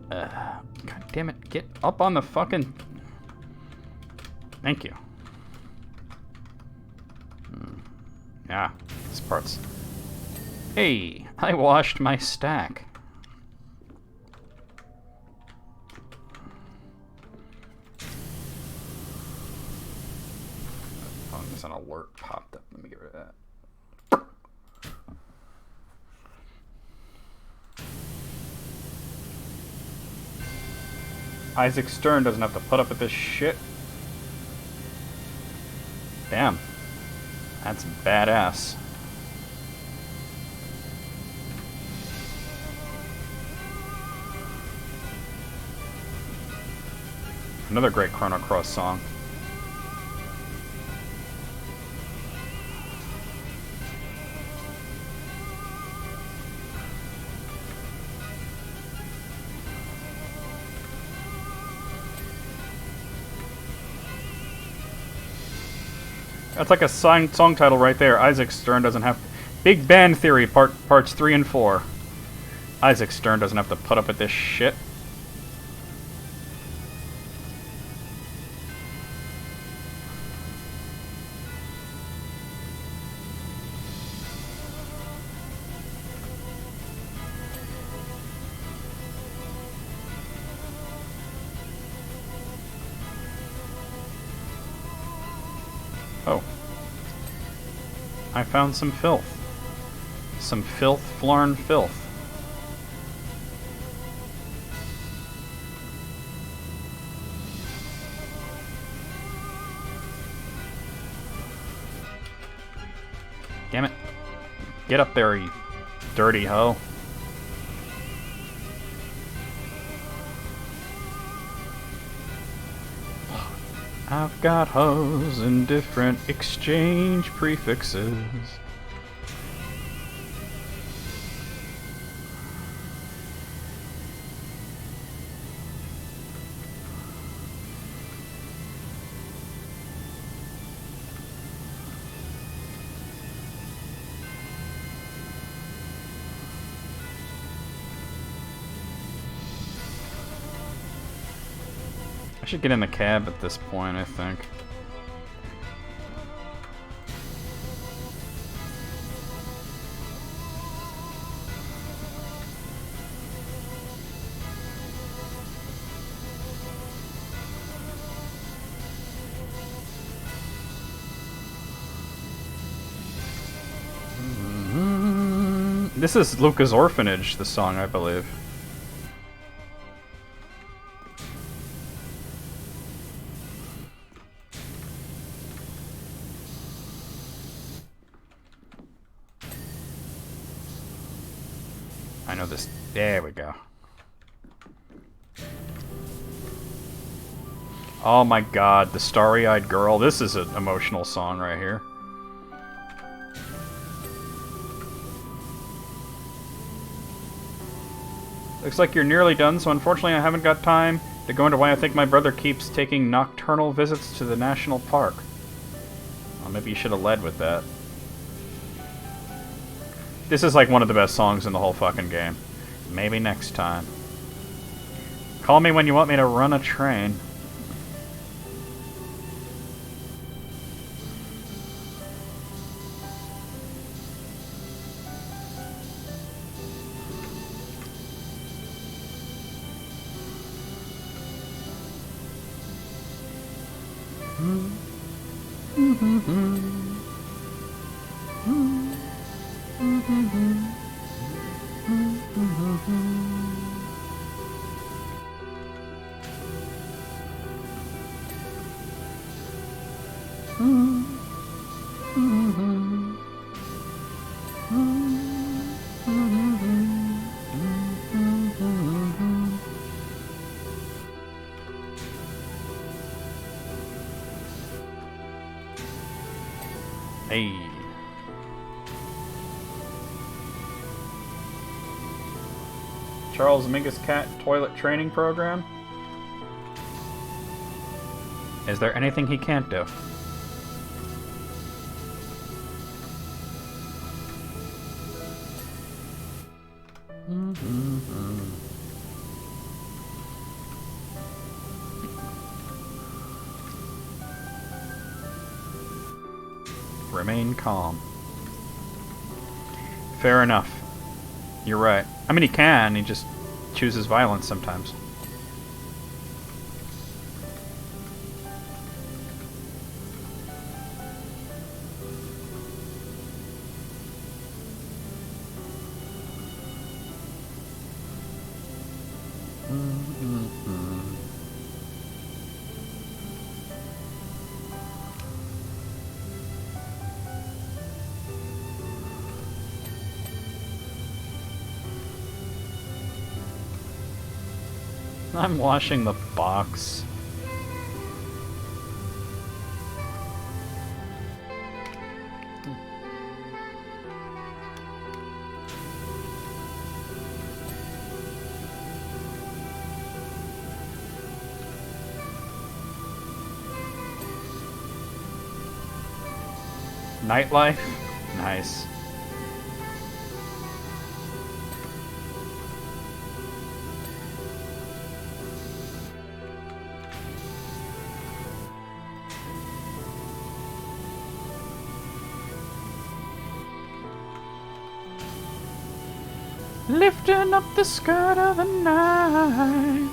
God damn it, get up on the fucking... Thank you. Ah, this part's... Hey, I washed my stack. Oh, there's an alert popped up. Let me get rid of that. Isaac Stern doesn't have to put up with this shit. Damn. That's badass. Another great Chrono Cross song. That's like a song title right there. Isaac Stern doesn't have... Big Bang Theory, parts 3 and 4. Isaac Stern doesn't have to put up with this shit. Oh. I found some filth. Some filth, Flarn filth. Damn it. Get up there, you dirty hoe. I've got hoes in different exchange prefixes. I should get in the cab at this point, I think. This is Luca's Orphanage, the song, I believe. I know this. There we go. Oh my god, the starry-eyed girl. This is an emotional song right here. Looks like you're nearly done, so unfortunately I haven't got time to go into why I think my brother keeps taking nocturnal visits to the national park. Well, maybe you should have led with that. This is like one of the best songs in the whole fucking game. Maybe next time. Call me when you want me to run a train. Hey. Charles Mingus Cat Toilet Training Program? Is there anything he can't do? Remain calm. Fair enough. You're right. I mean, he can, he just chooses violence sometimes. I'm washing the box. Nightlife? Nice. Lifting up the skirt of the night.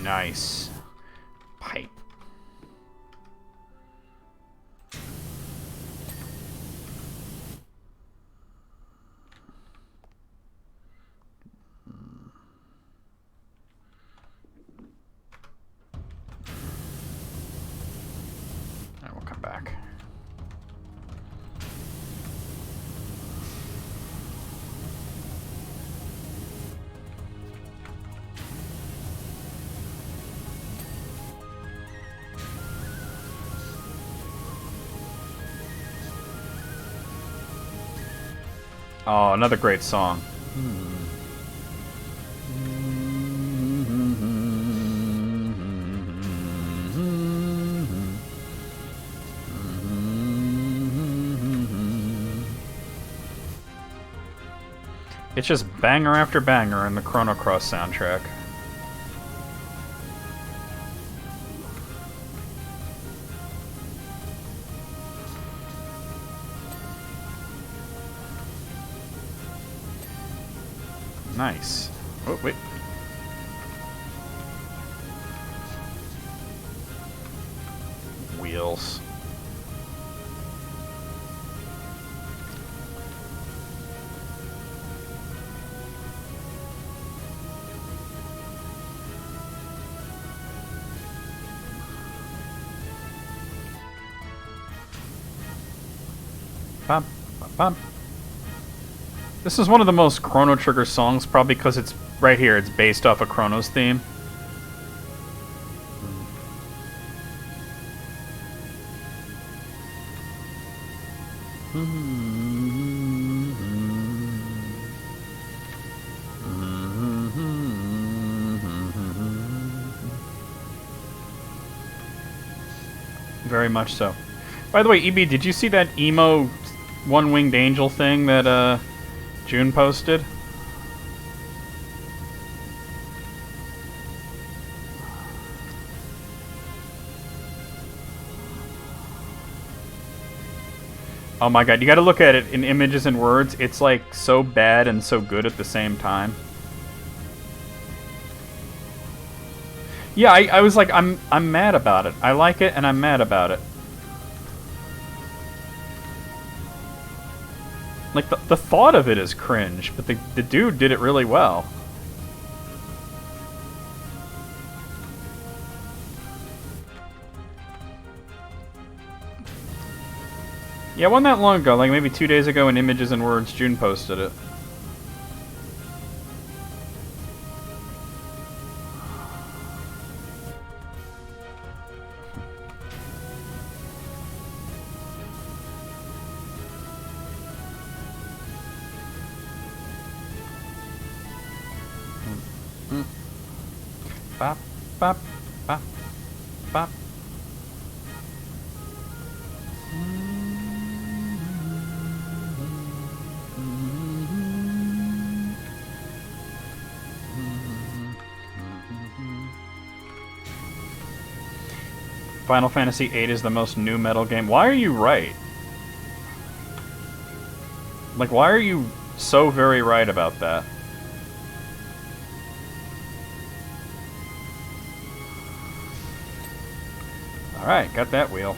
Nice. Pipe. I will come back. Oh, another great song. It's just banger after banger in the Chrono Cross soundtrack. Nice. Oh, wait. Wheels. Bum, bum, bum. This is one of the most Chrono Trigger songs, probably because it's right here. It's based off of Chrono's theme. Very much so. By the way, EB, did you see that emo one-winged angel thing that June posted? Oh my god, you gotta look at it in images and words. It's like so bad and so good at the same time. Yeah, I was like, I'm mad about it. I like it and I'm mad about it. Like, the thought of it is cringe, but the dude did it really well. Yeah, it wasn't that long ago, like maybe 2 days ago in Images and Words, June posted it. Bop, bop, bop, bop. Final Fantasy VIII is the most new metal game. Why are you right? Like, why are you so very right about that? Alright, got that wheel.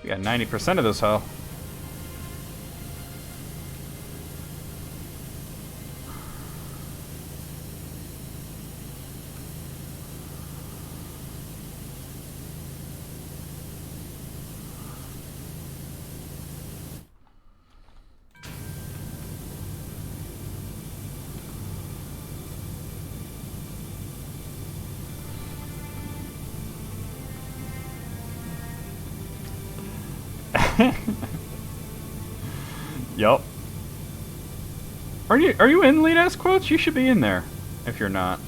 We got 90% of this hoe. Yup. Are you in Lead Ass Quotes? You should be in there. If you're not.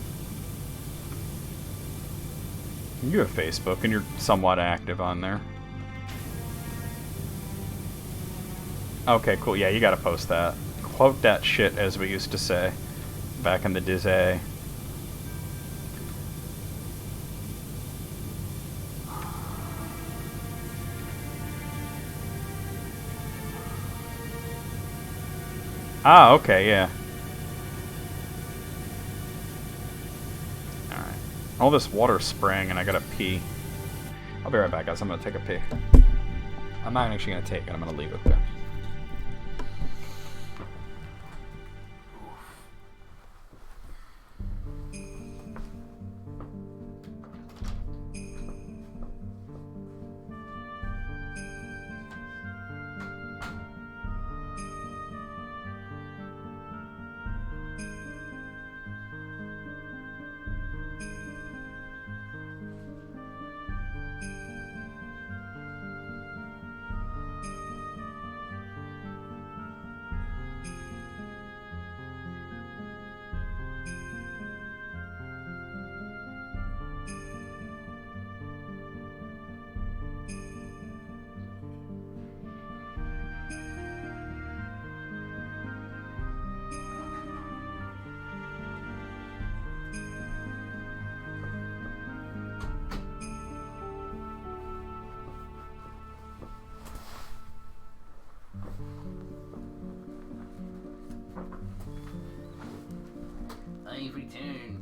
You have Facebook and you're somewhat active on there. Okay, cool. Yeah, you gotta post that. Quote that shit, as we used to say back in the day. Ah, okay, yeah. Alright. All this water's spraying and I gotta pee. I'll be right back, guys. I'm gonna take a pee. I'm not actually gonna take it. I'm gonna leave it there. I've returned.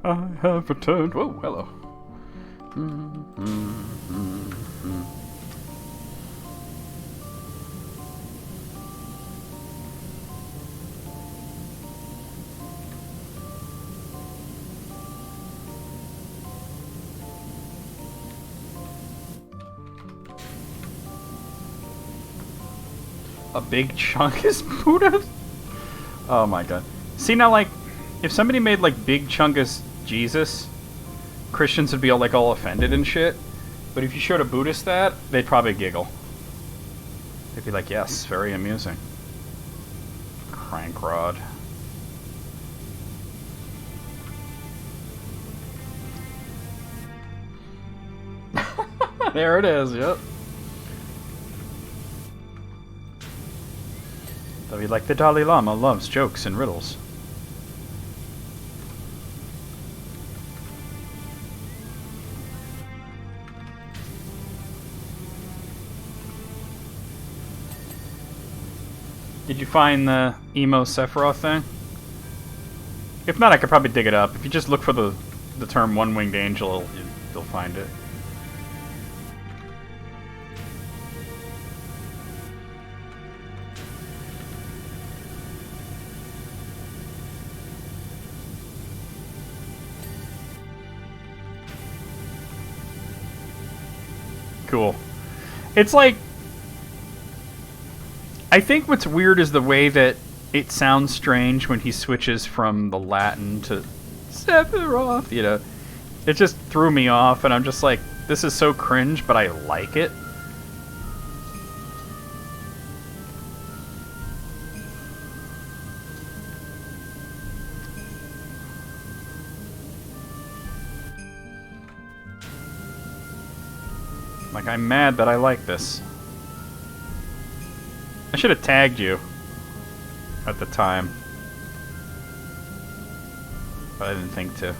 I have returned. Whoa, hello. A big chunk is Buddha? Oh my god. See, now, like, if somebody made, like, Big Chungus Jesus, Christians would be all offended and shit. But if you showed a Buddhist that, they'd probably giggle. They'd be like, yes, very amusing. Crank rod. There it is, yep. Though he like the Dalai Lama loves jokes and riddles. Did you find the emo Sephiroth thing? If not, I could probably dig it up. If you just look for the term one-winged angel, you'll find it. Cool. It's like, I think what's weird is the way that it sounds strange when he switches from the Latin to Sephiroth, you know. It just threw me off, and I'm just like, this is so cringe, but I like it. Like, I'm mad that I like this. I should have tagged you at the time, but I didn't think to.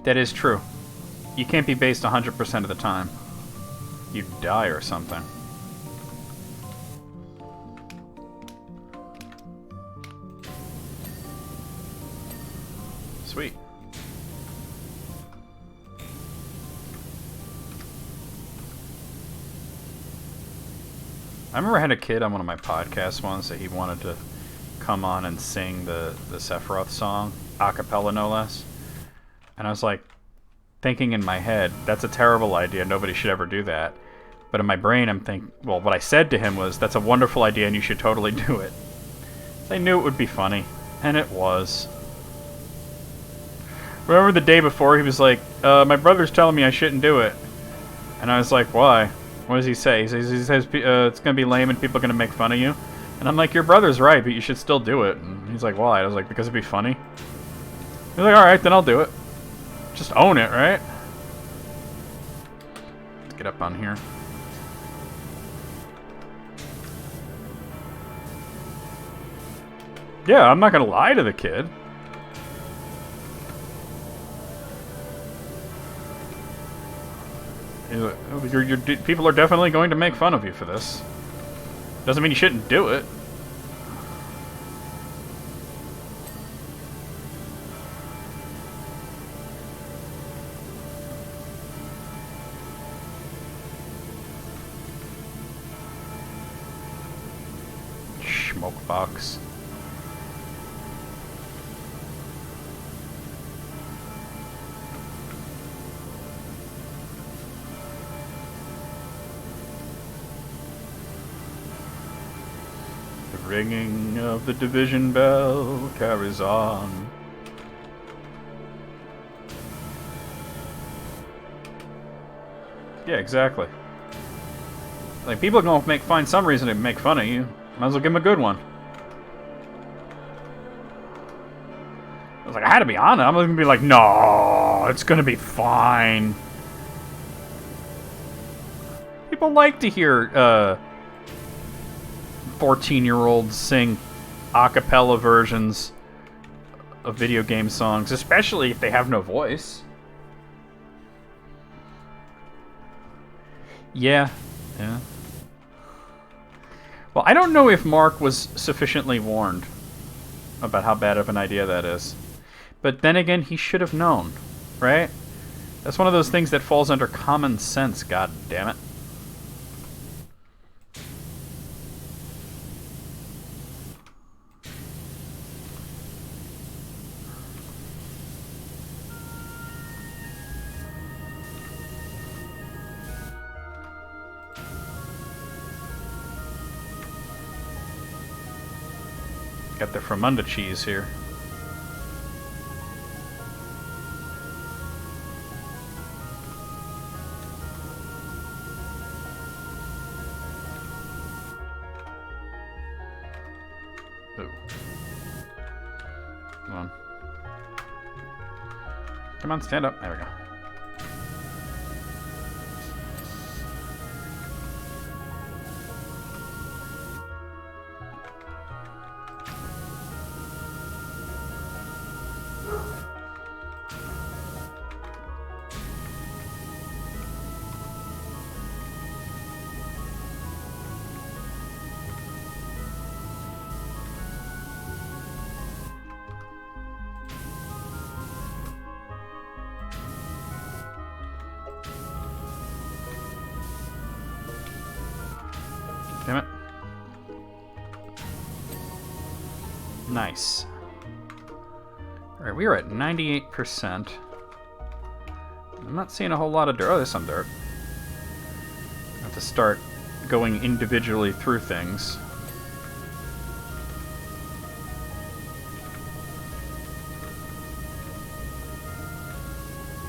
That is true. You can't be based 100% of the time. You'd die or something. Sweet. I remember I had a kid on one of my podcasts once that he wanted to come on and sing the Sephiroth song, a cappella no less. And I was like, thinking in my head, that's a terrible idea, nobody should ever do that. But in my brain I'm thinking, well, what I said to him was, that's a wonderful idea and you should totally do it. So I knew it would be funny, and it was. Remember the day before he was like, my brother's telling me I shouldn't do it. And I was like, why? What does he say? He says it's going to be lame and people are going to make fun of you. And I'm like, your brother's right, but you should still do it. And he's like, why? I was like, because it'd be funny. He's like, alright, then I'll do it. Just own it, right? Let's get up on here. Yeah, I'm not gonna lie to the kid. People are definitely going to make fun of you for this. Doesn't mean you shouldn't do it. Smoke box. The ringing of the division bell carries on. Yeah, exactly. Like, people are gonna find some reason to make fun of you. Might as well give him a good one. I was like, I had to be on it. I'm gonna be like, no, it's gonna be fine. People like to hear 14-year-olds sing a cappella versions of video game songs, especially if they have no voice. Yeah. Well, I don't know if Mark was sufficiently warned about how bad of an idea that is. But then again, he should have known, right? That's one of those things that falls under common sense, god damn it. Got the Fremunda cheese here. Ooh. Come on. Come on, stand up. There we go. Damn it. Nice. Alright, we are at 98%. I'm not seeing a whole lot of dirt. Oh, there's some dirt. I have to start going individually through things.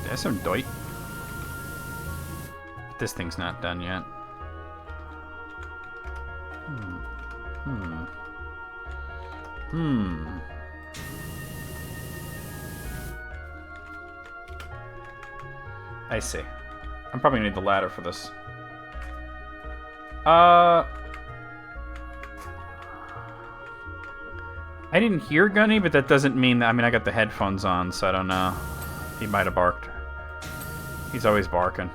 There's some dirt. This thing's not done yet. I see. I'm probably gonna need the ladder for this. I didn't hear Gunny, but that doesn't mean that... I mean, I got the headphones on, so I don't know. He might have barked. He's always barking.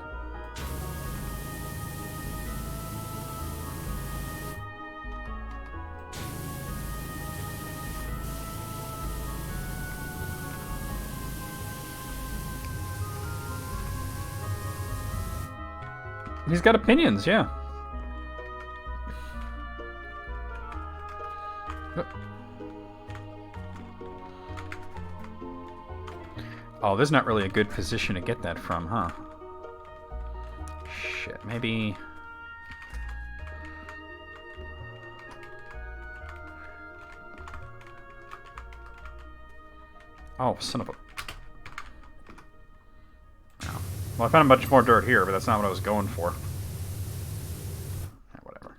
He's got opinions, yeah. Oh, there's not really a good position to get that from, huh? Shit, maybe... Oh, son of a... Oh. Well, I found a bunch more dirt here, but that's not what I was going for. Whatever.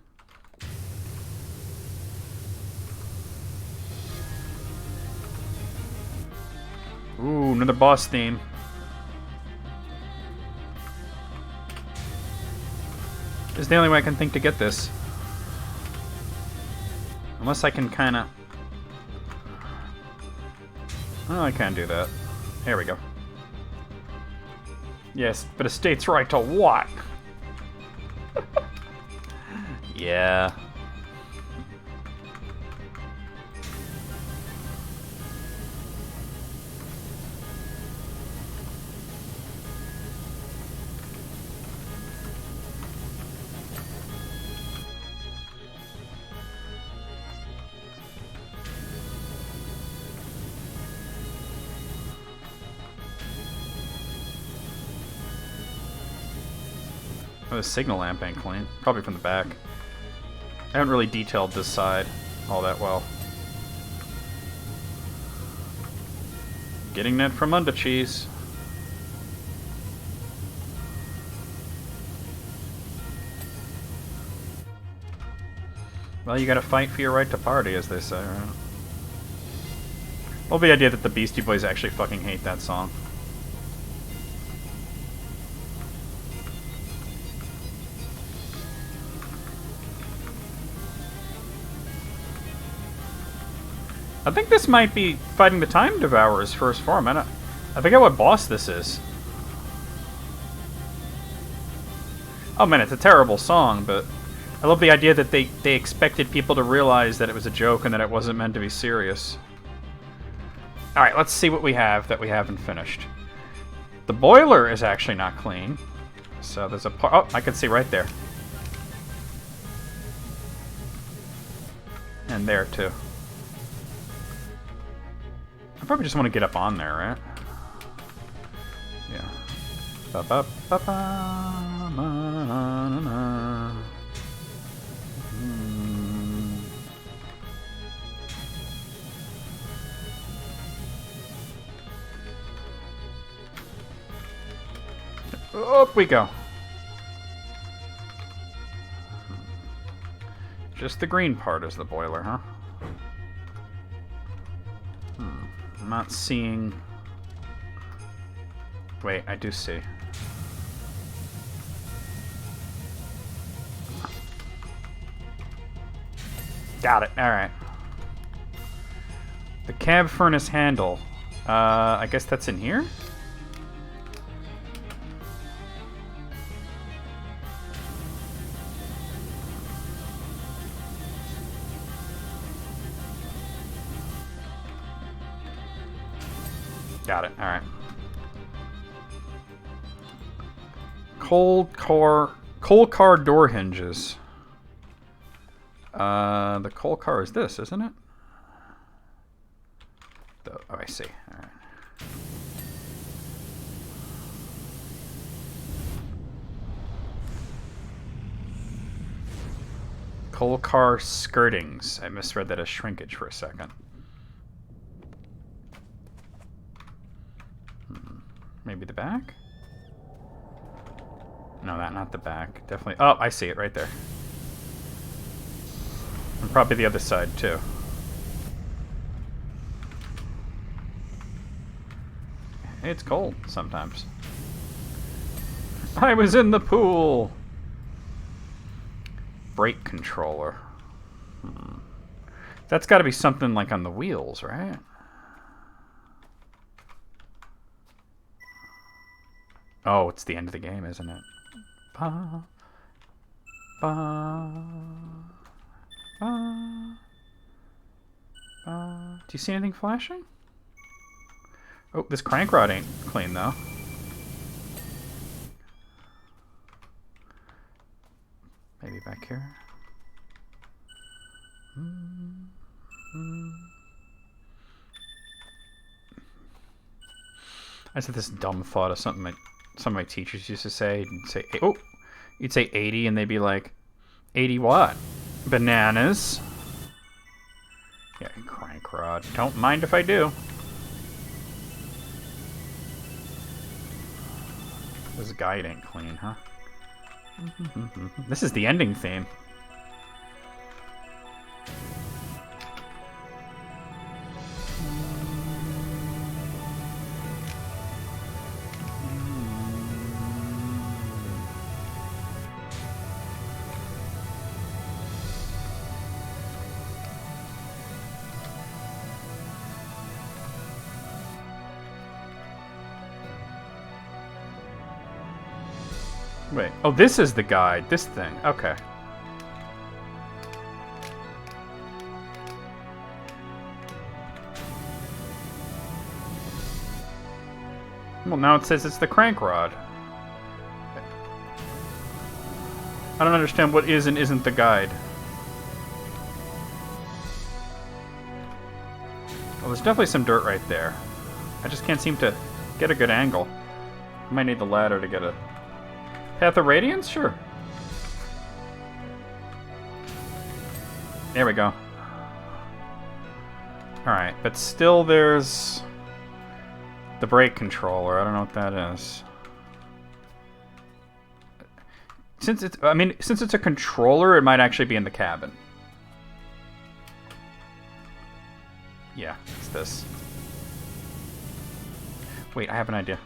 Ooh, another boss theme. This is the only way I can think to get this. Unless I can kind of... Oh, I can't do that. There we go. Yes, but a state's right to what? Yeah. Oh, the signal lamp ain't clean. Probably from the back. I haven't really detailed this side all that well. Getting that from under cheese. Well, you gotta fight for your right to party, as they say, right? Well, the idea that the Beastie Boys actually fucking hate that song. I think this might be fighting the Time Devourer's first form. I forget what boss this is. Oh man, it's a terrible song, but I love the idea that they expected people to realize that it was a joke and that it wasn't meant to be serious. Alright, let's see what we have that we haven't finished. The boiler is actually not clean. So there's a part... Oh, I can see right there. And there, too. I probably just want to get up on there, right? Yeah. Up we go. Just the green part is the boiler, huh? I'm not seeing... Wait, I do see. Got it, alright. The cab furnace handle. I guess that's in here? Got it, alright. Coal car door hinges. The coal car is this, isn't it? Oh, I see. Alright. Coal car skirtings. I misread that as shrinkage for a second. Maybe the back? No, not the back. Definitely. Oh, I see it right there. And probably the other side, too. It's cold sometimes. I was in the pool! Brake controller. That's got to be something like on the wheels, right? Oh, it's the end of the game, isn't it? Ba, ba, ba, ba. Do you see anything flashing? Oh, this crank rod ain't clean, though. Maybe back here. I just had this dumb thought of something that some of my teachers used to say. You'd say 80 and they'd be like, 80 what? Bananas. Yeah, crank rod. Don't mind if I do. This guide ain't clean, huh? This is the ending theme. Wait. Oh, this is the guide. This thing. Okay. Well, now it says it's the crank rod. I don't understand what is and isn't the guide. Well, there's definitely some dirt right there. I just can't seem to get a good angle. I might need the ladder to get a... Path of Radiance? Sure. There we go. Alright, but still there's the brake controller. I don't know what that is. Since it's a controller, it might actually be in the cabin. Yeah, it's this. Wait, I have an idea.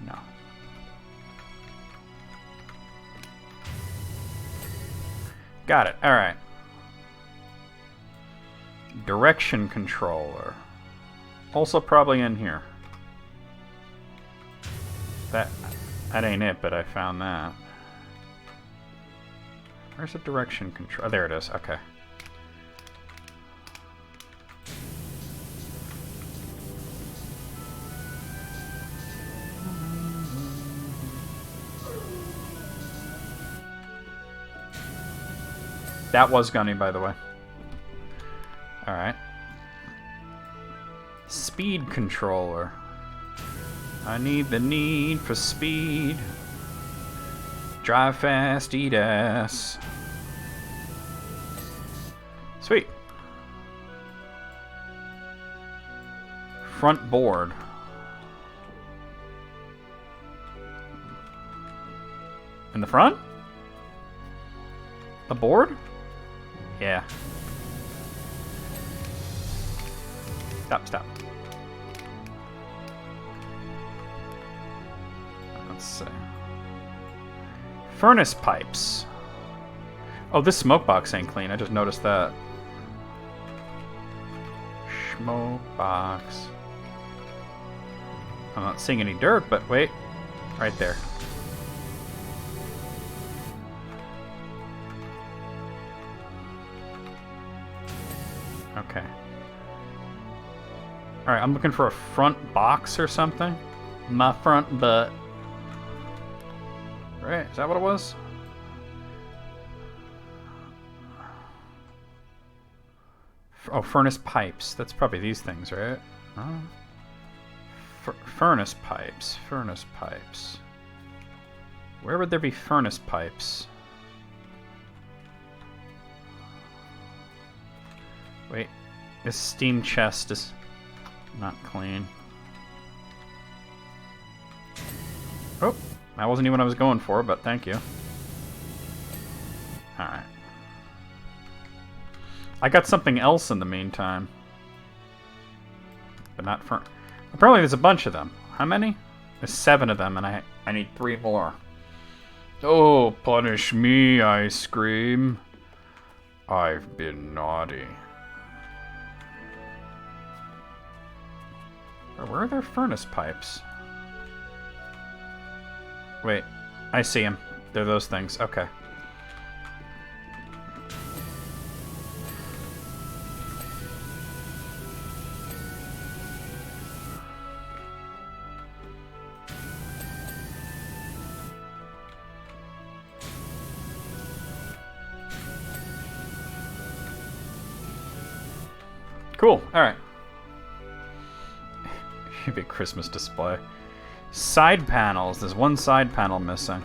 No. Got it. Alright. Direction controller. Also probably in here. That ain't it, but I found that. Where's the direction control? Oh, there it is. Okay. That was Gunny, by the way. Alright. Speed controller. I need the need for speed. Drive fast, eat ass. Sweet. Front board. In the front? A board? Yeah. Stop. Let's see. Furnace pipes. Oh, this smoke box ain't clean. I just noticed that. Smoke box. I'm not seeing any dirt, but wait. Right there. Okay. Alright, I'm looking for a front box or something. My front butt. Right, is that what it was? Oh, furnace pipes. That's probably these things, right? Oh. Furnace pipes. Furnace pipes. Where would there be furnace pipes? Wait. This steam chest is not clean. Oh, that wasn't even what I was going for, but thank you. Alright. I got something else in the meantime. But not for... Apparently there's a bunch of them. How many? There's 7 of them, and I need 3 more. Oh, punish me, I scream. I've been naughty. Where are their furnace pipes? Wait, I see them. They're those things. Okay. Cool. All right. Should be a Christmas display. Side panels. There's one side panel missing.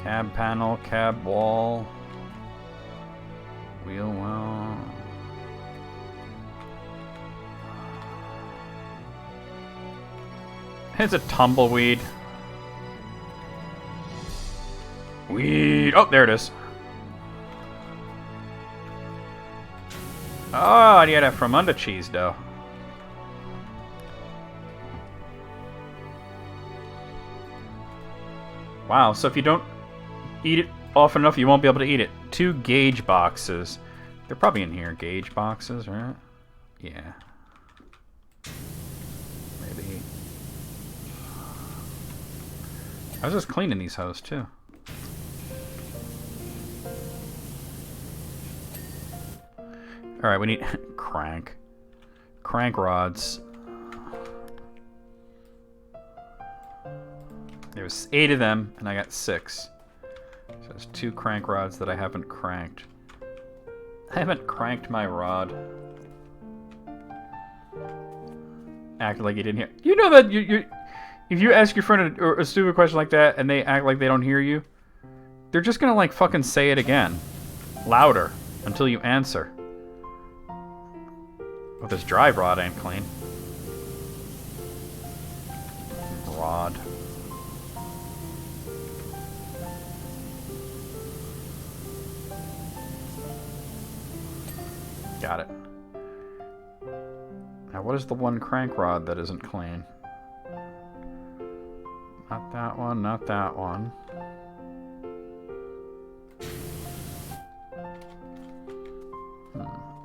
Cab panel, cab wall, wheel well. It's a tumbleweed. Weed. Oh, there it is. Oh, and you had a from under cheese dough. Wow, so if you don't eat it often enough, you won't be able to eat it. 2 gauge boxes. They're probably in here. Gauge boxes, right? Yeah. Maybe. I was just cleaning these hoes, too. Alright, we need crank rods. There's 8 of them, and I got 6. So there's 2 crank rods that I haven't cranked. I haven't cranked my rod. Act like you didn't hear. You know that you if you ask your friend a stupid question like that, and they act like they don't hear you, they're just gonna like fucking say it again, louder, until you answer. Oh, this drive rod ain't clean. Rod. Got it. Now What is the one crank rod that isn't clean? Not that one, not that one.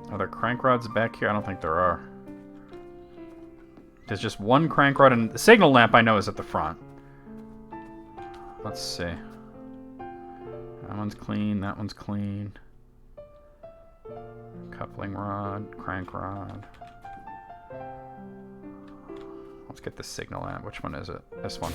Are there crank rods back here? I don't think there are. There's just one crank rod, and the signal lamp I know is at the front. Let's see. That one's clean, that one's clean. Coupling rod, crank rod. Let's get the signal lamp. Which one is it? This one.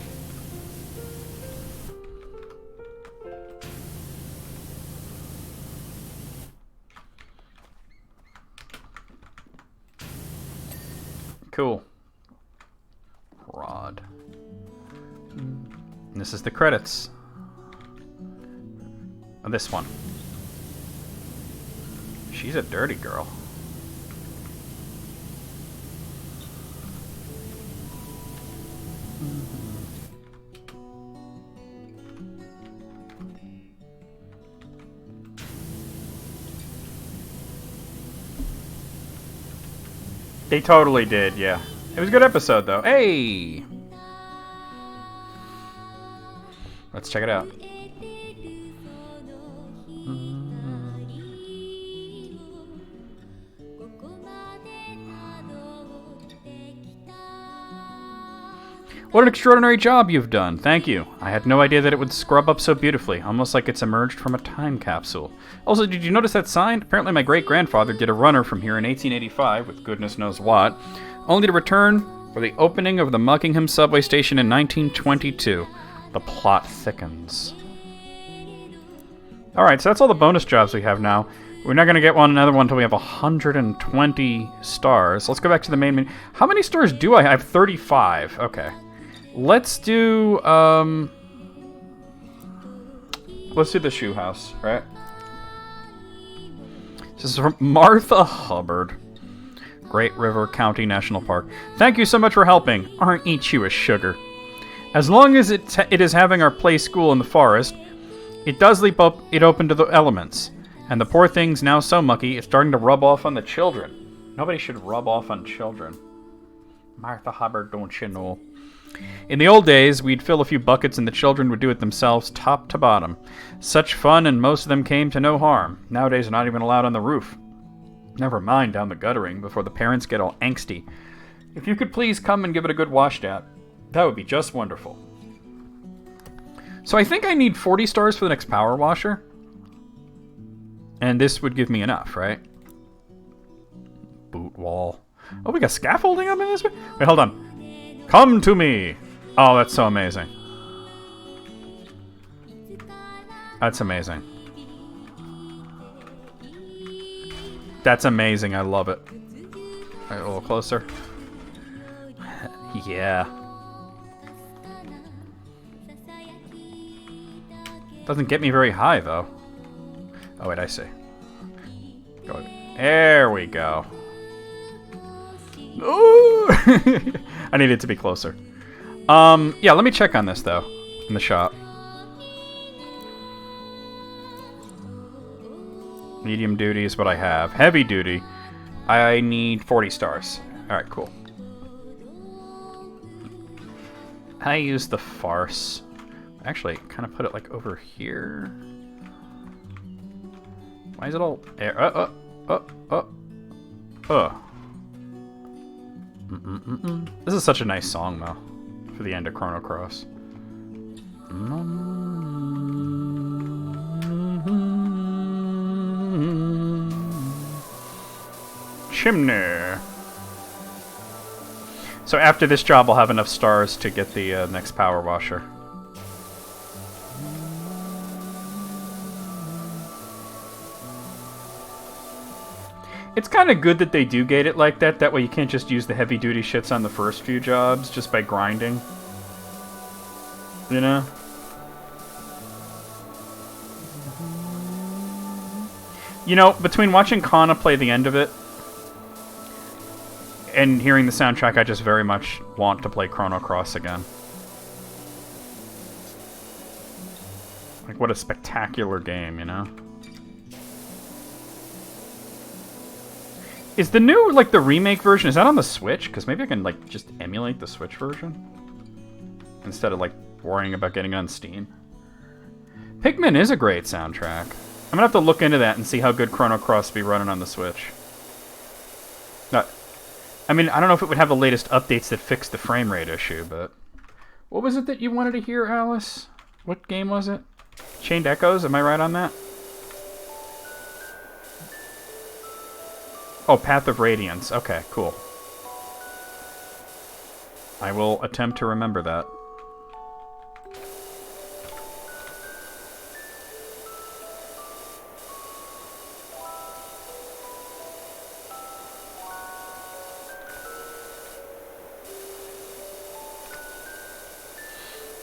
Cool. Rod. And this is the credits. Oh, this one. She's a dirty girl. They totally did, yeah. It was a good episode, though. Hey! Let's check it out. What an extraordinary job you've done. Thank you. I had no idea that it would scrub up so beautifully, almost like it's emerged from a time capsule. Also, did you notice that sign? Apparently my great-grandfather did a runner from here in 1885, with goodness knows what, only to return for the opening of the Muckingham subway station in 1922. The plot thickens. Alright, so that's all the bonus jobs we have now. We're not going to get another one until we have 120 stars. Let's go back to the main menu. How many stars do I have? I have 35. Okay. Let's do the shoe house, right? This is from Martha Hubbard. Great River County National Park. Thank you so much for helping. Aren't eat you a sugar. As long as it is having our play school in the forest, it does leap up it open to the elements. And the poor thing's now so mucky, it's starting to rub off on the children. Nobody should rub off on children. Martha Hubbard, don't you know? In the old days, we'd fill a few buckets and the children would do it themselves, top to bottom. Such fun, and most of them came to no harm. Nowadays, they're not even allowed on the roof. Never mind down the guttering before the parents get all angsty. If you could please come and give it a good wash down, that would be just wonderful. So I think I need 40 stars for the next power washer. And this would give me enough, right? Boot wall. Oh, we got scaffolding up in this? Wait, hold on. Come to me! Oh, that's so amazing. That's amazing. That's amazing. I love it. All right, a little closer. Yeah. Doesn't get me very high, though. Oh, wait, I see. Go. There we go. Ooh! I need it to be closer. Yeah, let me check on this, though, in the shop. Medium duty is what I have. Heavy duty, I need 40 stars. Alright, cool. I use the farce. Actually, kind of put it, like, over here. Why is it all... This is such a nice song, though, for the end of Chrono Cross. Chimney. So after this job, I'll have enough stars to get the next power washer. It's kind of good that they do gate it like that. That way you can't just use the heavy-duty shits on the first few jobs just by grinding. You know? You know, between watching Kana play the end of it and hearing the soundtrack, I just very much want to play Chrono Cross again. Like, what a spectacular game, you know? Is the new, like, the remake version, is that on the Switch? Because maybe I can, like, just emulate the Switch version instead of, like, worrying about getting it on Steam. Pikmin is a great soundtrack. I'm gonna have to look into that and see how good Chrono Cross be running on the Switch. I mean, I don't know if it would have the latest updates that fix the frame rate issue, but... What was it that you wanted to hear, Alice? What game was it? Chained Echoes? Am I right on that? Oh, Path of Radiance. Okay, cool. I will attempt to remember that.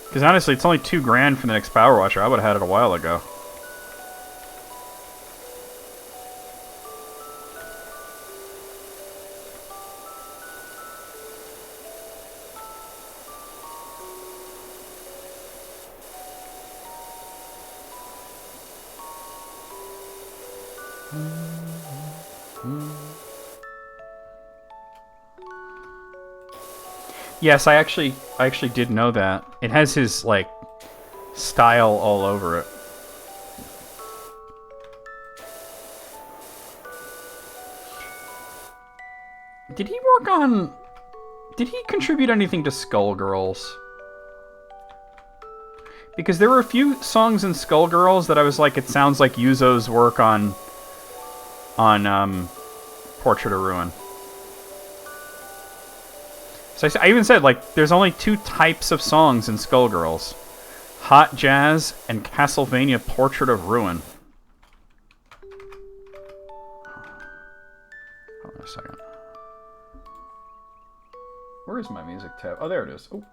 Because honestly, it's only $2,000 for the next PowerWash. I would have had it a while ago. Yes, I actually did know that. It has his, like, style all over it. Did he contribute anything to Skullgirls? Because there were a few songs in Skullgirls that I was like, it sounds like Yuzo's work on Portrait of Ruin. So I even said, like, there's only 2 types of songs in Skullgirls. Hot Jazz and Castlevania Portrait of Ruin. Hold on a second. Where is my music tab? Oh, there it is. Oh.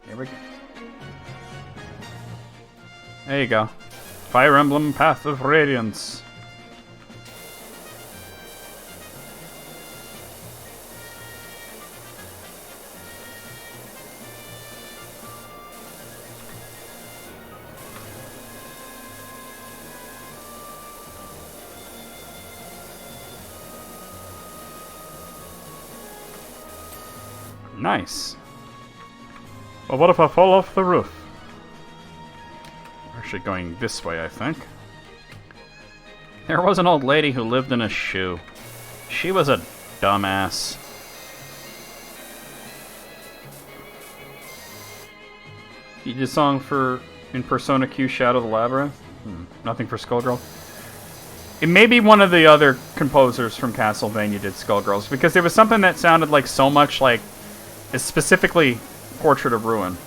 Here we go. There you go. Fire Emblem Path of Radiance. Nice. Well, what if I fall off the roof? Actually going this way, I think. There was an old lady who lived in a shoe. She was a dumbass. You did a song for in Persona Q Shadow of the Labyrinth? Nothing for Skullgirl? It may be one of the other composers from Castlevania did Skullgirls, because there was something that sounded like so much like, specifically Portrait of Ruin.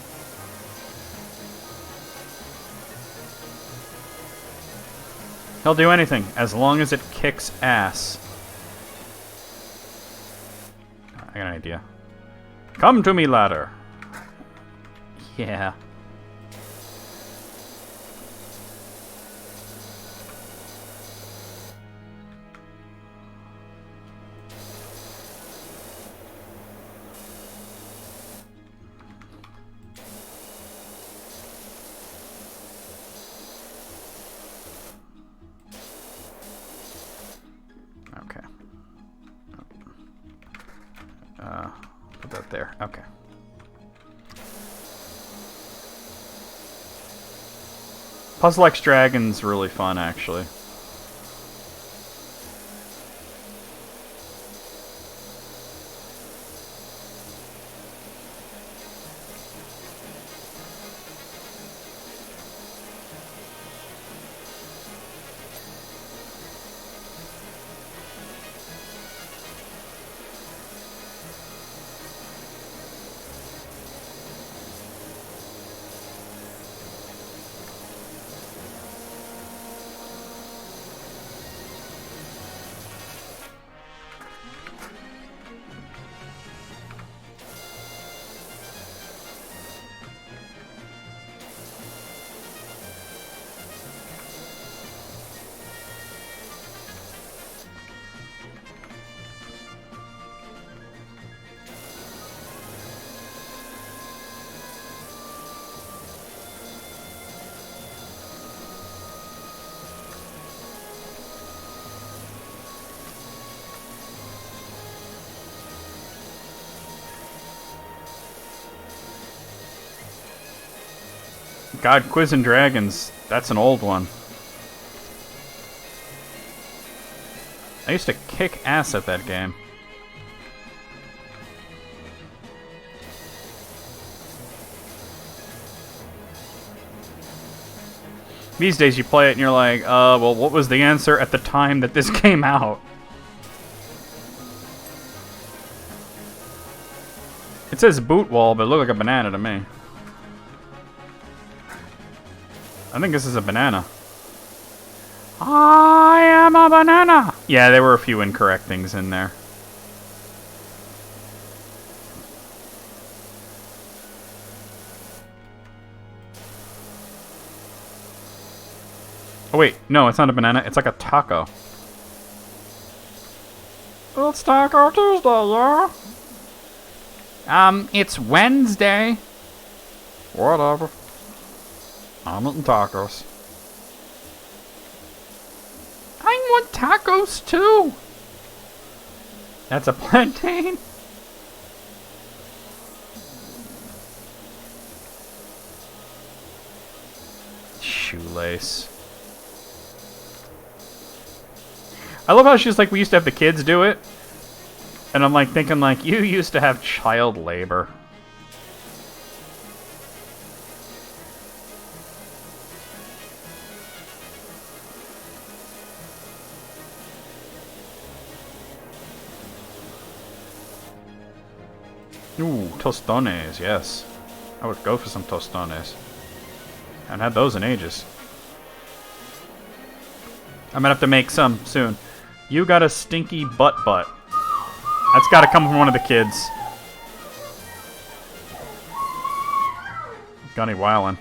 He'll do anything, as long as it kicks ass. I got an idea. Come to me, ladder. Yeah. Okay. Put that there. Okay. Puzzle X Dragon's really fun, actually. God, Quiz and Dragons. That's an old one. I used to kick ass at that game. These days you play it and you're like, well, what was the answer at the time that this came out? It says boot wall, but it looked like a banana to me. I think this is a banana. I am a banana! Yeah, there were a few incorrect things in there. Oh wait, no, it's not a banana, it's like a taco. It's Taco Tuesday, yeah? It's Wednesday. Whatever. I'm eating tacos. I want tacos too. That's a plantain. Shoelace. I love how she's like, we used to have the kids do it. And I'm like thinking like, you used to have child labor. Ooh, tostones, yes. I would go for some tostones. I haven't had those in ages. I'm gonna have to make some soon. You got a stinky butt. That's gotta come from one of the kids. Gunny Wildin'.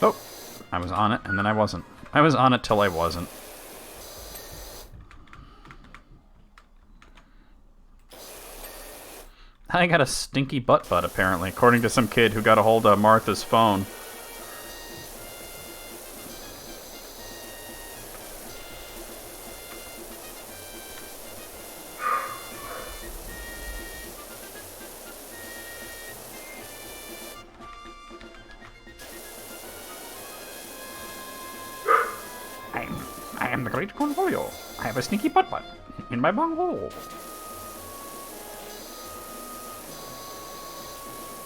Oh, I was on it, and then I wasn't. I was on it till I wasn't. I got a stinky butt, apparently, according to some kid who got a hold of Martha's phone. I am the great Cornfolio. I have a stinky butt in my bunghole.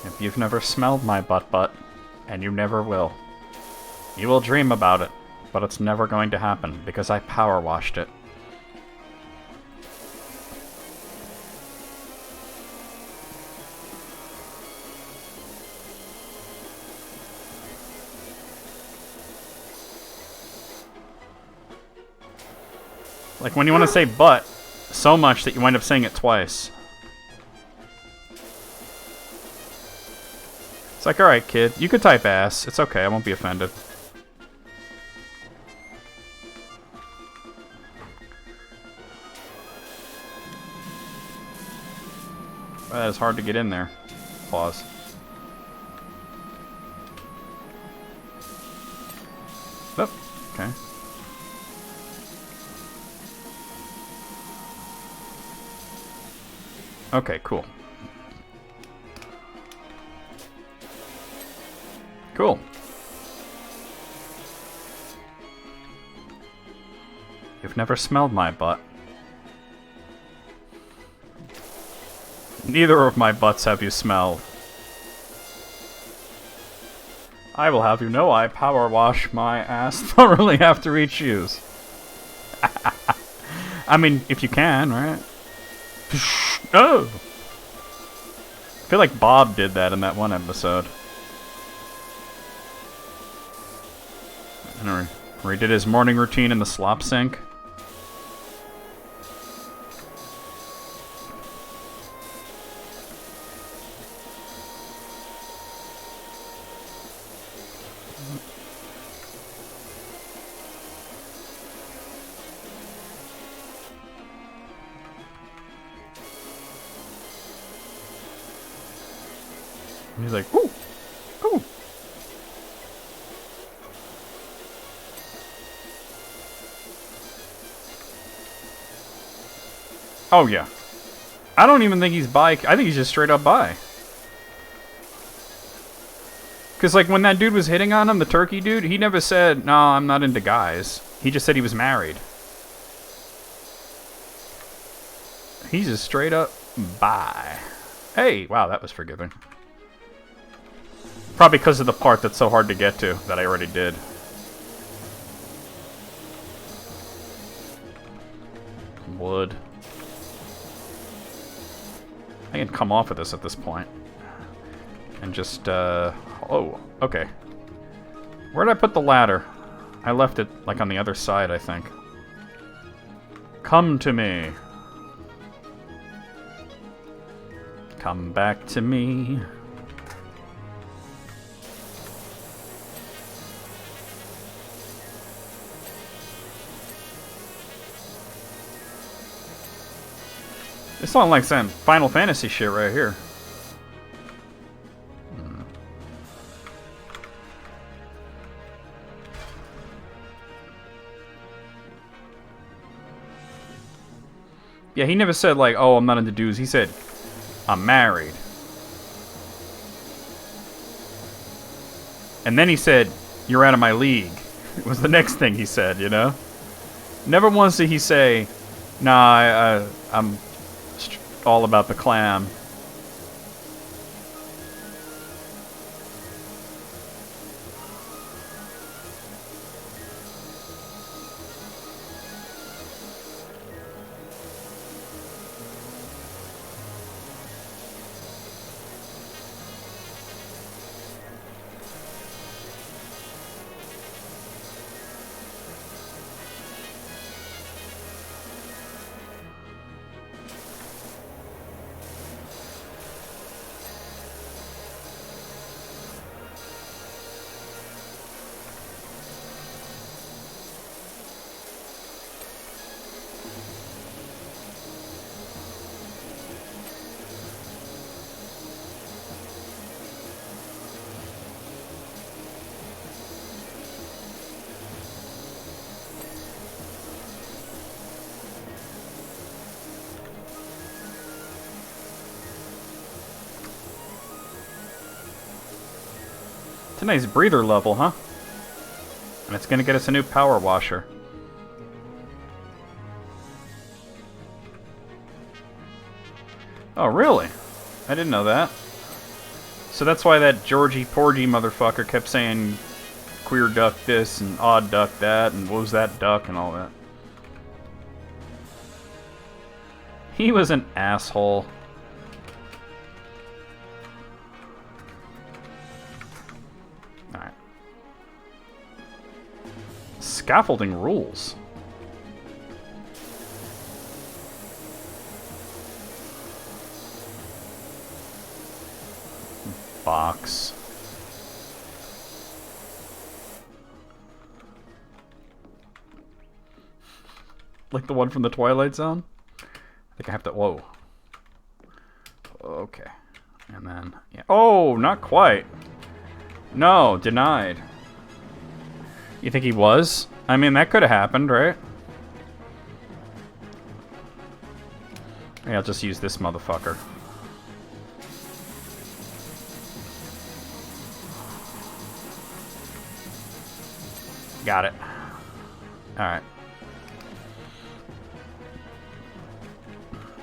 If you've never smelled my butt, and you never will, you will dream about it, but it's never going to happen because I power washed it. Like when you want to say butt so much that you wind up saying it twice. It's like, alright, kid, you could type ass. It's okay, I won't be offended. Well, that is hard to get in there. Pause. Oh, okay. Okay, cool. Cool. You've never smelled my butt. Neither of my butts have you smelled. I will have you know I power wash my ass thoroughly after each use. I mean, if you can, right? Oh! I feel like Bob did that in that one episode. Where he did his morning routine in the slop sink. And he's like, whoo! Whoo! Oh, yeah. I don't even think he's bi. I think he's just straight up bi. Because, like, when that dude was hitting on him, the turkey dude, he never said, no, I'm not into guys. He just said he was married. He's just straight up, bye. Hey, wow, that was forgiving. Probably because of the part that's so hard to get to that I already did. Wood. I can come off of this at this point. And just, oh, okay. Where did I put the ladder? I left it, like, on the other side, I think. Come to me. Come back to me. This sounds like some Final Fantasy shit right here. Yeah, he never said, like, oh, I'm not into dudes. He said, I'm married. And then he said, you're out of my league. It was the next thing he said, you know? Never once did he say, nah, I'm all about the clam. It's a nice breather level, huh? And it's gonna get us a new power washer. Oh, really? I didn't know that. So that's why that Georgie Porgy motherfucker kept saying queer duck this and odd duck that and what was that duck and all that. He was an asshole. Alright. Scaffolding rules. Box. Like the one from the Twilight Zone? I think I have to... Whoa. Okay. And then... Yeah. Oh, not quite. No, denied. You think he was? I mean, that could have happened, right? Yeah, I'll just use this motherfucker. Got it. Alright.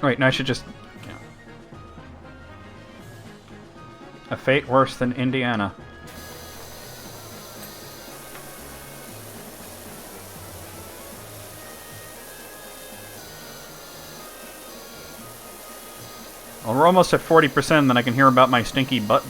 Wait, no, I should just... Yeah. A fate worse than Indiana. Well, we're almost at 40%, then I can hear about my stinky butt.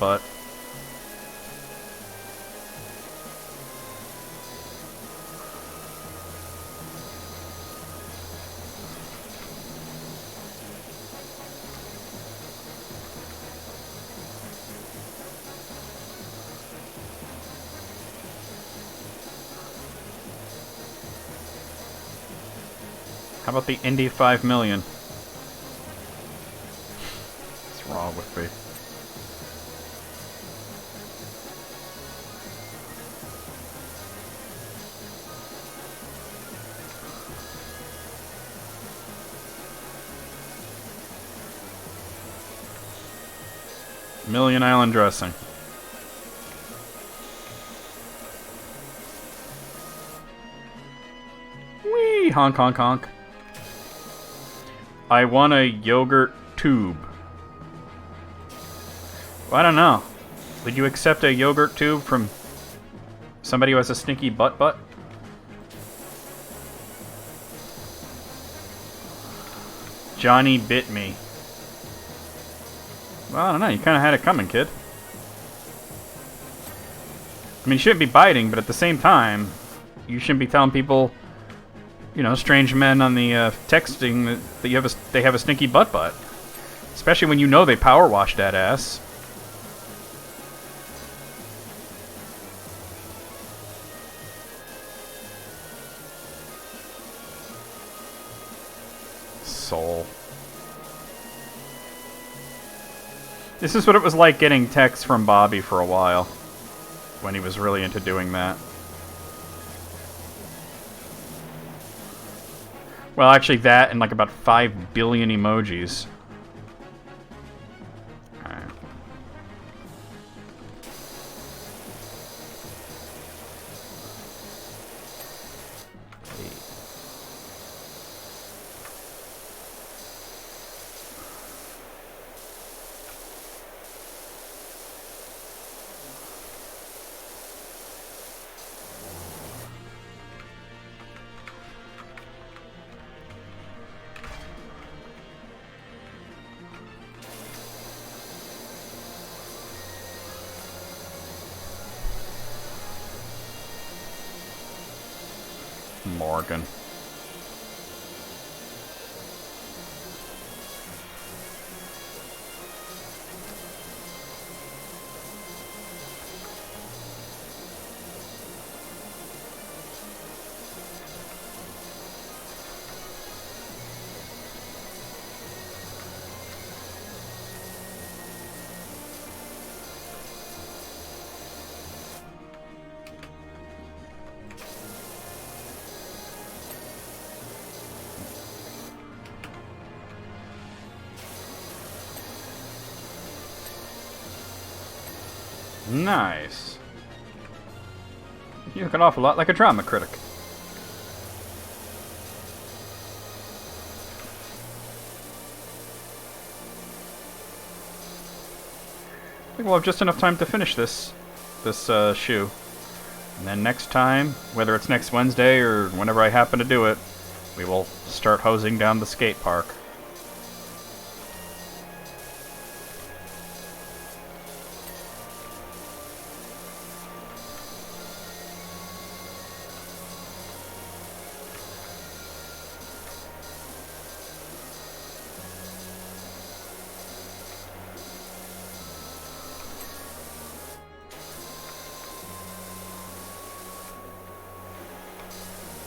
How about the Indy 5 million? What's wrong with me? Million Island dressing. honk, honk, honk. I want a yogurt tube. Well, I don't know. Would you accept a yogurt tube from somebody who has a stinky butt? Johnny bit me. Well, I don't know. You kind of had it coming, kid. I mean, you shouldn't be biting, but at the same time, you shouldn't be telling people, you know, strange men on the texting that they have a stinky butt. Especially when you know they power washed that ass. Soul. This is what it was like getting texts from Bobby for a while. When he was really into doing that. Well, actually that and like about 5 billion emojis. Alright. Morgan. Nice. You look an awful lot like a drama critic. I think we'll have just enough time to finish this shoe. And then next time, whether it's next Wednesday or whenever I happen to do it, we will start hosing down the skate park.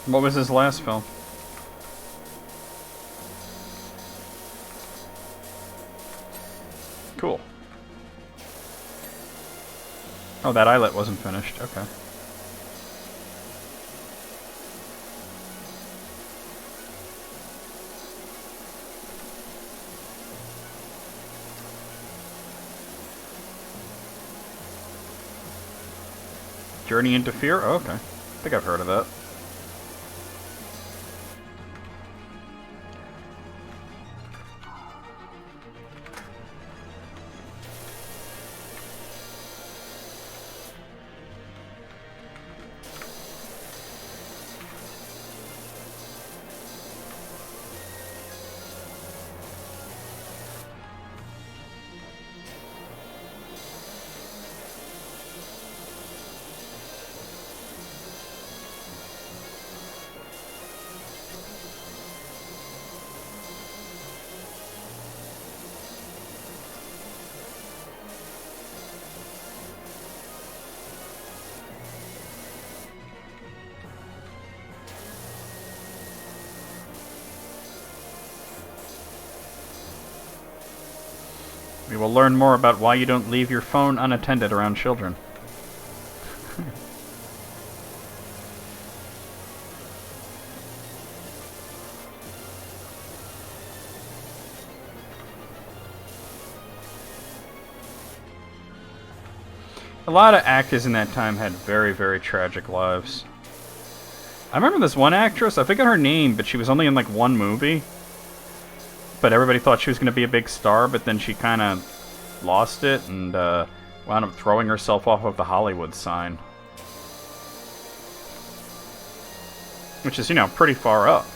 What was his last film? Cool. Oh, that eyelet wasn't finished. Okay. Journey into Fear? Oh, okay. I think I've heard of that. We will learn more about why you don't leave your phone unattended around children. A lot of actors in that time had very, very tragic lives. I remember this one actress, I forget her name, but she was only in like one movie. But everybody thought she was going to be a big star, but then she kind of lost it and wound up throwing herself off of the Hollywood sign. Which is, you know, pretty far up.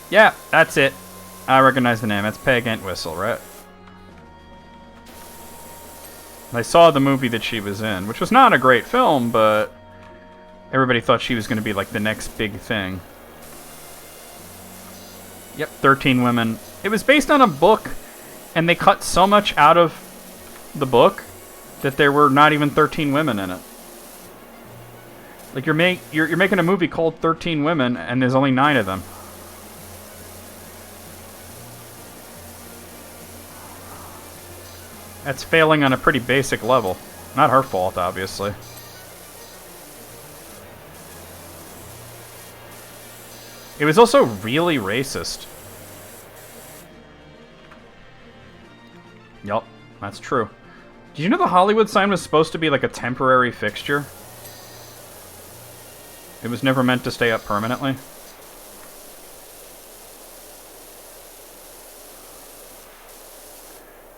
Yeah, that's it. I recognize the name. It's Peg Entwistle, right? I saw the movie that she was in, which was not a great film, but everybody thought she was going to be like the next big thing. Yep, 13 Women. It was based on a book, and they cut so much out of the book that there were not even 13 women in it. Like, you're making a movie called 13 Women, and there's only 9 of them. That's failing on a pretty basic level. Not her fault, obviously. It was also really racist. Yup, that's true. Did you know the Hollywood sign was supposed to be like a temporary fixture? It was never meant to stay up permanently.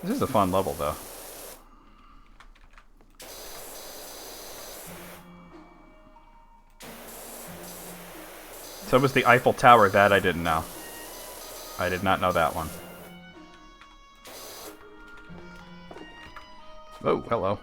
This is a fun level, though. So was the Eiffel Tower. That I didn't know. I did not know that one. Oh, hello.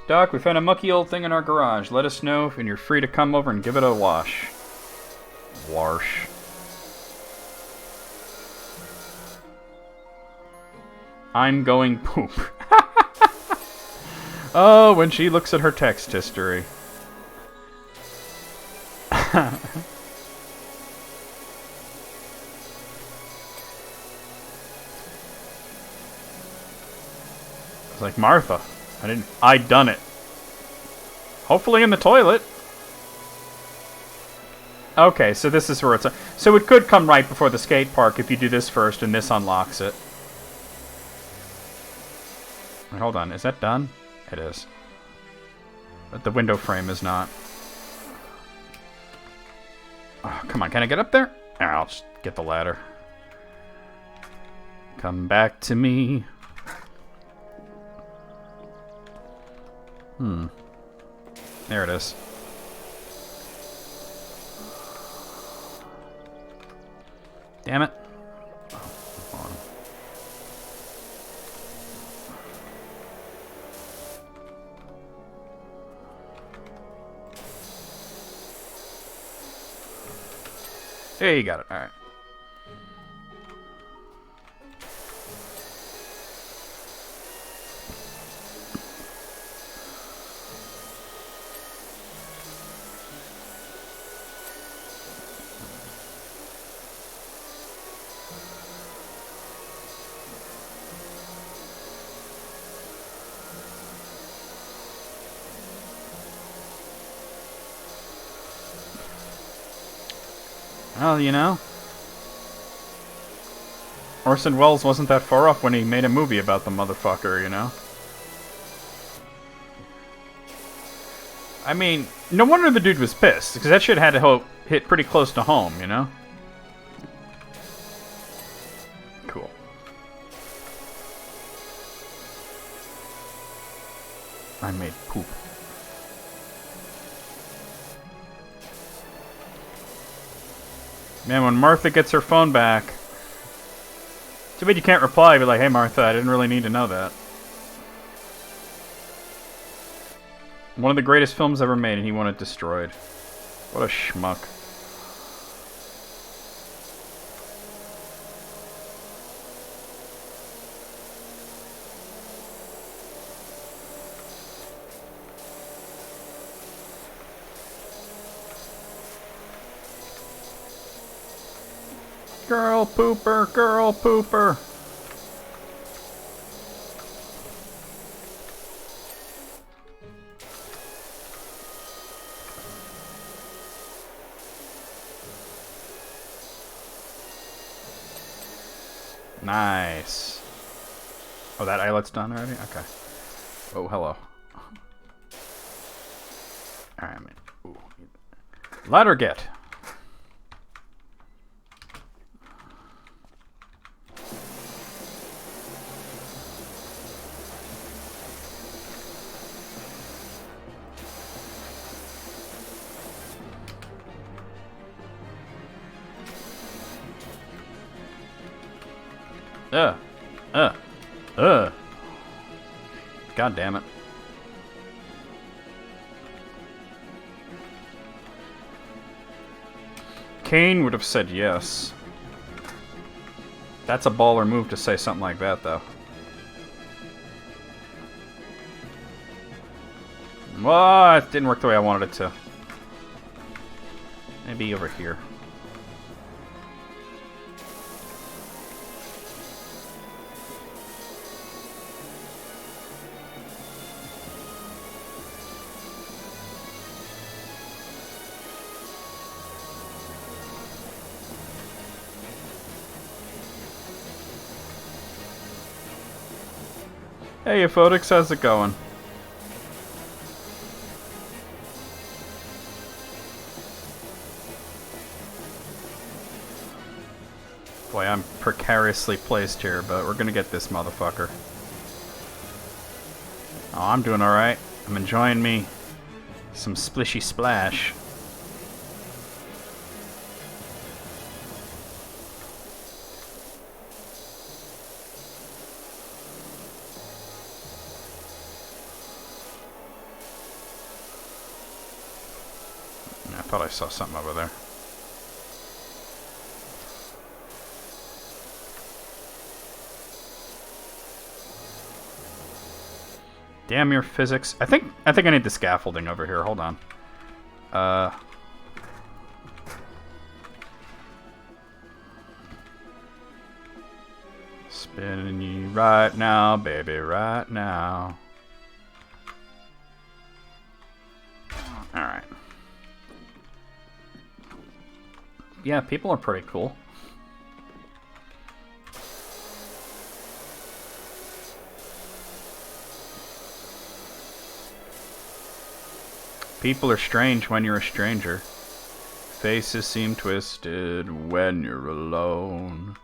Doc, we found a mucky old thing in our garage. Let us know and you're free to come over and give it a wash. Wash. I'm going poop. Oh, when she looks at her text history. It's like, Martha, I'd done it. Hopefully in the toilet. Okay, so this is where it's... So it could come right before the skate park if you do this first and this unlocks it. Wait, hold on, is that done? It is. But the window frame is not. Oh, come on, can I get up there? I'll just get the ladder. Come back to me. There it is. Damn it. Oh, hold on. Hey, you got it. All right. Well, you know, Orson Welles wasn't that far off when he made a movie about the motherfucker, you know? I mean, no wonder the dude was pissed, because that shit had to hit pretty close to home, you know? Cool. I made poop. Man, when Martha gets her phone back... Too bad you can't reply, be like, hey Martha, I didn't really need to know that. One of the greatest films ever made, and he wanted destroyed. What a schmuck. Girl pooper, girl pooper. Nice. Oh, that eyelet's done already? Okay. Oh, hello. Alright, man. Ooh. Ladder get. God damn it. Kane would have said yes. That's a baller move to say something like that, though. Well, it didn't work the way I wanted it to. Maybe over here. Hey, Aphodix, how's it going? Boy, I'm precariously placed here, but we're gonna get this motherfucker. Oh, I'm doing alright. I'm enjoying me some splishy splash. I thought I saw something over there. Damn your physics. I think I need the scaffolding over here. Hold on. Spinning you right now, baby, right now. Alright. Yeah, people are pretty cool. People are strange when you're a stranger. Faces seem twisted when you're alone.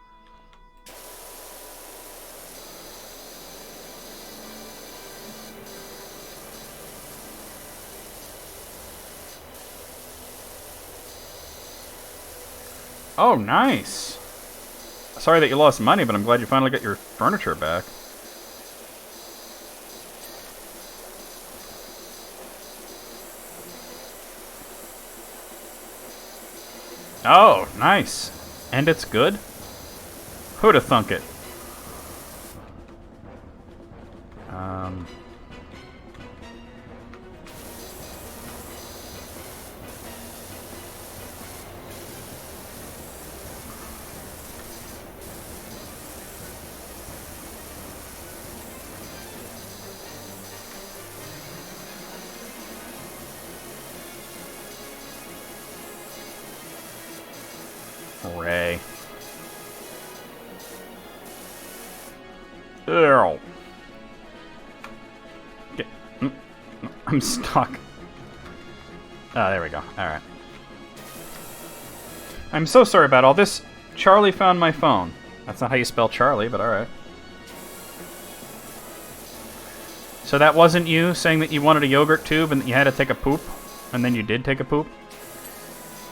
Oh, nice. Sorry that you lost money, but I'm glad you finally got your furniture back. Oh, nice. And it's good? Who'da thunk it? Ray. Ew. I'm stuck. Ah, there we go. Alright. I'm so sorry about all this. Charlie found my phone. That's not how you spell Charlie, but alright. So that wasn't you saying that you wanted a yogurt tube and that you had to take a poop? And then you did take a poop?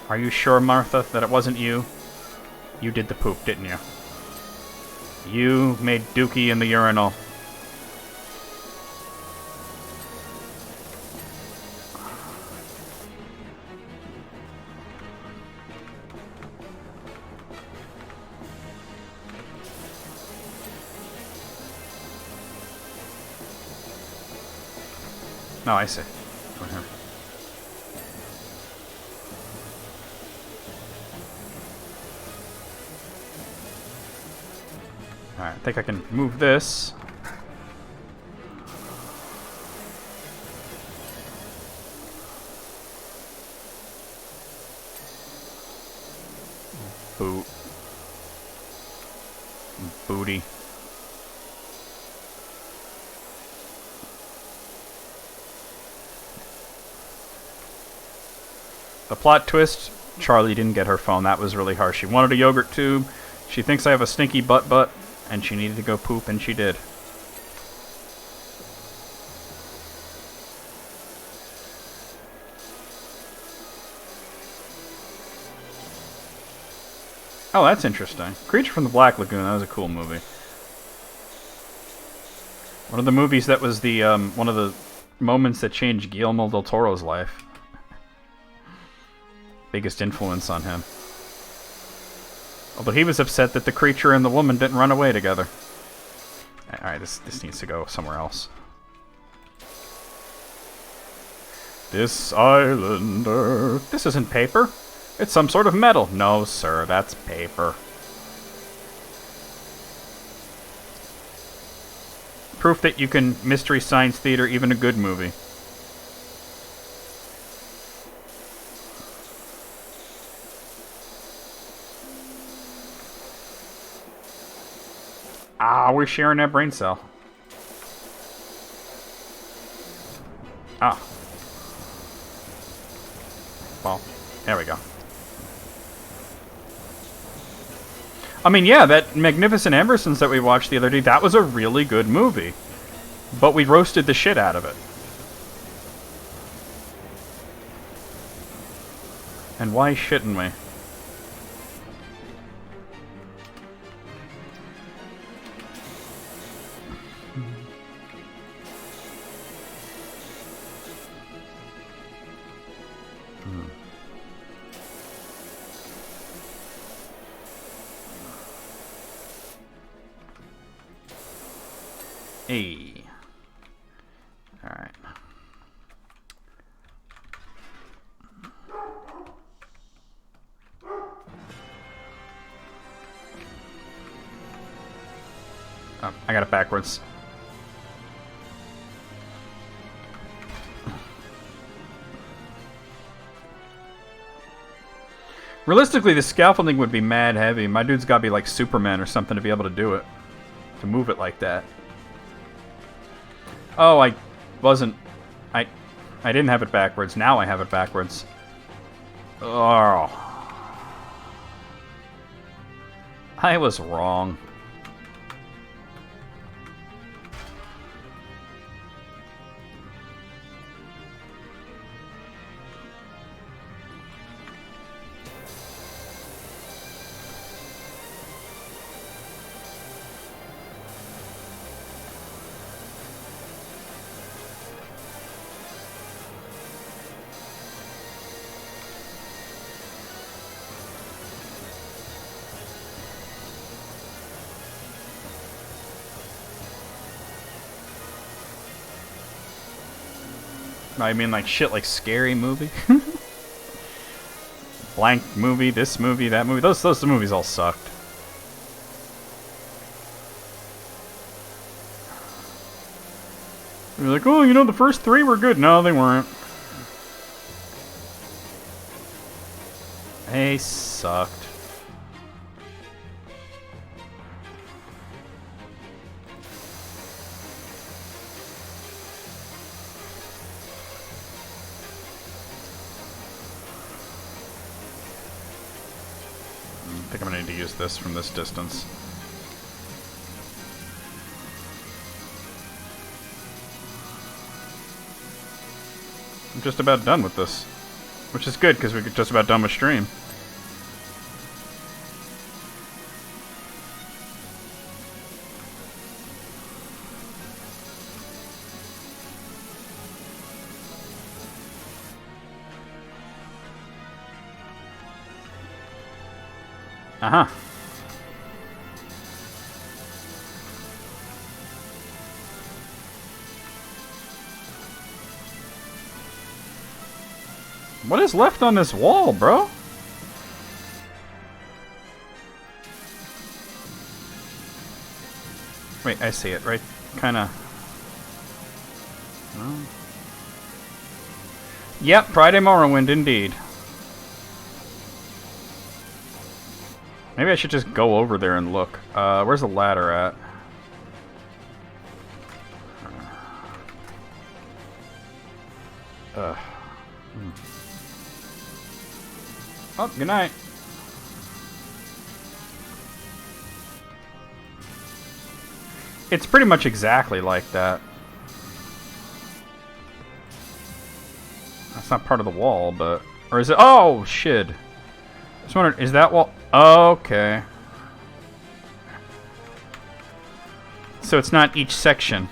Are you sure, Martha, that it wasn't you? You did the poop, didn't you? You made dookie in the urinal. Oh, I see. Over here. Alright, I think I can move this. Boot. Booty. The plot twist, Charlie didn't get her phone. That was really harsh. She wanted a yogurt tube. She thinks I have a stinky butt, and she needed to go poop, and she did. Oh, that's interesting. Creature from the Black Lagoon, that was a cool movie. One of the movies that was the, one of the moments that changed Guillermo del Toro's life. Biggest influence on him. Although he was upset that the creature and the woman didn't run away together. Alright, this needs to go somewhere else. This islander... This isn't paper. It's some sort of metal. No, sir, that's paper. Proof that you can Mystery Science Theater even a good movie. Ah, we're sharing that brain cell. Ah. Well, there we go. I mean, yeah, that Magnificent Ambersons that we watched the other day, that was a really good movie. But we roasted the shit out of it. And why shouldn't we? Hey. Alright. Oh, I got it backwards. Realistically, the scaffolding would be mad heavy. My dude's gotta be like Superman or something to be able to do it. To move it like that. Oh, I wasn't... I didn't have it backwards. Now I have it backwards. Oh. I was wrong. I mean, like, shit, like Scary Movie? Blank movie, this movie, that movie. Those movies all sucked. You're like, oh, you know, the first three were good. No, they weren't. They sucked. I think I'm gonna need to use this from this distance. I'm just about done with this. Which is good, because we're just about done with stream. Uh-huh. What is left on this wall, bro? Wait, I see it, right? Kind of... No. Yep, Friday Morrowind, indeed. Maybe I should just go over there and look. Where's the ladder at? Oh, good night. It's pretty much exactly like that. That's not part of the wall, but... Or is it... Oh, shit. I was wondering, is that wall... Okay. So it's not each section.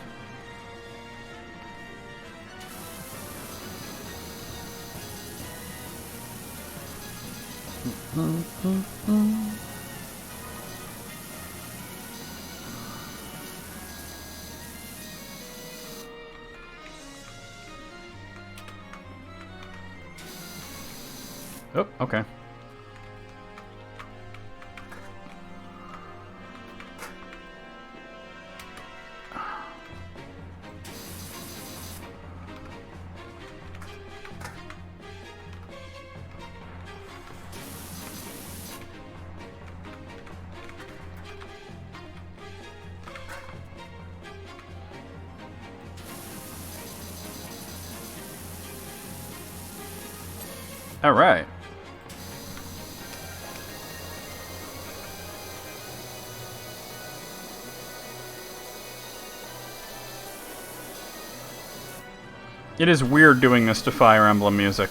Oh, okay. All right. It is weird doing this to Fire Emblem music.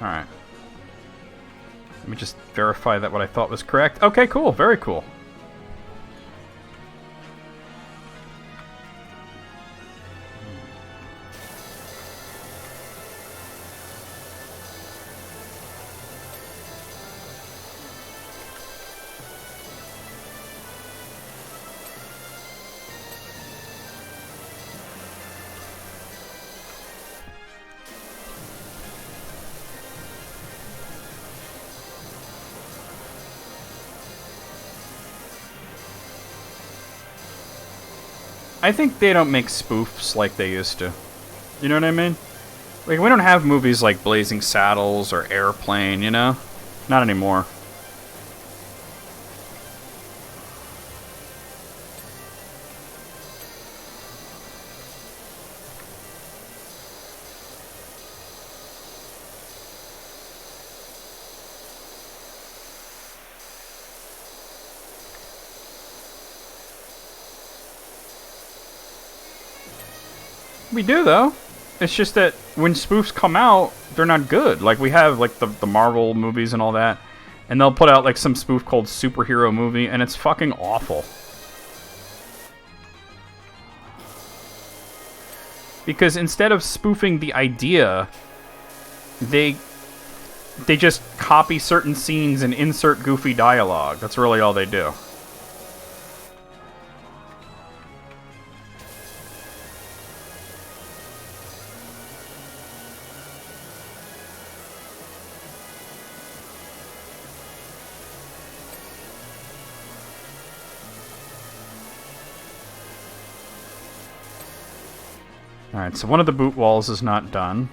Alright. Let me just verify that what I thought was correct. Okay, cool. Very cool. I think they don't make spoofs like they used to. You know what I mean? Like, we don't have movies like Blazing Saddles or Airplane, you know? Not anymore. We do, though. It's just that when spoofs come out, they're not good. Like, we have, like, the Marvel movies and all that. And they'll put out, like, some spoof called Superhero Movie, and it's fucking awful. Because instead of spoofing the idea, they just copy certain scenes and insert goofy dialogue. That's really all they do. Alright, so one of the boot walls is not done.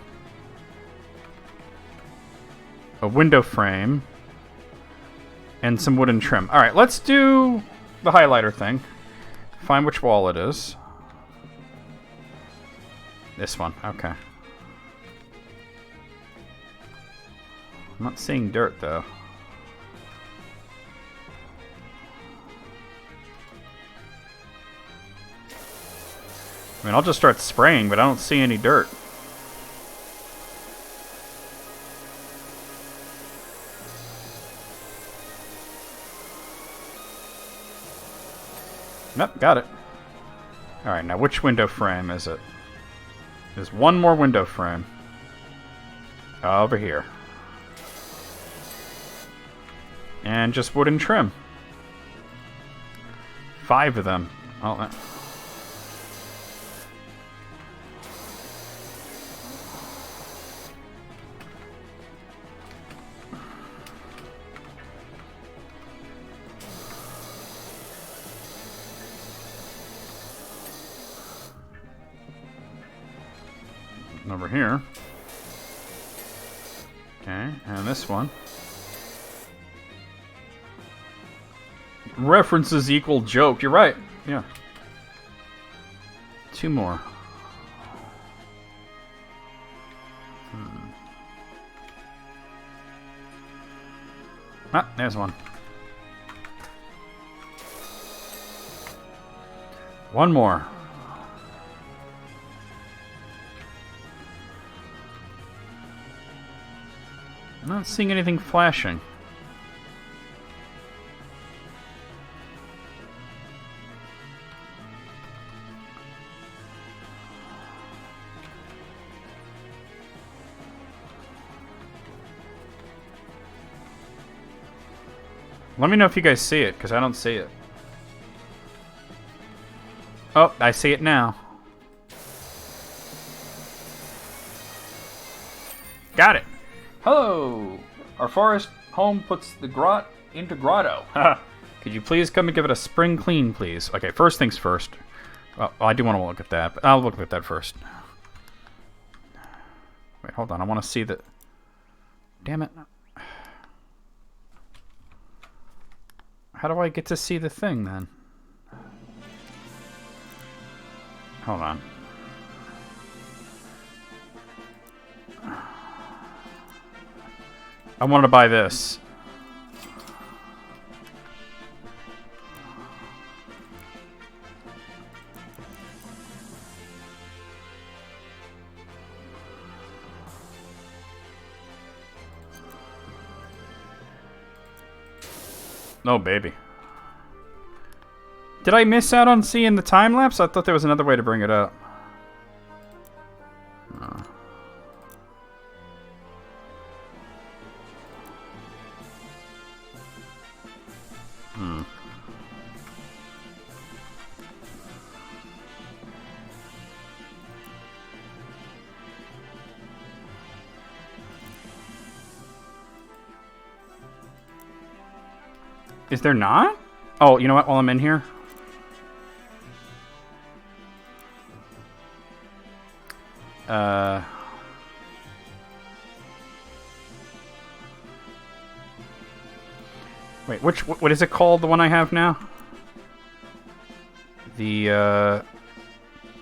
A window frame. And some wooden trim. Alright, let's do the highlighter thing. Find which wall it is. This one, okay. I'm not seeing dirt, though. I mean, I'll just start spraying, but I don't see any dirt. Nope, got it. Alright, now which window frame is it? There's one more window frame. Over here. And just wooden trim. 5 of them. Oh, Over here. Okay, and this one. References equal joke. You're right. Yeah. 2 more. Ah, there's one. 1 more. I'm not seeing anything flashing. Let me know if you guys see it, because I don't see it. Oh, I see it now. Got it. Hello. Our forest home puts the grot into grotto. Could you please come and give it a spring clean, please? Okay, first things first. Oh, I do want to look at that, but I'll look at that first. Wait, hold on. I want to see the... Damn it. How do I get to see the thing, then? Hold on. I wanted to buy this. Oh, baby. Did I miss out on seeing the time lapse? I thought there was another way to bring it up. Is there not? Oh, you know what? While I'm in here. Wait, what is it called, the one I have now? The,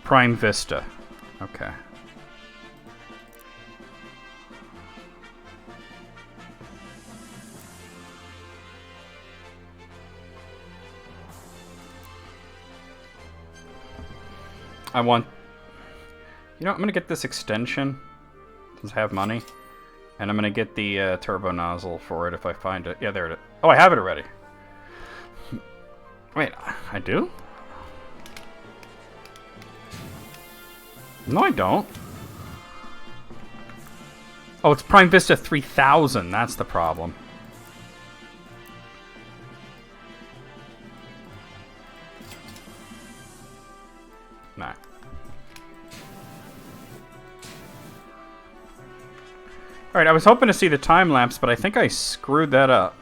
Prime Vista. Okay. I want... You know, I'm going to get this extension, since I have money. And I'm going to get the turbo nozzle for it if I find it. Yeah, there it is. Oh, I have it already. Wait, I do? No, I don't. Oh, it's Prime Vista 3000. That's the problem. Nah. Alright, I was hoping to see the time lapse, but I think I screwed that up.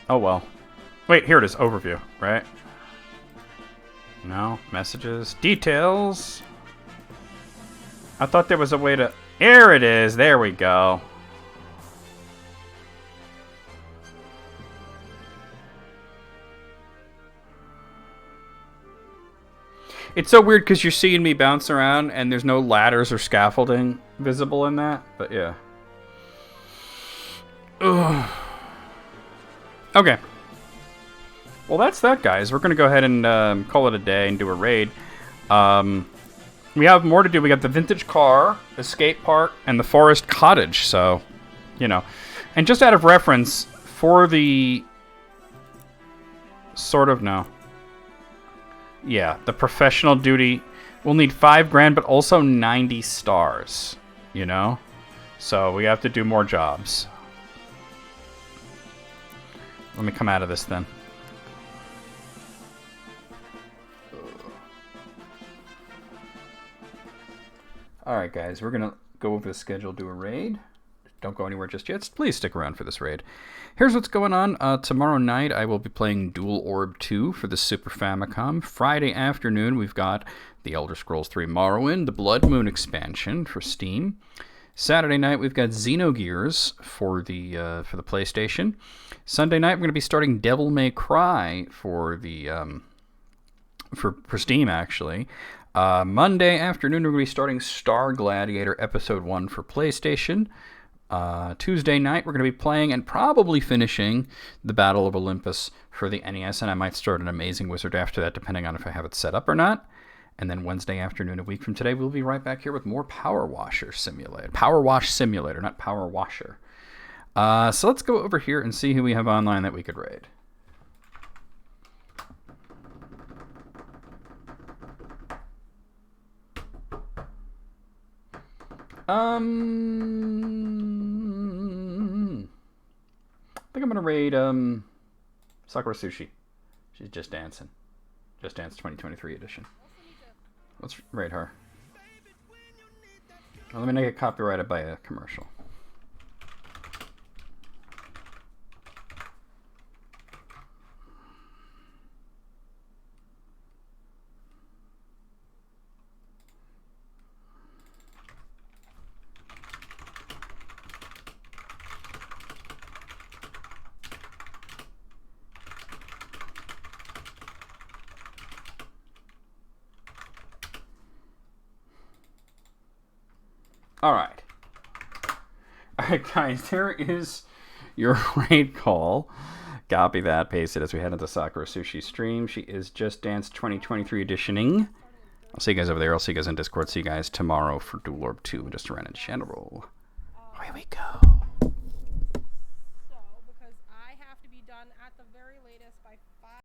Oh well. Wait, here it is. Overview, right? No. Messages. Details. I thought there was a way to... Here it is. There we go. It's so weird because you're seeing me bounce around and there's no ladders or scaffolding visible in that. But yeah. Ugh. Okay. Well, that's that, guys. We're going to go ahead and call it a day and do a raid. We have more to do. We got the vintage car, the skate park, and the forest cottage. So, you know. And just out of reference, for the... Sort of, no. Yeah, the professional duty, we'll need 5 grand, but also 90 stars, you know? So we have to do more jobs. Let me come out of this then. Alright guys, we're going to go over the schedule, do a raid. don't go anywhere just yet. Please stick around for this raid. Here's what's going on. Tomorrow night, I will be playing Dual Orb 2 for the Super Famicom. Friday afternoon, we've got The Elder Scrolls 3 Morrowind, the Blood Moon expansion for Steam. Saturday night, we've got Xenogears for the PlayStation. Sunday night, we're going to be starting Devil May Cry for the for Steam, actually. Monday afternoon, we're going to be starting Star Gladiator Episode 1 for PlayStation. Tuesday night, we're going to be playing and probably finishing the Battle of Olympus for the NES, and I might start an Amazing Wizard after that, depending on if I have it set up or not. And then Wednesday afternoon, a week from today, we'll be right back here with more PowerWash Simulator, not Power Washer. So let's go over here and see who we have online that we could raid. I think I'm gonna raid Sakura Sushi. She's Just Dancing. Just Dance 2023 edition. Let's raid her. Well, let me not get copyrighted by a commercial. Alright, guys, there is your raid call. Copy that, paste it as we head into Sakura Sushi stream. She is Just Dance 2023 editioning. I'll see you guys over there. I'll see you guys in Discord. See you guys tomorrow for Dual Orb 2 and just around in general. Away we go.